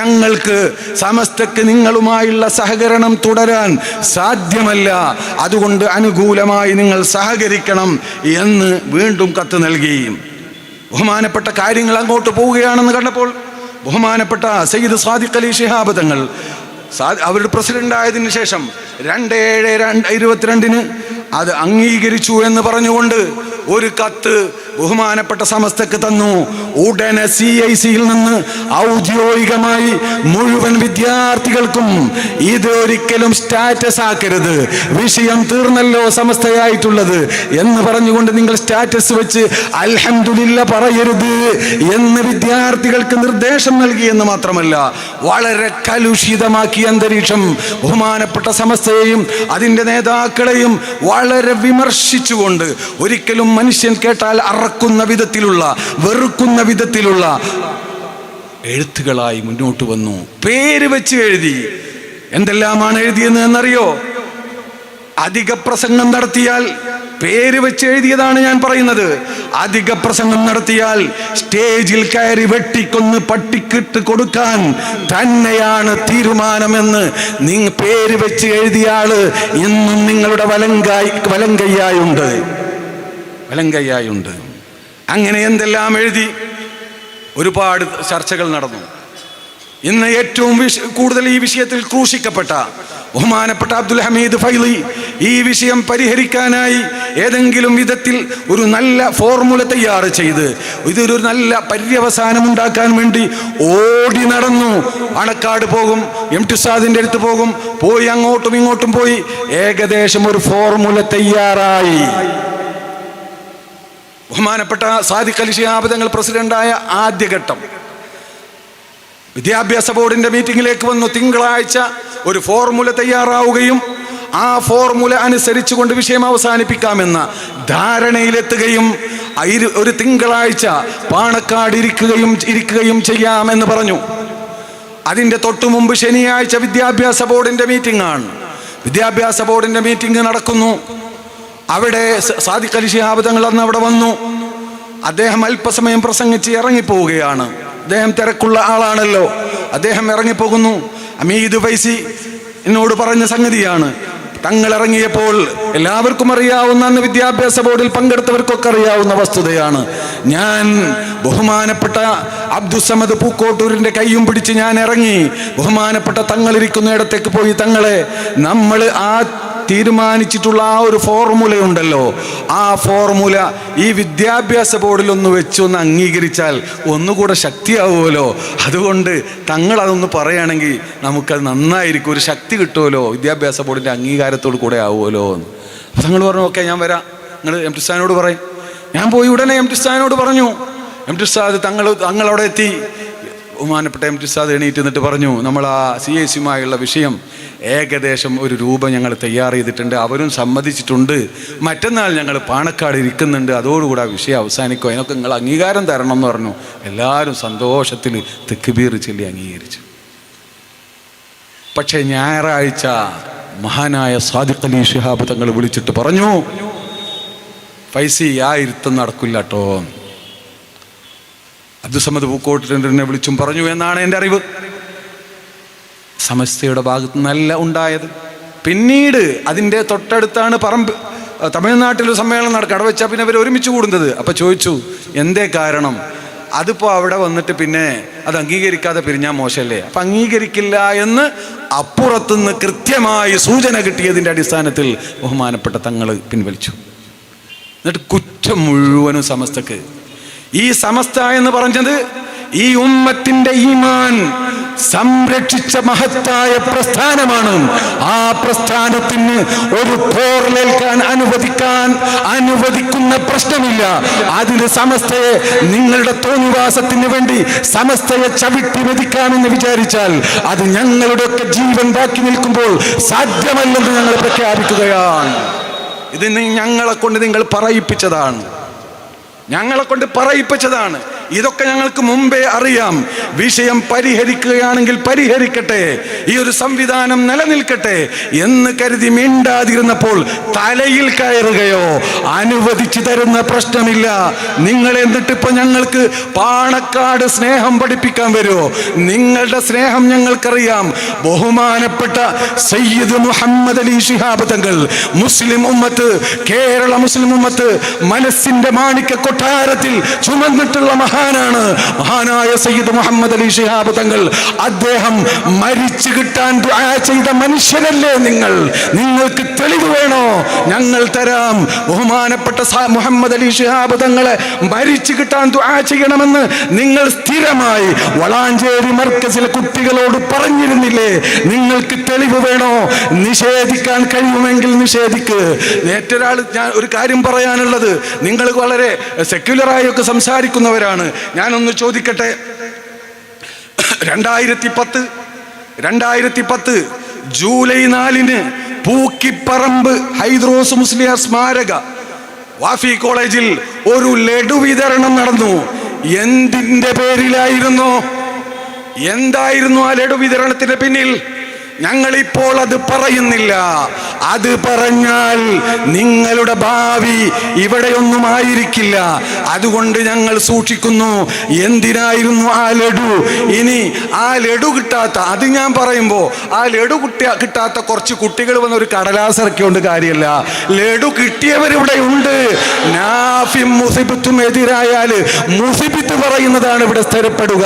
ഞങ്ങൾക്ക് സമസ്തക്ക് നിങ്ങളുമായുള്ള സഹകരണം തുടരാൻ സാധ്യമല്ല. അതുകൊണ്ട് അനുകൂലമായി നിങ്ങൾ സഹകരിക്കണം എന്ന് വീണ്ടും കത്ത് നൽകി. ബഹുമാനപ്പെട്ട കാര്യങ്ങൾ അങ്ങോട്ട് പോവുകയാണെന്ന് കണ്ടപ്പോൾ ബഹുമാനപ്പെട്ട സയ്യിദ് സാദിഖ് അലി ശിഹാബ് തങ്ങൾ അവരുടെ പ്രസിഡന്റ് ആയതിനു ശേഷം 2/7/22 അത് അംഗീകരിച്ചു എന്ന് പറഞ്ഞുകൊണ്ട് ഒരു കത്ത് ബഹുമാനപ്പെട്ട സമസ്തക്ക് തന്നു. ഉടനെ CIC-യിൽ നിന്ന് ഔദ്യോഗികമായി മുഴുവൻ വിദ്യാർത്ഥികൾക്കും ഇതൊരിക്കലും സ്റ്റാറ്റസ് ആക്കരുത്, വിഷയം തീർന്നല്ലോ സമസ്തയായിട്ടുള്ളത് എന്ന് പറഞ്ഞുകൊണ്ട് നിങ്ങൾ സ്റ്റാറ്റസ് വെച്ച് അൽഹംദുലില്ലാ പറയരുത് എന്ന് വിദ്യാർത്ഥികൾക്ക് നിർദ്ദേശം നൽകി എന്ന് മാത്രമല്ല, വളരെ കലുഷിതമാക്കിയ അന്തരീക്ഷം ബഹുമാനപ്പെട്ട സമസ്തയെയും അതിൻ്റെ നേതാക്കളെയും വളരെ വിമർശിച്ചുകൊണ്ട്, ഒരിക്കലും മനുഷ്യൻ കേട്ടാൽ അറക്കുന്ന വിധത്തിലുള്ള, വെറുക്കുന്ന വിധത്തിലുള്ള എഴുത്തുകളായി മുന്നോട്ട് വന്നു. പേര് വെച്ച് എഴുതി. എന്തെല്ലാമാണ് എഴുതിയെന്ന് എന്നറിയോ? അധിക പ്രസംഗം നടത്തിയാൽ, പേര് വെച്ച് എഴുതിയതാണ് ഞാൻ പറയുന്നത്, അധിക പ്രസംഗം നടത്തിയാൽ സ്റ്റേജിൽ കയറി വെട്ടിക്കൊന്ന് പട്ടിക്കിട്ട് കൊടുക്കാൻ തന്നെയാണ് തീരുമാനമെന്ന് പേര് വെച്ച് എഴുതിയ ആള് ഇന്നും നിങ്ങളുടെ വലങ്കയ്യായുണ്ട്. അങ്ങനെ എന്തെല്ലാം എഴുതി. ഒരുപാട് ചർച്ചകൾ നടന്നു. ഇന്ന് ഏറ്റവും കൂടുതൽ ഈ വിഷയത്തിൽ ക്രൂശിക്കപ്പെട്ട ബഹുമാനപ്പെട്ട അബ്ദുൽ ഹമീദ് ഫൈളി ഈ വിഷയം പരിഹരിക്കാനായി ഏതെങ്കിലും വിധത്തിൽ ഒരു നല്ല ഫോർമുല തയ്യാറ് ചെയ്ത് ഇതൊരു നല്ല പര്യവസാനം ഉണ്ടാക്കാൻ വേണ്ടി ഓടി നടന്നു. അണക്കാട് പോകും, MT ഉസ്താദിന്റെ അടുത്ത് പോകും, പോയി അങ്ങോട്ടും ഇങ്ങോട്ടും പോയി ഏകദേശം ഒരു ഫോർമുല തയ്യാറായി. ബഹുമാനപ്പെട്ട സാദിഖ് അലി ശിഹാബ് തങ്ങൾ പ്രസിഡന്റായ ആദ്യഘട്ടം വിദ്യാഭ്യാസ ബോർഡിന്റെ മീറ്റിംഗിലേക്ക് വന്നു. തിങ്കളാഴ്ച ഒരു ഫോർമുല തയ്യാറാവുകയും ആ ഫോർമുല അനുസരിച്ചുകൊണ്ട് വിഷയം അവസാനിപ്പിക്കാമെന്ന ധാരണയിലെത്തുകയും ഒരു തിങ്കളാഴ്ച പാണക്കാട് ഇരിക്കുകയും ചെയ്യാമെന്ന് പറഞ്ഞു. അതിൻ്റെ തൊട്ടു മുമ്പ് ശനിയാഴ്ച വിദ്യാഭ്യാസ ബോർഡിൻ്റെ മീറ്റിംഗ് ആണ്. വിദ്യാഭ്യാസ ബോർഡിൻ്റെ മീറ്റിംഗ് നടക്കുന്നു. അവിടെ സാദിഖ് അലി ശിഹാബ് തങ്ങൾ അന്ന് അവിടെ വന്നു. അദ്ദേഹം അല്പസമയം പ്രസംഗിച്ച് ഇറങ്ങിപ്പോവുകയാണ്. അദ്ദേഹം തിരക്കുള്ള ആളാണല്ലോ. അദ്ദേഹം ഇറങ്ങിപ്പോകുന്നു. അമീദ് ഫൈസി എന്നോട് പറഞ്ഞ സംഗതിയാണ്, തങ്ങൾ ഇറങ്ങിയപ്പോൾ എല്ലാവർക്കും അറിയാവുന്ന, അന്ന് വിദ്യാഭ്യാസ ബോർഡിൽ പങ്കെടുത്തവർക്കൊക്കെ അറിയാവുന്ന വസ്തുതയാണ്, ഞാൻ ബഹുമാനപ്പെട്ട അബ്ദുസമദ് പൂക്കോട്ടൂരിൻ്റെ കൈയും പിടിച്ച് ഞാൻ ഇറങ്ങി. ബഹുമാനപ്പെട്ട തങ്ങളിരിക്കുന്ന ഇടത്തേക്ക് പോയി, തങ്ങളെ നമ്മൾ ആ തീരുമാനിച്ചിട്ടുള്ള ആ ഒരു ഫോർമുലയുണ്ടല്ലോ, ആ ഫോർമുല ഈ വിദ്യാഭ്യാസ ബോർഡിൽ ഒന്ന് വെച്ചൊന്ന് അംഗീകരിച്ചാൽ ഒന്നുകൂടെ ശക്തിയാവുമല്ലോ. അതുകൊണ്ട് തങ്ങൾ അതൊന്ന് പറയുകയാണെങ്കിൽ നമുക്കത് നന്നായിരിക്കും, ഒരു ശക്തി കിട്ടുമല്ലോ, വിദ്യാഭ്യാസ ബോർഡിൻ്റെ അംഗീകാരത്തോട് കൂടെ ആവുമല്ലോ എന്ന്. അപ്പം തങ്ങൾ പറഞ്ഞു, ഓക്കെ ഞാൻ വരാം, നിങ്ങൾ എം ടി ഉസ്താദിനോട് പറയും. ഞാൻ പോയി ഉടനെ എം ടി ഉസ്താദിനോട് പറഞ്ഞു. എം ടി ഉസ്താദ് തങ്ങളവിടെ എത്തി. ബഹുമാനപ്പെട്ട എം ടി ഉസ്താദ് എണീറ്റ് നിന്നിട്ട് പറഞ്ഞു, നമ്മൾ ആ CAC-യുമായുള്ള വിഷയം ഏകദേശം ഒരു രൂപ ഞങ്ങൾ തയ്യാർ ചെയ്തിട്ടുണ്ട്, അവരും സമ്മതിച്ചിട്ടുണ്ട്, മറ്റന്നാൾ ഞങ്ങൾ പാണക്കാട് ഇരിക്കുന്നുണ്ട്, അതോടുകൂടി ആ വിഷയം അവസാനിക്കും, അതിനൊക്കെ നിങ്ങൾ അംഗീകാരം തരണം എന്ന് പറഞ്ഞു. എല്ലാവരും സന്തോഷത്തിൽ തക്ബീർ ചൊല്ലി അംഗീകരിച്ചു. പക്ഷേ ഞായറാഴ്ച മഹാനായ സാദിഖ് അലി ശിഹാബ് തങ്ങൾ വിളിച്ചിട്ട് പറഞ്ഞു, ഫൈസി ആ ഇരുത്തം നടക്കില്ല കേട്ടോ. അബ്ദുസമദ് പൂക്കോട്ടിനെ വിളിച്ചും പറഞ്ഞു എന്നാണ് എൻ്റെ അറിവ്. സമസ്തയുടെ ഭാഗത്ത് നല്ല ഉണ്ടായത്. പിന്നീട് അതിൻ്റെ തൊട്ടടുത്താണ് തമിഴ്നാട്ടിലൊരു സമ്മേളനം കടവച്ചാൽ പിന്നെ അവർ ഒരുമിച്ച് കൂടുന്നത്. അപ്പം ചോദിച്ചു, എന്തേ കാരണം? അതിപ്പോൾ അവിടെ വന്നിട്ട് പിന്നെ അത് അംഗീകരിക്കാതെ പിരിഞ്ഞാൽ മോശമല്ലേ? അപ്പം അംഗീകരിക്കില്ല എന്ന് അപ്പുറത്തുനിന്ന് കൃത്യമായി സൂചന കിട്ടിയതിൻ്റെ അടിസ്ഥാനത്തിൽ ബഹുമാനപ്പെട്ട തങ്ങൾ പിൻവലിച്ചു. എന്നിട്ട് കുറ്റം മുഴുവനും സമസ്തക്ക്. ഈ സമസ്ത എന്ന് പറഞ്ഞത് ഈ ഉമ്മത്തിന്റെ ഈമാൻ സംരക്ഷിച്ച മഹത്തായ പ്രസ്ഥാനമാണ്. ആ പ്രസ്ഥാനത്തിന് ഒരു പോറലേൽക്കാൻ അനുവദിക്കുന്ന പ്രശ്നമില്ല. അതിന് സമസ്തയെ നിങ്ങളുടെ തോന്നിവാസത്തിന് വേണ്ടി സമസ്തയെ ചവിട്ടി മെതിക്കാമെന്ന് വിചാരിച്ചാൽ അത് ഞങ്ങളുടെയൊക്കെ ജീവൻ ബാക്കി നിൽക്കുമ്പോൾ സാധ്യമല്ലെന്ന് ഞങ്ങൾ പ്രഖ്യാപിക്കുകയാണ്. ഇത് ഞങ്ങളെ കൊണ്ട് നിങ്ങൾ പറയിപ്പിച്ചതാണ്, ഞങ്ങളെ കൊണ്ട് പറയിപ്പിച്ചതാണ്. ഇതൊക്കെ ഞങ്ങൾക്ക് മുമ്പേ അറിയാം. വിഷയം പരിഹരിക്കുകയാണെങ്കിൽ പരിഹരിക്കട്ടെ, ഈ ഒരു സംവിധാനം നിലനിൽക്കട്ടെ എന്ന് കരുതി മിണ്ടാതിരുന്നപ്പോൾ തലയിൽ കയറുകയോ അനുവദിച്ചു തരുന്ന പ്രശ്നമില്ല. നിങ്ങൾ എന്നിട്ടിപ്പോൾ ഞങ്ങൾക്ക് പാണക്കാട് സ്നേഹം പഠിപ്പിക്കാൻ വരുമോ? നിങ്ങളുടെ സ്നേഹം ഞങ്ങൾക്കറിയാം. ബഹുമാനപ്പെട്ട സയ്യിദ് മുഹമ്മദ് അലി ശിഹാബ് തങ്ങൾ മുസ്ലിം ഉമ്മത്ത്, കേരള മുസ്ലിം ഉമ്മത്ത് മനസ്സിന്റെ മാണിക്യ കൊട്ടാരത്തിൽ ചുമന്നിട്ടുള്ള മഹാനാണ് മഹാനായ സയ്യിദ് മുഹമ്മദ് അലി ശിഹാബ് തങ്ങൾ. അദ്ദേഹം മരിച്ചു കിട്ടാൻ ദുആ ചെയ്ത മനുഷ്യരല്ലേ നിങ്ങൾ? നിങ്ങൾക്ക് തെളിവ് വേണോ? ഞങ്ങൾ തരാം. ബഹുമാനപ്പെട്ട മുഹമ്മദ് അലി ശിഹാബ് തങ്ങളെ മരിച്ചു കിട്ടാൻ ദുആ ചെയ്യണമെന്ന് നിങ്ങൾ സ്ഥിരമായി വളാഞ്ചേരി മർക്കസിലെ കുട്ടികളോട് പറഞ്ഞിരുന്നില്ലേ? നിങ്ങൾക്ക് തെളിവ് വേണോ? നിഷേധിക്കാൻ കഴിയുമെങ്കിൽ നിഷേധിക്ക്. മറ്റൊരാൾ, ഞാൻ ഒരു കാര്യം പറയാനുള്ളത്, നിങ്ങൾ വളരെ സെക്യുലറായി ഒക്കെ സംസാരിക്കുന്നവരാണ്. ഞാനൊന്ന് ചോദിക്കട്ടെ, 2010 ജൂലൈ 4 പൂക്കിപ്പറമ്പ് ഹൈദ്രോസ് മുസ്ലിയാർ സ്മാരക വാഫി കോളേജിൽ ഒരു ലഡു വിതരണം നടന്നു. എന്തിന്റെ പേരിലായിരുന്നു? എന്തായിരുന്നു ആ ലഡു വിതരണത്തിന് പിന്നിൽ? ഞങ്ങളിപ്പോൾ അത് പറയുന്നില്ല. അത് പറഞ്ഞാൽ നിങ്ങളുടെ ഭാവി ഇവിടെയൊന്നും ആയിരിക്കില്ല. അതുകൊണ്ട് ഞങ്ങൾ സൂക്ഷിക്കുന്നു. എന്തിനായിരുന്നു ആ ലഡു? ഇനി ആ ലഡു കിട്ടാത്ത, അത് ഞാൻ പറയുമ്പോൾ ആ ലഡു കിട്ടാത്ത കുറച്ച് കുട്ടികൾ വന്ന ഒരു കടലാസ് ഇറക്കിയോണ്ട് കാര്യമല്ല. ലഡു കിട്ടിയവരിവിടെ ഉണ്ട്. നാഫിം മുസിബത്തും എതിരായാൽ മുസിബത്ത് പറയുന്നതാണ് ഇവിടെ സ്ഥിരപ്പെടുക.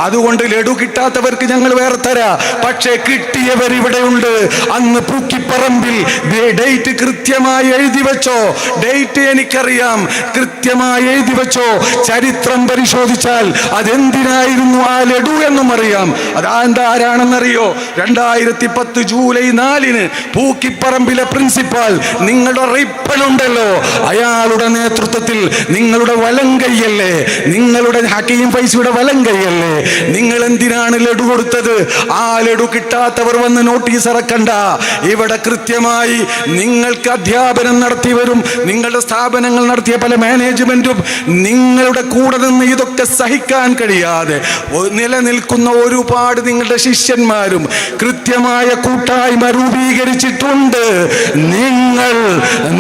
അതുകൊണ്ട് ലഡു കിട്ടാത്തവർക്ക് ഞങ്ങൾ വേറെ തരാം. പക്ഷേ കിട്ടിയ ഇവിടെയുണ്ട്. അന്ന് പൂക്കിപ്പറമ്പിൽ ഡേറ്റ് കൃത്യമായി എഴുതി വെച്ചോ. ഡേറ്റ് എനിക്കറിയാം, കൃത്യമായി എഴുതി വെച്ചോ. ചരിത്രം പരിശോധിച്ചാൽ അതെന്തിനായിരുന്നു ആ ലഡു എന്നും അറിയാം. ആരാണെന്നറിയോ? 2010 ജൂലൈ 4 പൂക്കിപ്പറമ്പിലെ പ്രിൻസിപ്പാൾ, നിങ്ങളുടെ റിപ്പലുണ്ടല്ലോ, അയാളുടെ നേതൃത്വത്തിൽ, നിങ്ങളുടെ വലങ്കയ്യല്ലേ, നിങ്ങളുടെ ഹക്കീം ഫൈസിയുടെ വലങ്കയ്യല്ലേ, നിങ്ങൾ എന്തിനാണ് ലഡു കൊടുത്തത്? ആ ലഡു കിട്ടാത്തവർ വന്ന് നോട്ടീസ് ഇറക്കണ്ട. ഇവിടെ കൃത്യമായി നിങ്ങൾക്ക് അധ്യാപനം നടത്തിയവരും നിങ്ങളുടെ സ്ഥാപനങ്ങൾ നടത്തിയ പല മാനേജ്മെന്റും നിങ്ങളുടെ കൂടെ നിന്ന് ഇതൊക്കെ സഹിക്കാൻ കഴിയാതെ നിലനിൽക്കുന്ന ഒരുപാട് നിങ്ങളുടെ ശിഷ്യന്മാരും കൃത്യമായ കൂട്ടായ്മ രൂപീകരിച്ചിട്ടുണ്ട്.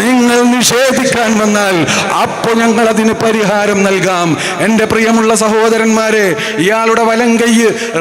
നിങ്ങൾ നിഷേധിക്കാൻ വന്നാൽ അപ്പോൾ ഞങ്ങൾ അതിന് പരിഹാരം നൽകാം. എൻ്റെ പ്രിയമുള്ള സഹോദരന്മാരെ, ഇയാളുടെ വലങ്കൈ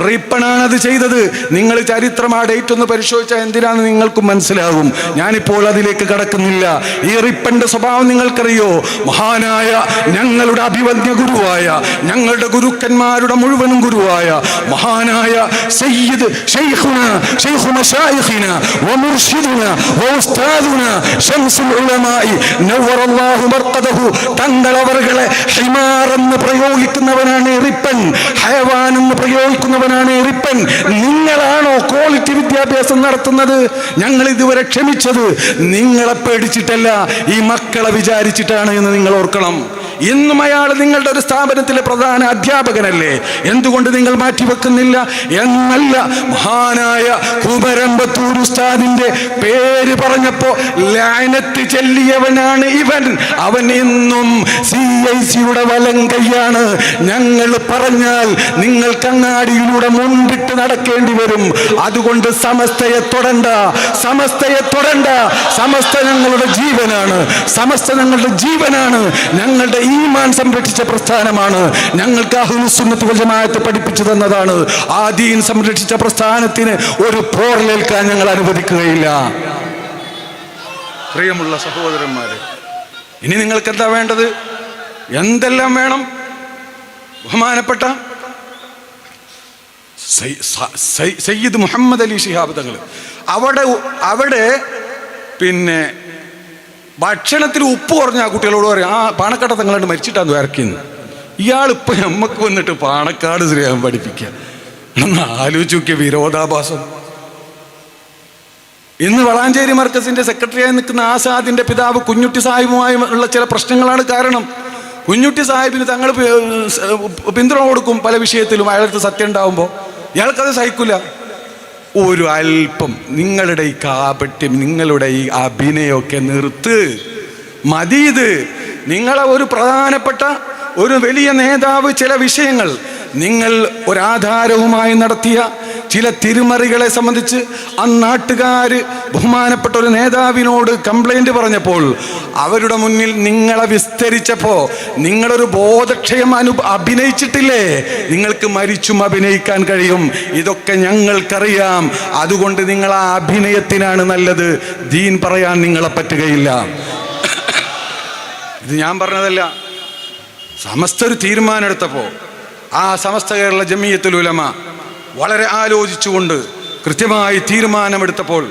റിപ്പണാണത് ചെയ്തത്. നിങ്ങൾ ചരിത്രം ആ ഡേറ്റ് ഒന്ന് പരിശോധിച്ചാൽ എന്തിനാന്ന് നിങ്ങൾക്കും മനസ്സിലാകും. ഞാനിപ്പോൾ അതിലേക്ക് കടക്കുന്നില്ല. ഈ റിപ്പന്റെ സ്വഭാവം നിങ്ങൾക്കറിയോ? മഹാനായ ഞങ്ങളുടെ അഭിവന്യ ഗുരുവായ, ഞങ്ങളുടെ ഗുരുക്കന്മാരുടെ മുഴുവനും ഗുരുവായ മഹാനായ സയ്യിദ് ശൈഖു മശായിഖിന വമുർഷിദുന വഉസ്താദുന ശംസുൽ ഉലമായി നവ്വറല്ലാഹു മർഖദഹു തങ്ങളവറുകളെ ഹിമാർ എന്ന് പ്രയോഗിക്കുന്നവനാണ് റിപ്പൻ, ഹയവാൻ എന്ന് പ്രയോഗിക്കുന്നവനാണ് റിപ്പൻ. നിങ്ങളാണോ ക്വാളിറ്റി വിദ്യാഭ്യാസം നടത്തുന്നത്? ഞങ്ങൾ ഇതുവരെ ക്ഷമിച്ചത് നിങ്ങളെ പേടിച്ചിട്ടല്ല, ഈ മക്കളെ വിചാരിച്ചിട്ടാണ് എന്ന് നിങ്ങൾ ഓർക്കണം. ഇന്നും അയാൾ നിങ്ങളുടെ ഒരു സ്ഥാപനത്തിലെ പ്രധാന അധ്യാപകനല്ലേ? എന്തുകൊണ്ട് നിങ്ങൾ മാറ്റിവെക്കുന്നില്ല എന്നല്ല, മഹാനായ കുമരമ്പത്തൂർ ഉസ്താദിന്റെ പേര് പറഞ്ഞപ്പോ ലഅനത്ത് ചൊല്ലിയവനാണ് ഇവൻ. അവൻ ഇന്നും CIC-യുടെ വലങ്കയ്യാണ്. ഞങ്ങൾ പറഞ്ഞാൽ നിങ്ങൾ കണ്ണാടിയിലൂടെ മുണ്ടിട്ട് നടക്കേണ്ടി വരും. അതുകൊണ്ട് സമസ്തയെ തൊടണ്ട, സമസ്തയെ തൊടണ്ട. സമസ്ത ഞങ്ങളുടെ ജീവനാണ്, സമസ്ത ഞങ്ങളുടെ ജീവനാണ്. ഞങ്ങളുടെ ഈമാൻ സംരക്ഷിച്ച പ്രസ്ഥാനമാണ്. ഞങ്ങൾക്ക് അഹ്ലുസ് സുന്നത്ത് വൽ ജമാഅത്ത് പഠിപ്പിച്ചു തന്നതാണ്. ആ ദീൻ സംരക്ഷിച്ച പ്രസ്ഥാനത്തിന് ഒരു പോറലേൽക്കാൻ ഞങ്ങൾ അനുവദിക്കുകയില്ല. പ്രിയമുള്ള സഹോദരന്മാരെ, ഇനി നിങ്ങൾക്ക് എന്താ വേണ്ടത്? എന്തെല്ലാം വേണം? ബഹുമാനപ്പെട്ട സയ്യിദ് മുഹമ്മദ് അലി ശിഹാബ് തങ്ങൾ അവിടെ പിന്നെ ഭക്ഷണത്തിൽ ഉപ്പ് കുറഞ്ഞ ആ കുട്ടികളോട് പറയും, ആ പാണക്കാട് തങ്ങളാണ്ട് മരിച്ചിട്ടാന്ന് ഇറക്കിന്ന്. ഇയാളിപ്പോ നമ്മക്ക് വന്നിട്ട് പാണക്കാട് ശ്രീയാൻ പഠിപ്പിക്കുക. ഒന്ന് ആലോചിച്ച് നോക്കിയ വിരോധാഭാസം. ഇന്ന് വളാഞ്ചേരി മർക്കസിന്റെ സെക്രട്ടറിയായി നിൽക്കുന്ന ആസാദിന്റെ പിതാവ് കുഞ്ഞുട്ടി സാഹിബുമായി ഉള്ള ചില പ്രശ്നങ്ങളാണ് കാരണം. കുഞ്ഞുട്ടി സാഹിബിന് തങ്ങൾ പിന്തുണ കൊടുക്കും പല വിഷയത്തിലും. അയാൾക്ക് സത്യം ഉണ്ടാവുമ്പോൾ ഇയാൾക്കത് സഹിക്കില്ല. ഒരു അല്പം നിങ്ങളുടെ ഈ കാപട്യം, നിങ്ങളുടെ ഈ അഭിനയമൊക്കെ നിർത്ത്, മതി. ഇത് നിങ്ങളെ ഒരു പ്രധാനപ്പെട്ട ഒരു വലിയ നേതാവ് ചില വിഷയങ്ങൾ നിങ്ങൾ ഒരാധാരവുമായി നടത്തിയ ചില തിരുമറികളെ സംബന്ധിച്ച് ആ നാട്ടുകാർ ബഹുമാനപ്പെട്ട ഒരു നേതാവിനോട് കംപ്ലൈന്റ് പറഞ്ഞപ്പോൾ അവരുടെ മുന്നിൽ നിങ്ങളെ വിസ്തരിച്ചപ്പോൾ നിങ്ങളൊരു ബോധക്ഷയം അഭിനയിച്ചിട്ടില്ലേ? നിങ്ങൾക്ക് മരിച്ചും അഭിനയിക്കാൻ കഴിയും. ഇതൊക്കെ ഞങ്ങൾക്കറിയാം. അതുകൊണ്ട് നിങ്ങൾ ആ അഭിനയത്തിനാണ് നല്ലത്. ദീൻ പറയാൻ നിങ്ങളെ പറ്റുകയില്ല. ഇത് ഞാൻ പറഞ്ഞതല്ല. സമസ്ത ഒരു തീരുമാനം എടുത്തപ്പോൾ ആ സമസ്ത കേരള ജമിയത്തുൽ ഉലമ വളരെ ആലോചിച്ചുകൊണ്ട് കൃത്യമായി തീരുമാനമെടുത്തപ്പോൾ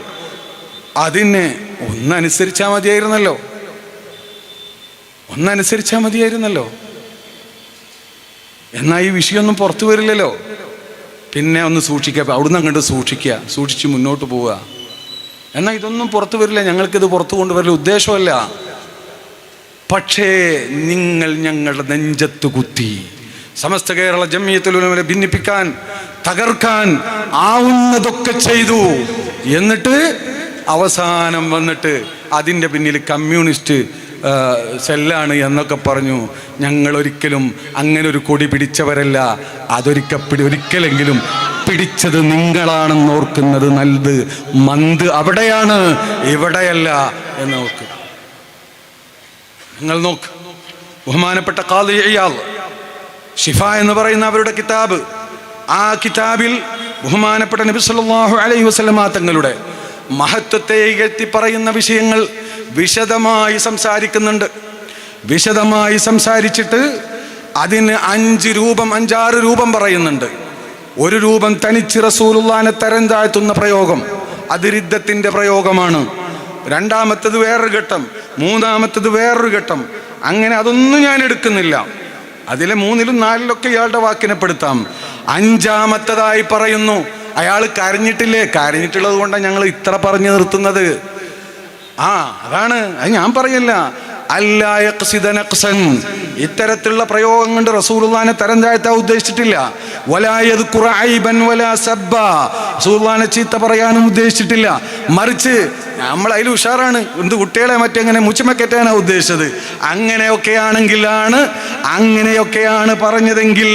അതിനെ ഒന്നനുസരിച്ചാൽ മതിയായിരുന്നല്ലോ. എന്നാൽ ഈ വിഷയമൊന്നും പുറത്തു വരില്ലല്ലോ. പിന്നെ ഒന്ന് സൂക്ഷിക്കുക, അവിടുന്ന് അങ്ങോട്ട് സൂക്ഷിച്ച് മുന്നോട്ട് പോവുക. എന്നാൽ ഇതൊന്നും പുറത്തു വരില്ല, ഞങ്ങൾക്കിത് പുറത്തു കൊണ്ടുവരില്ല ഉദ്ദേശമല്ല. പക്ഷേ നിങ്ങൾ ഞങ്ങളുടെ നെഞ്ചത്ത് കുത്തി സമസ്ത കേരള ജമിയത്തുൽ ഉലമയെ ഭിന്നിപ്പിക്കാൻ, തകർക്കാൻ ആവുന്നതൊക്കെ ചെയ്തു. എന്നിട്ട് അവസാനം വന്നിട്ട് അതിൻ്റെ പിന്നിൽ കമ്മ്യൂണിസ്റ്റ് സെല്ലാണ് എന്നൊക്കെ പറഞ്ഞു. ഞങ്ങൾ ഒരിക്കലും അങ്ങനെ ഒരു കൊടി പിടിച്ചവരല്ല. ഒരിക്കലെങ്കിലും പിടിച്ചത് നിങ്ങളാണെന്ന് ഓർക്കുന്നത് നല്ലത്. മന്ത് അവിടെയാണ്, ഇവിടെയല്ല എന്ന് ഓർക്കുക. നിങ്ങൾ നോക്ക്, ബഹുമാനപ്പെട്ട ഖാദി ഇയാദ് ഷിഫ എന്ന് പറയുന്ന അവരുടെ കിതാബ്, ആ കിതാബിൽ ബഹുമാനപ്പെട്ട നബി സല്ലല്ലാഹു അലൈഹി വസല്ലമ തങ്ങളുടെ മഹത്വത്തെ ഇകഴ്ത്തി പറയുന്ന വിഷയങ്ങൾ വിശദമായി സംസാരിക്കുന്നുണ്ട്. വിശദമായി സംസാരിച്ചിട്ട് അതിന് 5-6 രൂപം പറയുന്നുണ്ട്. ഒരു രൂപം തനിച്ച് റസൂലുള്ളാഹിനെ തരം താഴ്ത്തുന്ന പ്രയോഗം, അത് രിദ്ദത്തിന്റെ പ്രയോഗമാണ്. രണ്ടാമത്തത് വേറൊരു ഘട്ടം, മൂന്നാമത്തത് വേറൊരു ഘട്ടം. അങ്ങനെ അതൊന്നും ഞാൻ എടുക്കുന്നില്ല. അതിലെ 3-ലും 4-ലൊക്കെ ഇയാളുടെ വാക്കിനെ പെടുത്താം. 5-മത്തതായി പറയുന്നു, അയാൾ കരഞ്ഞിട്ടില്ലേ? കരഞ്ഞിട്ടുള്ളത് കൊണ്ടാണ് ഞങ്ങൾ ഇത്ര പറഞ്ഞു നിർത്തുന്നത്. അതാണ്, അത് ഞാൻ പറയില്ല. ഇത്തരത്തിലുള്ള പ്രയോഗം കൊണ്ട് റസൂലുള്ളാഹിനെ തരം താഴ്ത്താൻ ഉദ്ദേശിച്ചിട്ടില്ല. വലാ യദ്കുറ ഐബൻ വലാ സബ്ബ. റസൂലുള്ളാഹിനെ ചീത്ത പറയാനും ഉദ്ദേശിച്ചിട്ടില്ല. മറിച്ച് നമ്മൾ അതിൽ ഉഷാറാണ്, എന്ത് കുട്ടികളെ മറ്റെങ്ങനെ മുച്ചമക്കറ്റാനാണ് ഉദ്ദേശിച്ചത്. അങ്ങനെയൊക്കെയാണ് പറഞ്ഞതെങ്കിൽ,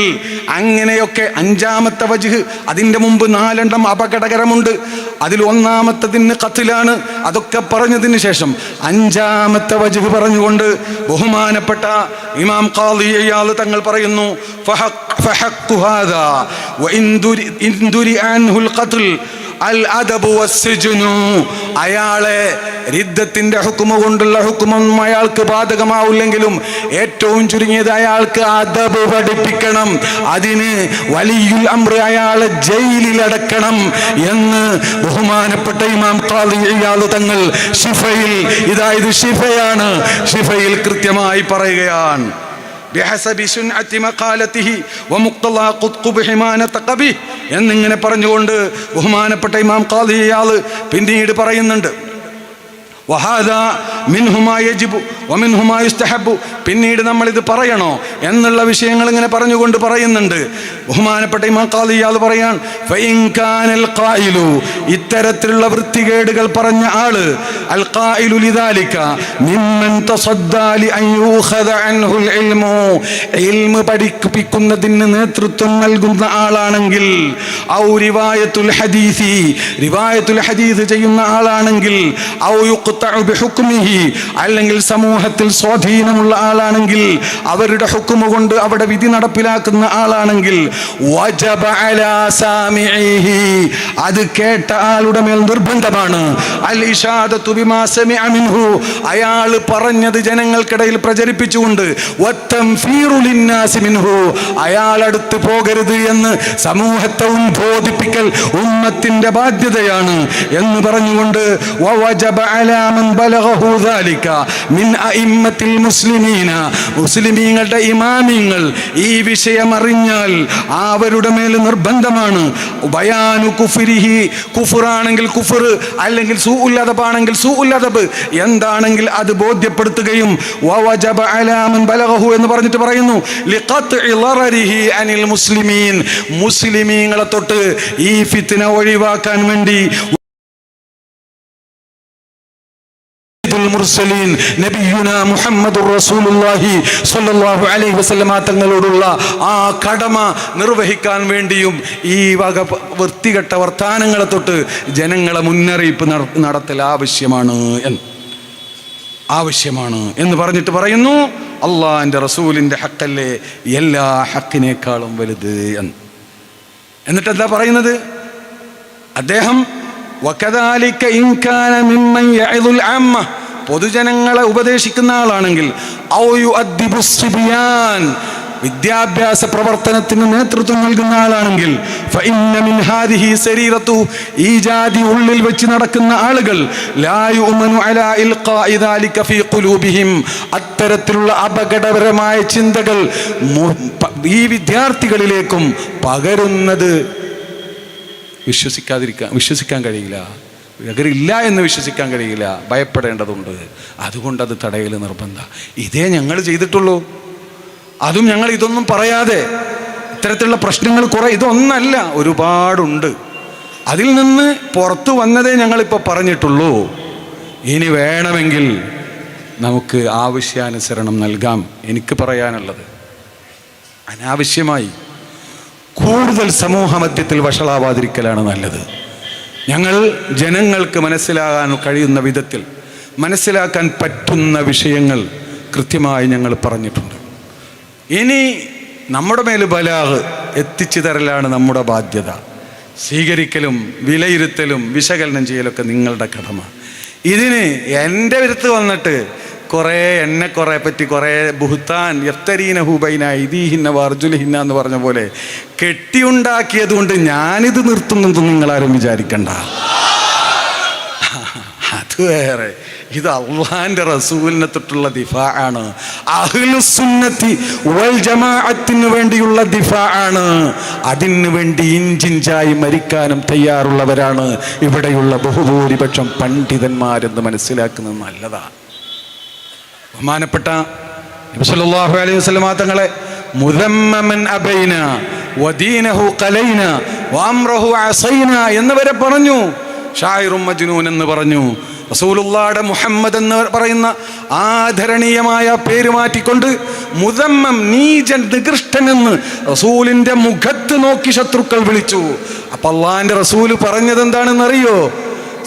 അങ്ങനെയൊക്കെ അഞ്ചാമത്തെ വജ്ഹ്. അതിൻ്റെ മുമ്പ് 4 അപകടകരമുണ്ട്. അതിൽ ഒന്നാമത്തതിന് ഖത്ലാണ്. അതൊക്കെ പറഞ്ഞതിന് ശേഷം 5ാമത്തെ വജ്ഹ് പറഞ്ഞുകൊണ്ട് ബഹുമാനപ്പെട്ട ഇമാം ഖാദി ഇയാദ് തങ്ങൾ പറയുന്നു, ഫഹഖ്ഖു ഹാദാ വഇൻ ദുരി അൻഹുൽ ഖത്ൽ അൽ അദബു വസ്സജ്നു. അയാളെ റിദ്ദത്തിന്റെ ഹുക്മ കൊണ്ടുള്ള ഹുക്മൊന്നും അയാൾക്ക് ബാധകമാവില്ലെങ്കിലും ഏറ്റവും ചുരുങ്ങിയത് അയാൾക്ക് അദബ് പഠിപ്പിക്കണം. അതിന് വലിയുൽ അംർ അയാളെ ജയിലിലടക്കണം എന്ന് ബഹുമാനപ്പെട്ട ഇമാം ഖാദി ഇയാദ് തങ്ങൾ ശിഫയിൽ, ഇതായത് ശിഫയാണ്, ശിഫയിൽ കൃത്യമായി പറയുകയാണ്. ബിഹസബി സുൻഅതി മഖാലതിഹി വമുഖ്തളാ ഖുത്ബി ഹിമാനതഖബി എന്നിങ്ങനെ പറഞ്ഞുകൊണ്ട് ബഹുമാനപ്പെട്ട ഇമാം ഖാദി ഇയാദ് പിന്നീട് പറയുന്നുണ്ട്, വഹാദാ മിൻഹുമാ യജിബു വമിൻഹുമാ യുസ്തഹബു. പിന്നീട് നമ്മളിത് പറയണോ എന്നുള്ള വിഷയങ്ങൾ ഇങ്ങനെ പറഞ്ഞുകൊണ്ട് പറയുന്നുണ്ട്. ബഹുമാനപ്പെട്ട ഇമാം ഖാദി ഇയാദ് പറയാൻ, ഫഇൻ കാനൽ ഖായിലു, ഇത്തരത്തിലുള്ള വൃത്തികേടുകൾ പറഞ്ഞ ആള്, അൽ ഖായിലു ലിദാലിക മിമ്മൻ തസദ്ദാ ലി അൻ യൂഖദ അൻഹുൽ ഇൽമു, ഇൽമു പഠിപ്പിക്കുന്നതിന് നേതൃത്വം നൽകുന്ന ആളാണെങ്കിൽ, ഔ റിവായത്തുൽ ഹദീസി, റിവായത്തുൽ ഹദീസ് ചെയ്യുന്ന ആളാണെങ്കിൽ, ഔ യുഖ്തഉ ബിഹുക്മിഹി, അല്ലെങ്കിൽ സമൂഹത്തിൽ സ്വാധീനമുള്ള ആളാണെങ്കിൽ, അവരുടെ ഹുക്മ കൊണ്ട് അവിടെ വിധി നടപ്പിലാക്കുന്ന ആളാണെങ്കിൽ, വജബ അലാ സാമിഇഹി, അത് കേട്ട ആളുടെ മേൽ നിർബന്ധമാണ്, അൽ ഇശാദതു ബിമാ സമിഅ മിൻഹു, അയാൾ പറഞ്ഞത് ജനങ്ങൾക്കിടയിൽ പ്രചരിപ്പിച്ചുകൊണ്ട്, വത്തൻഫീറു ലിന്നാസി മിൻഹു, അയാൾ അടുത്ത് പോകരുത് എന്ന് സമൂഹത്തെ ഉദ്ബോധിപ്പിക്കൽ ഉമ്മത്തിന്റെ ബാധ്യതയാണ് എന്ന് പറഞ്ഞുകൊണ്ട്, വവജബ അലാ മൻ ബലഗഹു ദാലിക മിൻ അഇമ്മത്തിൽ മുസ്ലിമീന, മുസ്ലിമീങ്ങളുടെ ഇമാമിങ്ങൾ ഈ വിഷയം അറിഞ്ഞാൽ അവരുടെ മേൽ നിർബന്ധമാണ്, ബയാനു കുഫ്രിഹി, കുഫറാണെങ്കിൽ കുഫർ, അല്ലെങ്കിൽ സൂഉൽ അദബാണെങ്കിൽ സൂഉൽ അദബ്, എന്താണെങ്കിൽ അത് ബോധ്യപ്പെടുത്തുകയും, വവജബ അലാ മൻ ബലഗഹു എന്ന് പറഞ്ഞിട്ട് പറയുന്നു, ലിഖത്ഇ ളറരിഹി അനിൽ മുസ്ലിമീൻ, മുസ്ലിമീങ്ങളെ തൊട്ട് ഈ ഫിത്ന ഒഴിവാക്കാൻ വേണ്ടി മുർസലീൻ നബിയുനാ മുഹമ്മദുർ റസൂലുള്ളാഹി സ്വല്ലല്ലാഹു അലൈഹി വസല്ലമ തങ്ങളോടുള്ള ആ കടമ നിർവഹിക്കാൻ വേണ്ടിയും ഈ വക വൃത്തികെട്ട വർത്താനങ്ങളെ തൊട്ട് ജനങ്ങളെ മുന്നറിയിപ്പ് നടത്തൽ ആവശ്യമാണ് എന്ന് പറഞ്ഞിട്ട് പറയുന്നു, അള്ളാഹിൻ്റെ റസൂലിൻ്റെ ഹക്കല്ലേ എല്ലാ ഹക്കിനേക്കാളും വലുത് എന്ന്. എന്നിട്ട് എന്താ പറയുന്നത് അദ്ദേഹം, വകദാലിക ഇൻ കാന മിമ്മൻ യഅദുൽ അമ്മ, പൊതുജനങ്ങളെ ഉപദേശിക്കുന്ന ആളാണെങ്കിൽ, ഔ യുഅദ്ദിബു സിബിയാൻ, വിദ്യാഭ്യാസ പ്രവർത്തനത്തിന് നേതൃത്വം നൽകുന്ന ആളാണെങ്കിൽ, ഫഇന്ന മിൻ ഹാദിഹി സരീറത്തു, ഈ ജാതി ഉള്ളിൽ വെച്ച് നടക്കുന്ന ആളുകൾ, ലാ യുഅ്മനു അലാ ഇൽഖാഇ ദാലിക ഫീ ഖുലൂബിഹിം, അത്തരത്തിലുള്ള അപകടപരമായ ചിന്തകൾ ഈ വിദ്യാർത്ഥികളിലേക്കും പകരുന്നത് വിശ്വസിക്കാൻ കഴിയില്ല, ഇല്ല എന്ന് വിശ്വസിക്കാൻ കഴിയില്ല, ഭയപ്പെടേണ്ടതുണ്ട്. അതുകൊണ്ട് അത് തടയൽ നിർബന്ധം. ഇതേ ഞങ്ങൾ ചെയ്തിട്ടുള്ളൂ. അതും ഞങ്ങൾ ഇതൊന്നും പറയാതെ, ഇത്തരത്തിലുള്ള പ്രശ്നങ്ങൾ ഇതൊന്നല്ല, ഒരുപാടുണ്ട്. അതിൽ നിന്ന് പുറത്തു വന്നതേ ഞങ്ങളിപ്പോൾ പറഞ്ഞിട്ടുള്ളൂ. ഇനി വേണമെങ്കിൽ നമുക്ക് ആവശ്യാനുസരണം നൽകാം. എനിക്ക് പറയാനുള്ളത്, അനാവശ്യമായി കൂടുതൽ സമൂഹ മധ്യത്തിൽ വഷളാവാതിരിക്കലാണ് നല്ലത്. ഞങ്ങൾ ജനങ്ങൾക്ക് മനസ്സിലാകാൻ കഴിയുന്ന വിധത്തിൽ, മനസ്സിലാക്കാൻ പറ്റുന്ന വിഷയങ്ങൾ കൃത്യമായി ഞങ്ങൾ പറഞ്ഞിട്ടുണ്ട്. ഇനി നമ്മുടെ മേൽ ബലാഗ് എത്തിച്ചു തരലാണ് നമ്മുടെ ബാധ്യത. സ്വീകരിക്കലും വിലയിരുത്തലും വിശകലനം ചെയ്യലൊക്കെ നിങ്ങളുടെ കടമ. ഇതിന് എൻ്റെ അടുത്ത് വന്നിട്ട് എന്നെ പറ്റി കുറേ ബുഹ്താൻ യഫ്തരീനഹു ബൈന ഐദീഹിന്ന വഅർജുലിഹിന്ന എന്ന് പറഞ്ഞ പോലെ കെട്ടിയുണ്ടാക്കിയത് കൊണ്ട് ഞാനിത് നിർത്തുന്നതും നിങ്ങളാരും വിചാരിക്കണ്ട. അത് വേറെ, ഇത് അള്ളാഹിൻ്റെ റസൂലിനെ തൊട്ടുള്ള ദിഫാ ആണ്. അഹ്ലുസുന്നത്തി വൽ ജമാഅത്തിന് വേണ്ടിയുള്ള ദിഫാ ആണ്. അതിനു വേണ്ടി ഇഞ്ചിഞ്ചായി മരിക്കാനും തയ്യാറുള്ളവരാണ് ഇവിടെയുള്ള ബഹുഭൂരിപക്ഷം പണ്ഡിതന്മാരെന്ന് മനസ്സിലാക്കുന്നത് നല്ലതാണ്. ബഹുമാനപ്പെട്ട നബി സല്ലല്ലാഹു അലൈഹി വസല്ലമ തങ്ങളെ മുദമ്മമൻ അബൈന വദീനഹു ഖലൈന വഅംറഹു അസൈന എന്നവരെ പറഞ്ഞു. ഷായിറും മജ്നൂൻ എന്ന് പറഞ്ഞു. റസൂലുള്ളാഹിയുടെ മുഹമ്മദ് എന്ന് പറയുന്ന ആദരണീയമായ പേര് മാറ്റിക്കൊണ്ട് മുദമ്മം, നീചൻ, നികൃഷ്ടൻ എന്ന് റസൂലിന്റെ മുഖത്ത് നോക്കി ശത്രുക്കൾ വിളിച്ചു. അപ്പൊ അള്ളാഹിന്റെ റസൂല് പറഞ്ഞത് എന്താണെന്നറിയോ?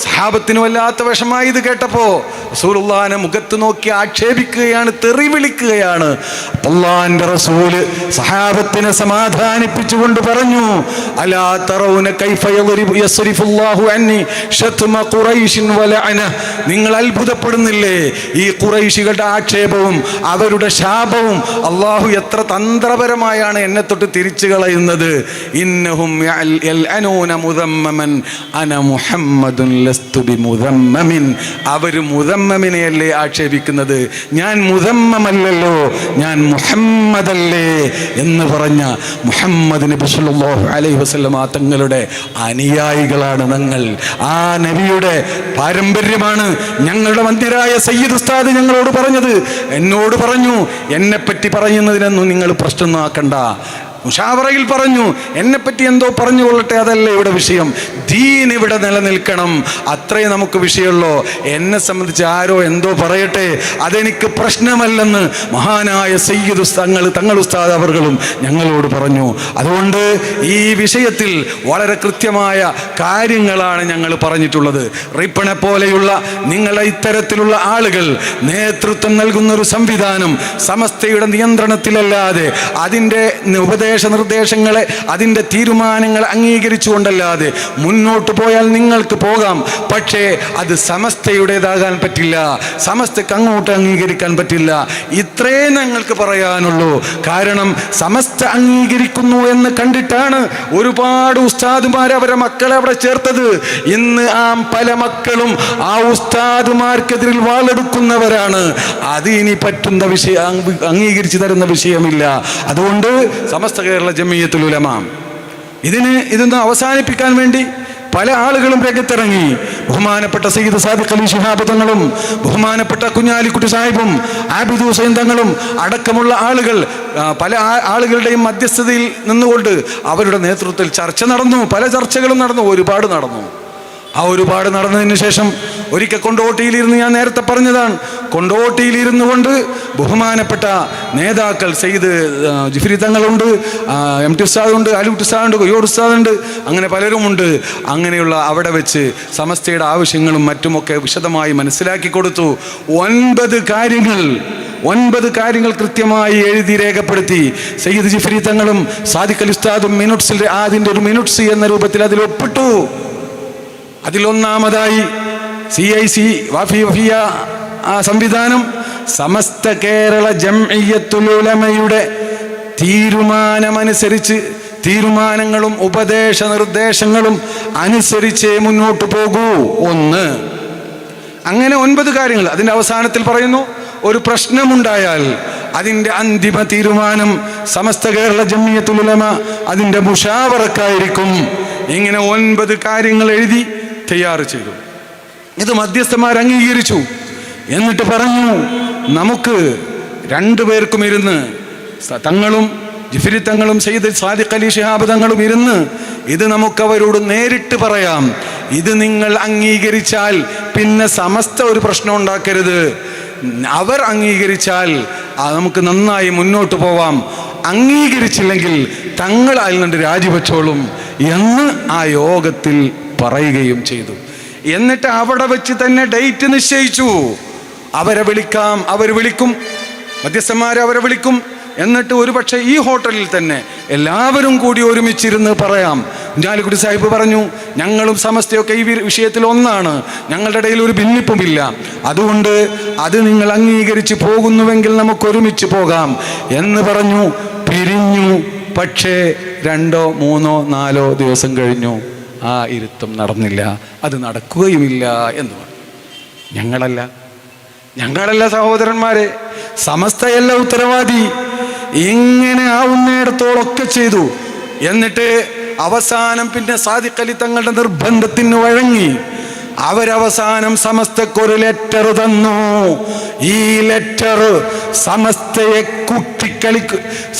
സഹാബത്തിന് വല്ലാത്ത വിഷമായി ഇത് കേട്ടപ്പോ. റസൂലുള്ളാഹിനെ മുഖത്ത് നോക്കി ആക്ഷേപിക്കുകയാണ്, തെറി വിളിക്കുകയാണ്. അല്ലാഹുവിന്റെ റസൂല് സഹാബത്തിനെ സമാധാനിപ്പിച്ചുകൊണ്ട് പറഞ്ഞു, അലാ തറൗന കൈഫ യസ്രിഫുല്ലാഹു അന്നി ശത്മ ഖുറൈശിൻ വലഅന. നിങ്ങൾ അത്ഭുതപ്പെടുന്നില്ലേ ഈ ഖുറൈശികളുടെ ആക്ഷേപവും അവരുടെ ശാപവും? അള്ളാഹു എത്ര തന്ത്രപരമായാണ് എന്നെ തൊട്ട് തിരിച്ചു കളയുന്നത്. ഇന്നഹും യൽഅനൂന മുദമ്മമൻ അന മുഹമ്മദുൻ ലസ്തു ബിമുദമ്മമിൻ. അവർ മുദമ്മമിനെയല്ലേ ആക്ഷേപിക്കുന്നത്, ഞാൻ മുദമ്മമല്ലല്ലോ, ഞാൻ മുഹമ്മദല്ലേ എന്ന് പറഞ്ഞ മുഹമ്മദ് നബി സല്ലല്ലാഹു അലൈഹി വസല്ലം തങ്ങളുടെ അനുയായികളാണ് ഞങ്ങൾ. ആ നബിയുടെ പാരമ്പര്യമാണ് ഞങ്ങളുടെ മന്ദിരായ സയ്യിദ് ഉസ്താദ് ഞങ്ങളോട് പറഞ്ഞത്. എന്നോട് പറഞ്ഞു, എന്നെപ്പറ്റി പറയുന്നതിനൊന്നും നിങ്ങൾ പ്രശ്നമാക്കണ്ട. മുഷാവറയിൽ പറഞ്ഞു, എന്നെപ്പറ്റി എന്തോ പറഞ്ഞുകൊള്ളട്ടെ, അതല്ല ഇവിടെ വിഷയം. ദീൻ ഇവിടെ നിലനിൽക്കണം, അത്രേ നമുക്ക് വിഷയമുള്ളൂ. എന്നെ സംബന്ധിച്ച് ആരോ എന്തോ പറയട്ടെ, അതെനിക്ക് പ്രശ്നമല്ലെന്ന് മഹാനായ സയ്യിദ് തങ്ങൾ ഉസ്താദ് അവർകളും ഞങ്ങളോട് പറഞ്ഞു. അതുകൊണ്ട് ഈ വിഷയത്തിൽ വളരെ കൃത്യമായ കാര്യങ്ങളാണ് ഞങ്ങൾ പറഞ്ഞിട്ടുള്ളത്. റിപ്പണെ പോലെയുള്ള നിങ്ങളെ ഇത്തരത്തിലുള്ള ആളുകൾ നേതൃത്വം നൽകുന്ന ഒരു സംവിധാനം സമസ്തയുടെ നിയന്ത്രണത്തിലല്ലാതെ, അതിൻ്റെ നിർദ്ദേശങ്ങളെ, അതിൻ്റെ തീരുമാനങ്ങൾ അംഗീകരിച്ചുകൊണ്ടല്ലാതെ മുന്നോട്ട് പോയാൽ നിങ്ങൾക്ക് പോകാം. പക്ഷേ അത് സമസ്തയുടേതാകാൻ പറ്റില്ല, സമസ്തക്ക് അങ്ങോട്ട് അംഗീകരിക്കാൻ പറ്റില്ല. ഇത്രേ ഞങ്ങൾക്ക് പറയാനുള്ളൂ. കാരണം സമസ്ത അംഗീകരിക്കുന്നു എന്ന് കണ്ടിട്ടാണ് ഒരുപാട് ഉസ്താദുമാർ അവരെ മക്കളെ അവിടെ ചേർത്തത്. ഇന്ന് ആ പല മക്കളും ആ ഉസ്താദുമാർക്കെതിരിൽ വാളെടുക്കുന്നവരാണ്. അത് ഇനി പറ്റുന്ന വിഷയം, അംഗീകരിച്ചു തരുന്ന വിഷയമില്ല. അതുകൊണ്ട് സമസ്ത കേരള ജമിയത്തുൽ ഉലമ ഇതൊന്ന് അവസാനിപ്പിക്കാൻ വേണ്ടി പല ആളുകളും രംഗത്തിറങ്ങി. ബഹുമാനപ്പെട്ട സയ്യിദ് സാദിഖ് അലി ശിഹാബ് തങ്ങളും ബഹുമാനപ്പെട്ട കുഞ്ഞാലിക്കുട്ടി സാഹിബും ആബിദ് ഹുസൈൻ തങ്ങളും അടക്കമുള്ള ആളുകൾ പല ആളുകളുടെയും മധ്യസ്ഥതയിൽ നിന്നുകൊണ്ട് അവരുടെ നേതൃത്വത്തിൽ ചർച്ച നടന്നു. പല ചർച്ചകളും നടന്നു, ഒരുപാട് നടന്നു. ആ ഒരുപാട് നടന്നതിന് ശേഷം ഒരിക്കൽ കൊണ്ടോട്ടിയിലിരുന്ന്, ഞാൻ നേരത്തെ പറഞ്ഞതാണ്, കൊണ്ടോട്ടിയിലിരുന്നു കൊണ്ട് ബഹുമാനപ്പെട്ട നേതാക്കൾ സയ്യിദ് ജിഫ്രി തങ്ങളുണ്ട്, എം ടി ഉസ്താദുണ്ട്, അലിക്കുട്ടി ഉസ്താദുണ്ട്, കൊയ്യോട് ഉസ്താദുണ്ട്, അങ്ങനെ പലരുമുണ്ട്. അങ്ങനെയുള്ള അവിടെ വെച്ച് സമസ്തയുടെ ആവശ്യങ്ങളും മറ്റുമൊക്കെ വിശദമായി മനസ്സിലാക്കി കൊടുത്തു. 9 കാര്യങ്ങൾ കൃത്യമായി എഴുതി രേഖപ്പെടുത്തി സയ്യിദ് ജിഫ്രി തങ്ങളും സാദിഖ് അലി ഉസ്താദും അതിൻ്റെ ഒരു മിനുട്സ് എന്ന രൂപത്തിൽ അതിൽ ഒപ്പിട്ടു. അതിലൊന്നാമതായി CIC വഫിയ സംവിധാനം സമസ്ത കേരള ജംഇയ്യത്തുൽ ഉലമയുടെ തീരുമാനമനുസരിച്ച്, തീരുമാനങ്ങളും ഉപദേശ നിർദ്ദേശങ്ങളും അനുസരിച്ചേ മുന്നോട്ട് പോകൂ. 1. അങ്ങനെ 9 കാര്യങ്ങൾ. അതിൻ്റെ അവസാനത്തിൽ പറയുന്നു, ഒരു പ്രശ്നമുണ്ടായാൽ അതിൻ്റെ അന്തിമ തീരുമാനം സമസ്ത കേരള ജംഇയ്യത്തുൽ ഉലമ അതിൻ്റെ മുഷാവറക്കായിരിക്കും. ഇങ്ങനെ 9 കാര്യങ്ങൾ എഴുതി തയ്യാർ ചെയ്തു. ഇത് മധ്യസ്ഥന്മാർ അംഗീകരിച്ചു. എന്നിട്ട് പറഞ്ഞു, നമുക്ക് 2 പേർക്കും ഇരുന്ന്, തങ്ങളും ജിഫ്രി തങ്ങളും സയ്യിദ് സാദിഖ് അലി ശിഹാബ് തങ്ങളും ഇരുന്ന് ഇത് നമുക്കവരോട് നേരിട്ട് പറയാം. ഇത് നിങ്ങൾ അംഗീകരിച്ചാൽ പിന്നെ സമസ്ത ഒരു പ്രശ്നം ഉണ്ടാക്കരുത്. അവർ അംഗീകരിച്ചാൽ നമുക്ക് നന്നായി മുന്നോട്ട് പോവാം. അംഗീകരിച്ചില്ലെങ്കിൽ തങ്ങൾ അതിൽ നിന്ന് രാജിവെച്ചോളും എന്ന് ആ യോഗത്തിൽ പറയുകയും ചെയ്തു. എന്നിട്ട് അവിടെ വെച്ച് തന്നെ ഡേറ്റ് നിശ്ചയിച്ചു. അവരെ വിളിക്കാം, അവർ വിളിക്കും, മധ്യസ്ഥന്മാരെ അവരെ വിളിക്കും. എന്നിട്ട് ഒരുപക്ഷെ ഈ ഹോട്ടലിൽ തന്നെ എല്ലാവരും കൂടി ഒരുമിച്ചിരുന്ന് പറയാം. കുഞ്ഞാലിക്കുട്ടി സാഹിബ് പറഞ്ഞു, ഞങ്ങളും സമസ്തയൊക്കെ ഈ വിഷയത്തിൽ ഒന്നാണ്, ഞങ്ങളുടെ ഇടയിൽ ഒരു ഭിന്നിപ്പുമില്ല. അതുകൊണ്ട് അത് നിങ്ങൾ അംഗീകരിച്ച് പോകുന്നുവെങ്കിൽ നമുക്ക് ഒരുമിച്ച് പോകാം എന്ന് പറഞ്ഞു. പിരിഞ്ഞു. പക്ഷേ 2, 3, 4 ദിവസം കഴിഞ്ഞു. ആ ഇരുത്തം നടന്നില്ല, അത് നടക്കുകയുമില്ല എന്ന് പറഞ്ഞു. ഞങ്ങളല്ല സഹോദരന്മാരെ, സമസ്തയല്ല ഉത്തരവാദി. ഇങ്ങനെ ആവുന്നിടത്തോളൊക്കെ ചെയ്തു. എന്നിട്ട് അവസാനം പിന്നെ സാദിഖ് അലി തങ്ങളുടെ നിർബന്ധത്തിന് വഴങ്ങി അവരവസാനം സമസ്തക്കൊരു ലെറ്റർ തന്നു. ഈ ലെറ്റർ സമസ്തയെ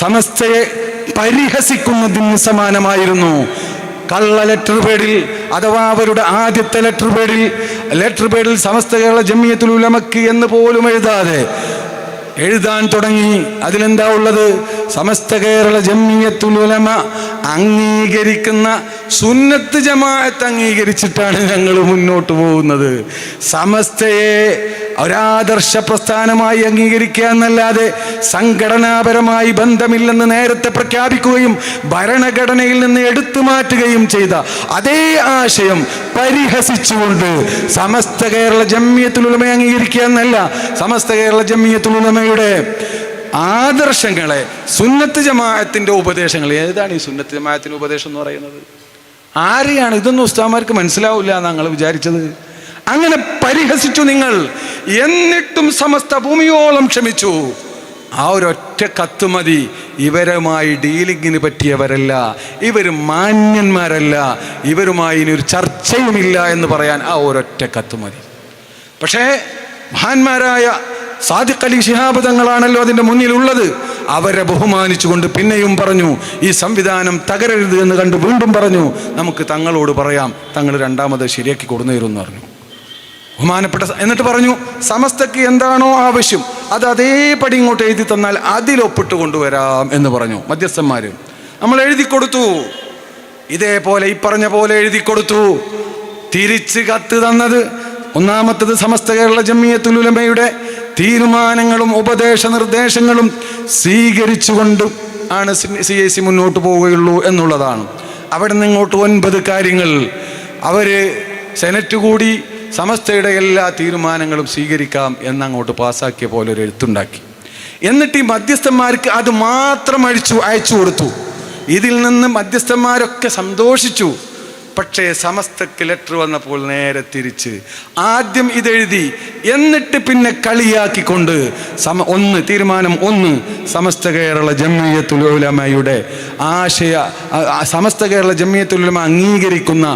സമസ്തയെ പരിഹസിക്കുന്നതിന് സമാനമായിരുന്നു. കള്ള ലെറ്റർ പേഡിൽ അഥവാ അവരുടെ ആദ്യത്തെ ലെറ്റർ പേഡിൽ സമസ്ത കേരള ജംഇയ്യത്തുൽ ഉലമക്ക് എന്ന് പോലും എഴുതാൻ തുടങ്ങി. അതിലെന്താ ഉള്ളത്? സമസ്ത കേരള ജംഇയ്യത്തുൽ ഉലമ അംഗീകരിക്കുന്ന സുന്നത്ത് ജമാഅത്ത് അംഗീകരിച്ചിട്ടാണ് ഞങ്ങൾ മുന്നോട്ട് പോകുന്നത്. സമസ്തയെ ഒരാദർശ പ്രസ്ഥാനമായി അംഗീകരിക്കുക എന്നല്ലാതെ സംഘടനാപരമായി ബന്ധമില്ലെന്ന് നേരത്തെ പ്രഖ്യാപിക്കുകയും ഭരണഘടനയിൽ നിന്ന് എടുത്തു മാറ്റുകയും ചെയ്ത അതേ ആശയം പരിഹസിച്ചുകൊണ്ട് സമസ്ത കേരള ജംഇയ്യത്തുൽ ഉലമയെ അംഗീകരിക്കുക എന്നല്ല, സമസ്ത കേരള ജംഇയ്യത്തുൽ ഉലമയുടെ ആദർശങ്ങളെ, സുന്നത്ത് ജമാഅത്തിന്റെ ഉപദേശങ്ങൾ. ഏതാണ് ഈ സുന്നത്ത് ജമാഅത്തിന്റെ ഉപദേശം എന്ന് പറയുന്നത്? ആരെയാണ് ഇതൊന്നും ഉസ്താദന്മാർക്ക് മനസ്സിലാവില്ല എന്നാണ് വിചാരിച്ചത്? അങ്ങനെ പരിഹസിച്ചു നിങ്ങൾ. എന്നിട്ടും സമസ്ത ഭൂമിയോളം ക്ഷമിച്ചു. ആ ഒരൊറ്റ കത്ത് മതി. ഇവരുമായി ഡീലിങ്ങിന് പറ്റിയവരല്ല, ഇവർ മാന്യന്മാരല്ല, ഇവരുമായി ഇനി ഒരു ചർച്ചയുമില്ല എന്ന് പറയാൻ ആ ഒരൊറ്റ കത്ത് മതി. പക്ഷേ മഹാന്മാരായ സാദിഖ് അലി ശിഹാബ് തങ്ങളാണല്ലോ അതിൻ്റെ മുന്നിലുള്ളത്. അവരെ ബഹുമാനിച്ചുകൊണ്ട് പിന്നെയും പറഞ്ഞു, ഈ സംവിധാനം തകരരുത് എന്ന് കണ്ട് വീണ്ടും പറഞ്ഞു, നമുക്ക് തങ്ങളോട് പറയാം, തങ്ങൾ രണ്ടാമത് ശരിയാക്കി കൊടുന്നേരുമെന്ന് പറഞ്ഞു. ബഹുമാനപ്പെട്ട എന്നിട്ട് പറഞ്ഞു, സമസ്തക്ക് എന്താണോ ആവശ്യം അത് അതേപടി ഇങ്ങോട്ട് എഴുതി തന്നാൽ അതിലൊപ്പിട്ട് കൊണ്ടുവരാം എന്ന് പറഞ്ഞു. മധ്യസ്ഥന്മാർ നമ്മൾ എഴുതി കൊടുത്തു, ഇതേപോലെ ഈ പറഞ്ഞ പോലെ എഴുതി കൊടുത്തു. തിരിച്ച് കത്ത് തന്നത് ഒന്നാമത്തത് സമസ്ത കേരള ജംഇയ്യത്തുൽ ഉലമയുടെ തീരുമാനങ്ങളും ഉപദേശ നിർദ്ദേശങ്ങളും സ്വീകരിച്ചുകൊണ്ട് ആണ് CAC മുന്നോട്ട് പോവുകയുള്ളൂ എന്നുള്ളതാണ്. അവിടെ നിന്ന് ഇങ്ങോട്ട് 9 കാര്യങ്ങൾ അവര് സെനറ്റ് കൂടി സമസ്തയുടെ എല്ലാ തീരുമാനങ്ങളും സ്വീകരിക്കാം എന്നങ്ങോട്ട് പാസ്സാക്കിയ പോലെ ഒരു എഴുത്തുണ്ടാക്കി. എന്നിട്ട് ഈ മധ്യസ്ഥന്മാർക്ക് അത് മാത്രം അയച്ചു കൊടുത്തു. ഇതിൽ നിന്ന് മധ്യസ്ഥന്മാരൊക്കെ സന്തോഷിച്ചു. പക്ഷേ സമസ്തക്ക് ലെറ്റർ വന്നപ്പോൾ നേരെ തിരിച്ച് ആദ്യം ഇതെഴുതി, എന്നിട്ട് പിന്നെ കളിയാക്കിക്കൊണ്ട് തീരുമാനം 1 സമസ്ത കേരള ജംഇയ്യത്തുൽ ഉലമയുടെ സമസ്ത കേരള ജംഇയ്യത്തുൽ ഉലമ അംഗീകരിക്കുന്ന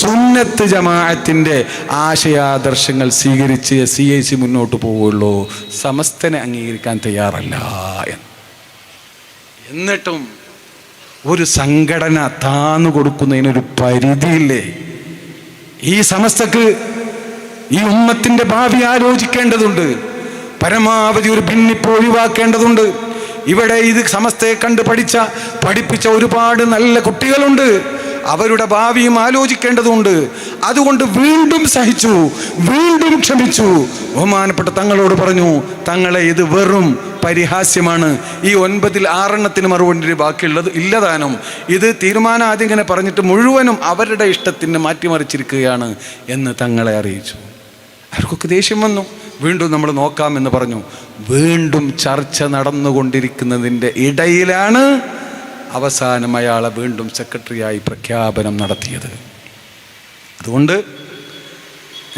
സുന്നത്ത് ജമാഅത്തിന്റെ ആശയാദർശങ്ങൾ സ്വീകരിച്ച് CAC മുന്നോട്ട് പോവുള്ളൂ, സമസ്തനെ അംഗീകരിക്കാൻ തയ്യാറല്ല. എന്നിട്ടും ഒരു സംഘടന താന്നു കൊടുക്കുന്നതിനൊരു പരിധിയില്ലേ? ഈ സമസ്തക്ക് ഈ ഉമ്മത്തിന്റെ ഭാവി ആലോചിക്കേണ്ടതുണ്ട്. പരമാവധി ഒരു ഭിന്നിപ്പ് ഒഴിവാക്കേണ്ടതുണ്ട്. ഇവിടെ ഇത് സമസ്തയെ കണ്ട് പഠിപ്പിച്ച ഒരുപാട് നല്ല കുട്ടികളുണ്ട്. അവരുടെ ഭാവിയും ആലോചിക്കേണ്ടതുണ്ട്. അതുകൊണ്ട് വീണ്ടും സഹിച്ചു, വീണ്ടും ക്ഷമിച്ചു. ബഹുമാനപ്പെട്ട തങ്ങളോട് പറഞ്ഞു, തങ്ങളെ ഇത് വെറും പരിഹാസ്യമാണ്. ഈ 9-ൽ 6 മറുപടി ബാക്കിയുള്ളത് ഇല്ലതാനും. ഇത് തീരുമാനം ആദ്യം ഇങ്ങനെ പറഞ്ഞിട്ട് മുഴുവനും അവരുടെ ഇഷ്ടത്തിന് മാറ്റിമറിച്ചിരിക്കുകയാണ് എന്ന് തങ്ങളെ അറിയിച്ചു. അവർക്കൊക്കെ ദേഷ്യം വന്നു. വീണ്ടും നമ്മൾ നോക്കാമെന്ന് പറഞ്ഞു. വീണ്ടും ചർച്ച നടന്നുകൊണ്ടിരിക്കുന്നതിൻ്റെ ഇടയിലാണ് അവസാനം അയാളെ വീണ്ടും സെക്രട്ടറിയായി പ്രഖ്യാപനം നടത്തിയത്. അതുകൊണ്ട്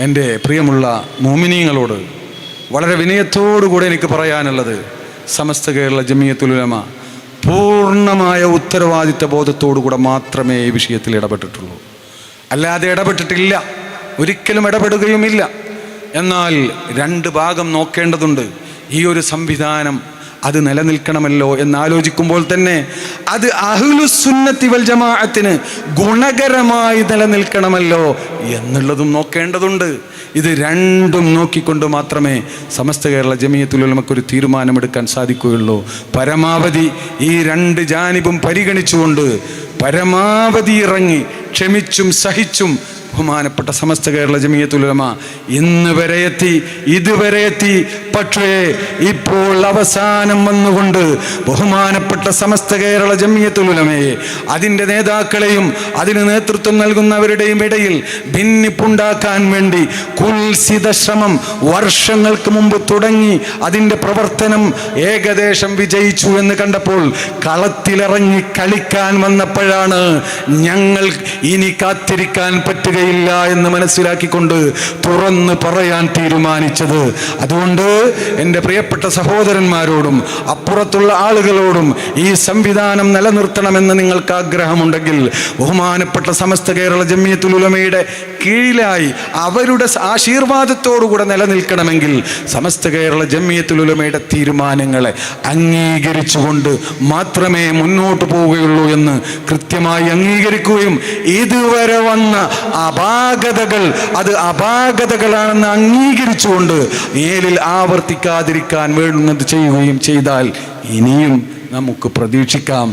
എൻ്റെ പ്രിയമുള്ള മോമിനീങ്ങളോട് വളരെ വിനയത്തോടുകൂടെ എനിക്ക് പറയാനുള്ളത്, സമസ്ത കേരള ജംഇയ്യത്തുൽ ഉലമ പൂർണ്ണമായ ഉത്തരവാദിത്ത ബോധത്തോടുകൂടെ മാത്രമേ ഈ വിഷയത്തിൽ ഇടപെട്ടിട്ടുള്ളൂ. അല്ലാതെ ഇടപെട്ടിട്ടില്ല, ഒരിക്കലും ഇടപെടുകയുമില്ല. എന്നാൽ 2 ഭാഗം നോക്കേണ്ടതുണ്ട്. ഈ ഒരു സംവിധാനം അത് നിലനിൽക്കണമല്ലോ എന്നാലോചിക്കുമ്പോൾ തന്നെ അത് അഹ്ലുസുന്നത്തി വൽ ജമാഅത്തിന് ഗുണകരമായി നിലനിൽക്കണമല്ലോ എന്നുള്ളതും നോക്കേണ്ടതുണ്ട്. ഇത് 2ഉം നോക്കിക്കൊണ്ട് മാത്രമേ സമസ്ത കേരള ജംഇയ്യത്തുൽ ഉലമയ്ക്കൊരു തീരുമാനമെടുക്കാൻ സാധിക്കുകയുള്ളൂ. പരമാവധി ഈ 2 ജാനിബും പരിഗണിച്ചുകൊണ്ട് പരമാവധി ഇറങ്ങി ക്ഷമിച്ചും സഹിച്ചും ബഹുമാനപ്പെട്ട സമസ്ത കേരള ജംഇയ്യത്തുൽ ഉലമ ഇതുവരെ എത്തി. പക്ഷേ ഇപ്പോൾ അവസാനം വന്നുകൊണ്ട് ബഹുമാനപ്പെട്ട സമസ്ത കേരള ജംഇയ്യത്തുൽ ഉലമയെ, അതിൻ്റെ നേതാക്കളെയും അതിന് നേതൃത്വം നൽകുന്നവരുടെയും ഇടയിൽ ഭിന്നിപ്പുണ്ടാക്കാൻ വേണ്ടി കുൽസിത ശ്രമം വർഷങ്ങൾക്ക് മുമ്പ് തുടങ്ങി. അതിൻ്റെ പ്രവർത്തനം ഏകദേശം വിജയിച്ചു എന്ന് കണ്ടപ്പോൾ കളത്തിലിറങ്ങി കളിക്കാൻ വന്നപ്പോഴാണ് ഞങ്ങൾ ഇനി കാത്തിരിക്കാൻ പറ്റുകയില്ല എന്ന് മനസ്സിലാക്കിക്കൊണ്ട് തുറന്ന് പറയാൻ തീരുമാനിച്ചത്. അതുകൊണ്ട് എൻ്റെ പ്രിയപ്പെട്ട സഹോദരന്മാരോടും അപ്പുറത്തുള്ള ആളുകളോടും ഈ സംവിധാനം നിലനിർത്തണമെന്ന് നിങ്ങൾക്ക് ആഗ്രഹമുണ്ടെങ്കിൽ ബഹുമാനപ്പെട്ട സമസ്ത കേരള ജംഇയ്യത്തുൽ ഉലമയുടെ കീഴിലായി അവരുടെ ആശീർവാദത്തോടുകൂടെ നിലനിൽക്കണമെങ്കിൽ സമസ്ത കേരള ജംഇയ്യത്തുൽ ഉലമയുടെ തീരുമാനങ്ങളെ അംഗീകരിച്ചുകൊണ്ട് മാത്രമേ മുന്നോട്ട് പോവുകയുള്ളൂ എന്ന് കൃത്യമായി അംഗീകരിക്കുകയും ഇതുവരെ വന്ന അപാകതകൾ അത് അപാകതകളാണെന്ന് അംഗീകരിച്ചുകൊണ്ട് മേലിൽ ആവർത്തിക്കാതിരിക്കാൻ വേണ്ടുന്നത് ചെയ്യുകയും ചെയ്താൽ ഇനിയും നമുക്ക് പ്രതീക്ഷിക്കാം.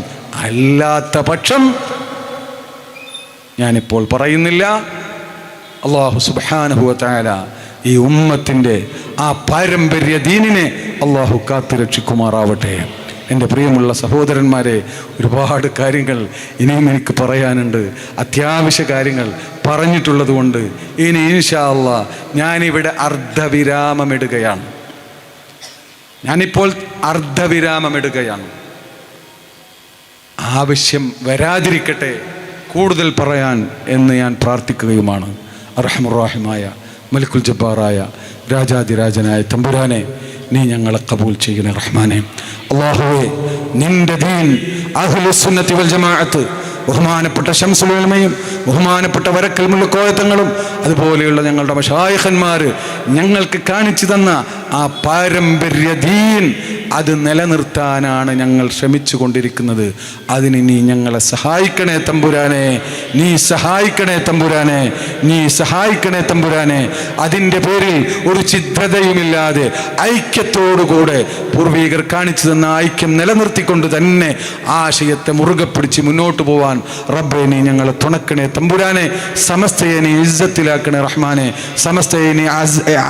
അല്ലാത്ത പക്ഷം ഞാനിപ്പോൾ പറയുന്നില്ല. അല്ലാഹു സുബ്ഹാനഹു വ തആല ഈ ഉമ്മത്തിൻ്റെ ആ പാരമ്പര്യ ദീനിനെ അല്ലാഹു കാത്തുരക്ഷിക്കുമാറാവട്ടെ. എൻ്റെ പ്രിയമുള്ള സഹോദരന്മാരെ, ഒരുപാട് കാര്യങ്ങൾ ഇനിയും എനിക്ക് പറയാനുണ്ട്. അത്യാവശ്യ കാര്യങ്ങൾ പറഞ്ഞിട്ടുള്ളത് കൊണ്ട് ഇനി ഇൻഷാ അല്ലാഹ് ഞാനിവിടെ അർദ്ധവിരാമമിടുകയാണ്. ഞാനിപ്പോൾ അർദ്ധവിരാമമിടുകയാണ്. ആവശ്യം വരാതിരിക്കട്ടെ കൂടുതൽ പറയാൻ എന്ന് ഞാൻ പ്രാർത്ഥിക്കുകയുമാണ്. അർഹമുർ-റഹീമായ മലിക്കുൽ ജബ്ബാറായ രാജാതിരാജനായ തമ്പുരാനെ, നീ ഞങ്ങളെ കബൂൽ ചെയ്യണേ റഹ്മാനെ. അല്ലാഹുവേ, നിന്റെ ദീൻ അഹ്ലുസുന്നത്തി വൽ ജമാഅത്ത് ബഹുമാനപ്പെട്ട ശംസുൽ ഉലമയും ബഹുമാനപ്പെട്ട വരക്കൽ മുല്ലക്കോയത്തങ്ങളും അതുപോലെയുള്ള ഞങ്ങളുടെ മശായിഖന്മാർ ഞങ്ങൾക്ക് കാണിച്ചു തന്ന ആ പാരമ്പര്യ ദീൻ അത് നിലനിർത്താനാണ് ഞങ്ങൾ ശ്രമിച്ചു കൊണ്ടിരിക്കുന്നത്. അതിന് നീ ഞങ്ങളെ സഹായിക്കണേ തമ്പുരാനെ, നീ സഹായിക്കണേ തമ്പുരാനെ, നീ സഹായിക്കണേ തമ്പുരാനെ. അതിൻ്റെ പേരിൽ ഒരു ഛിദ്രതയുമില്ലാതെ ഐക്യത്തോടുകൂടെ പൂർവികർ കാണിച്ചു തന്ന ഐക്യം നിലനിർത്തിക്കൊണ്ട് തന്നെ ആശയത്തെ മുറുകെ പിടിച്ച് മുന്നോട്ട് പോവാൻ റബ്ബേ നീ ഞങ്ങളെ തുണക്കണേ തമ്പുരാനെ. സമസ്തയെ നീ ഇസ്സത്തിലാക്കണേ റഹ്മാനെ, സമസ്തയെ നീ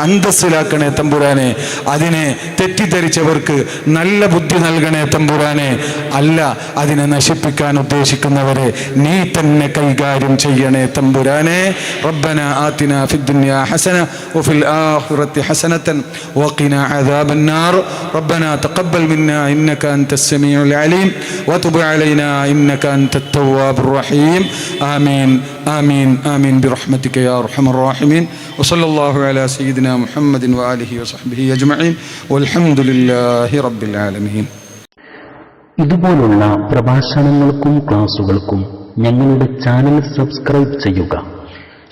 അന്തസ്സിലാക്കണേ തമ്പുരാനെ. അതിനെ തെറ്റിദ്ധരിച്ചവർക്ക് നല്ല ബുദ്ധി നൽകണേ തമ്പുരാനെ. അല്ല, അതിനെ നശിപ്പിക്കാൻ ഉദ്ദേശിക്കുന്നവരെ നീ തന്നെ കൈകാര്യം ചെയ്യണേ തമ്പുരാനെ. റബ്ബന ആതിന ഫിദ്ദുനിയ ഹസന വഫിൽ ആഖിറതി ഹസനതൻ വഖിനാ അദാബന്നാർ. റബ്ബന തഖബ്ബൽ മിന്നാ ഇന്നക അൻതസ് സമീഉൽ അലീം വതുബ് അലൈനാ ഇന്നക അൻതത് തവ്വാബുർ റഹീം. ആമീൻ ആമീൻ ആമീൻ ബിറഹ്മതിക യാ അർഹമർ റഹീമീൻ. വസല്ലല്ലാഹു അലാ സയ്യിദിനാ മുഹമ്മദിൻ വആലിഹി വസഹ്ബിഹി അജ്മഈൻ വൽഹംദുലില്ലാഹി റബ്ബിൽ ആലമീൻ. ഇതുപോലുള്ള പ്രഭാഷണങ്ങൾക്കും ക്ലാസുകൾക്കും ഞങ്ങളുടെ ചാനൽ സബ്സ്ക്രൈബ് ചെയ്യുക.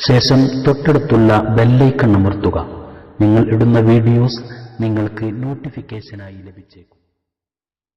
ശേഷം തൊട്ടടുത്തുള്ള ബെല്ലൈക്കൺ അമർത്തുക. നിങ്ങൾ ഇടുന്ന വീഡിയോസ് നിങ്ങൾക്ക് നോട്ടിഫിക്കേഷനായി ലഭിച്ചേക്കും.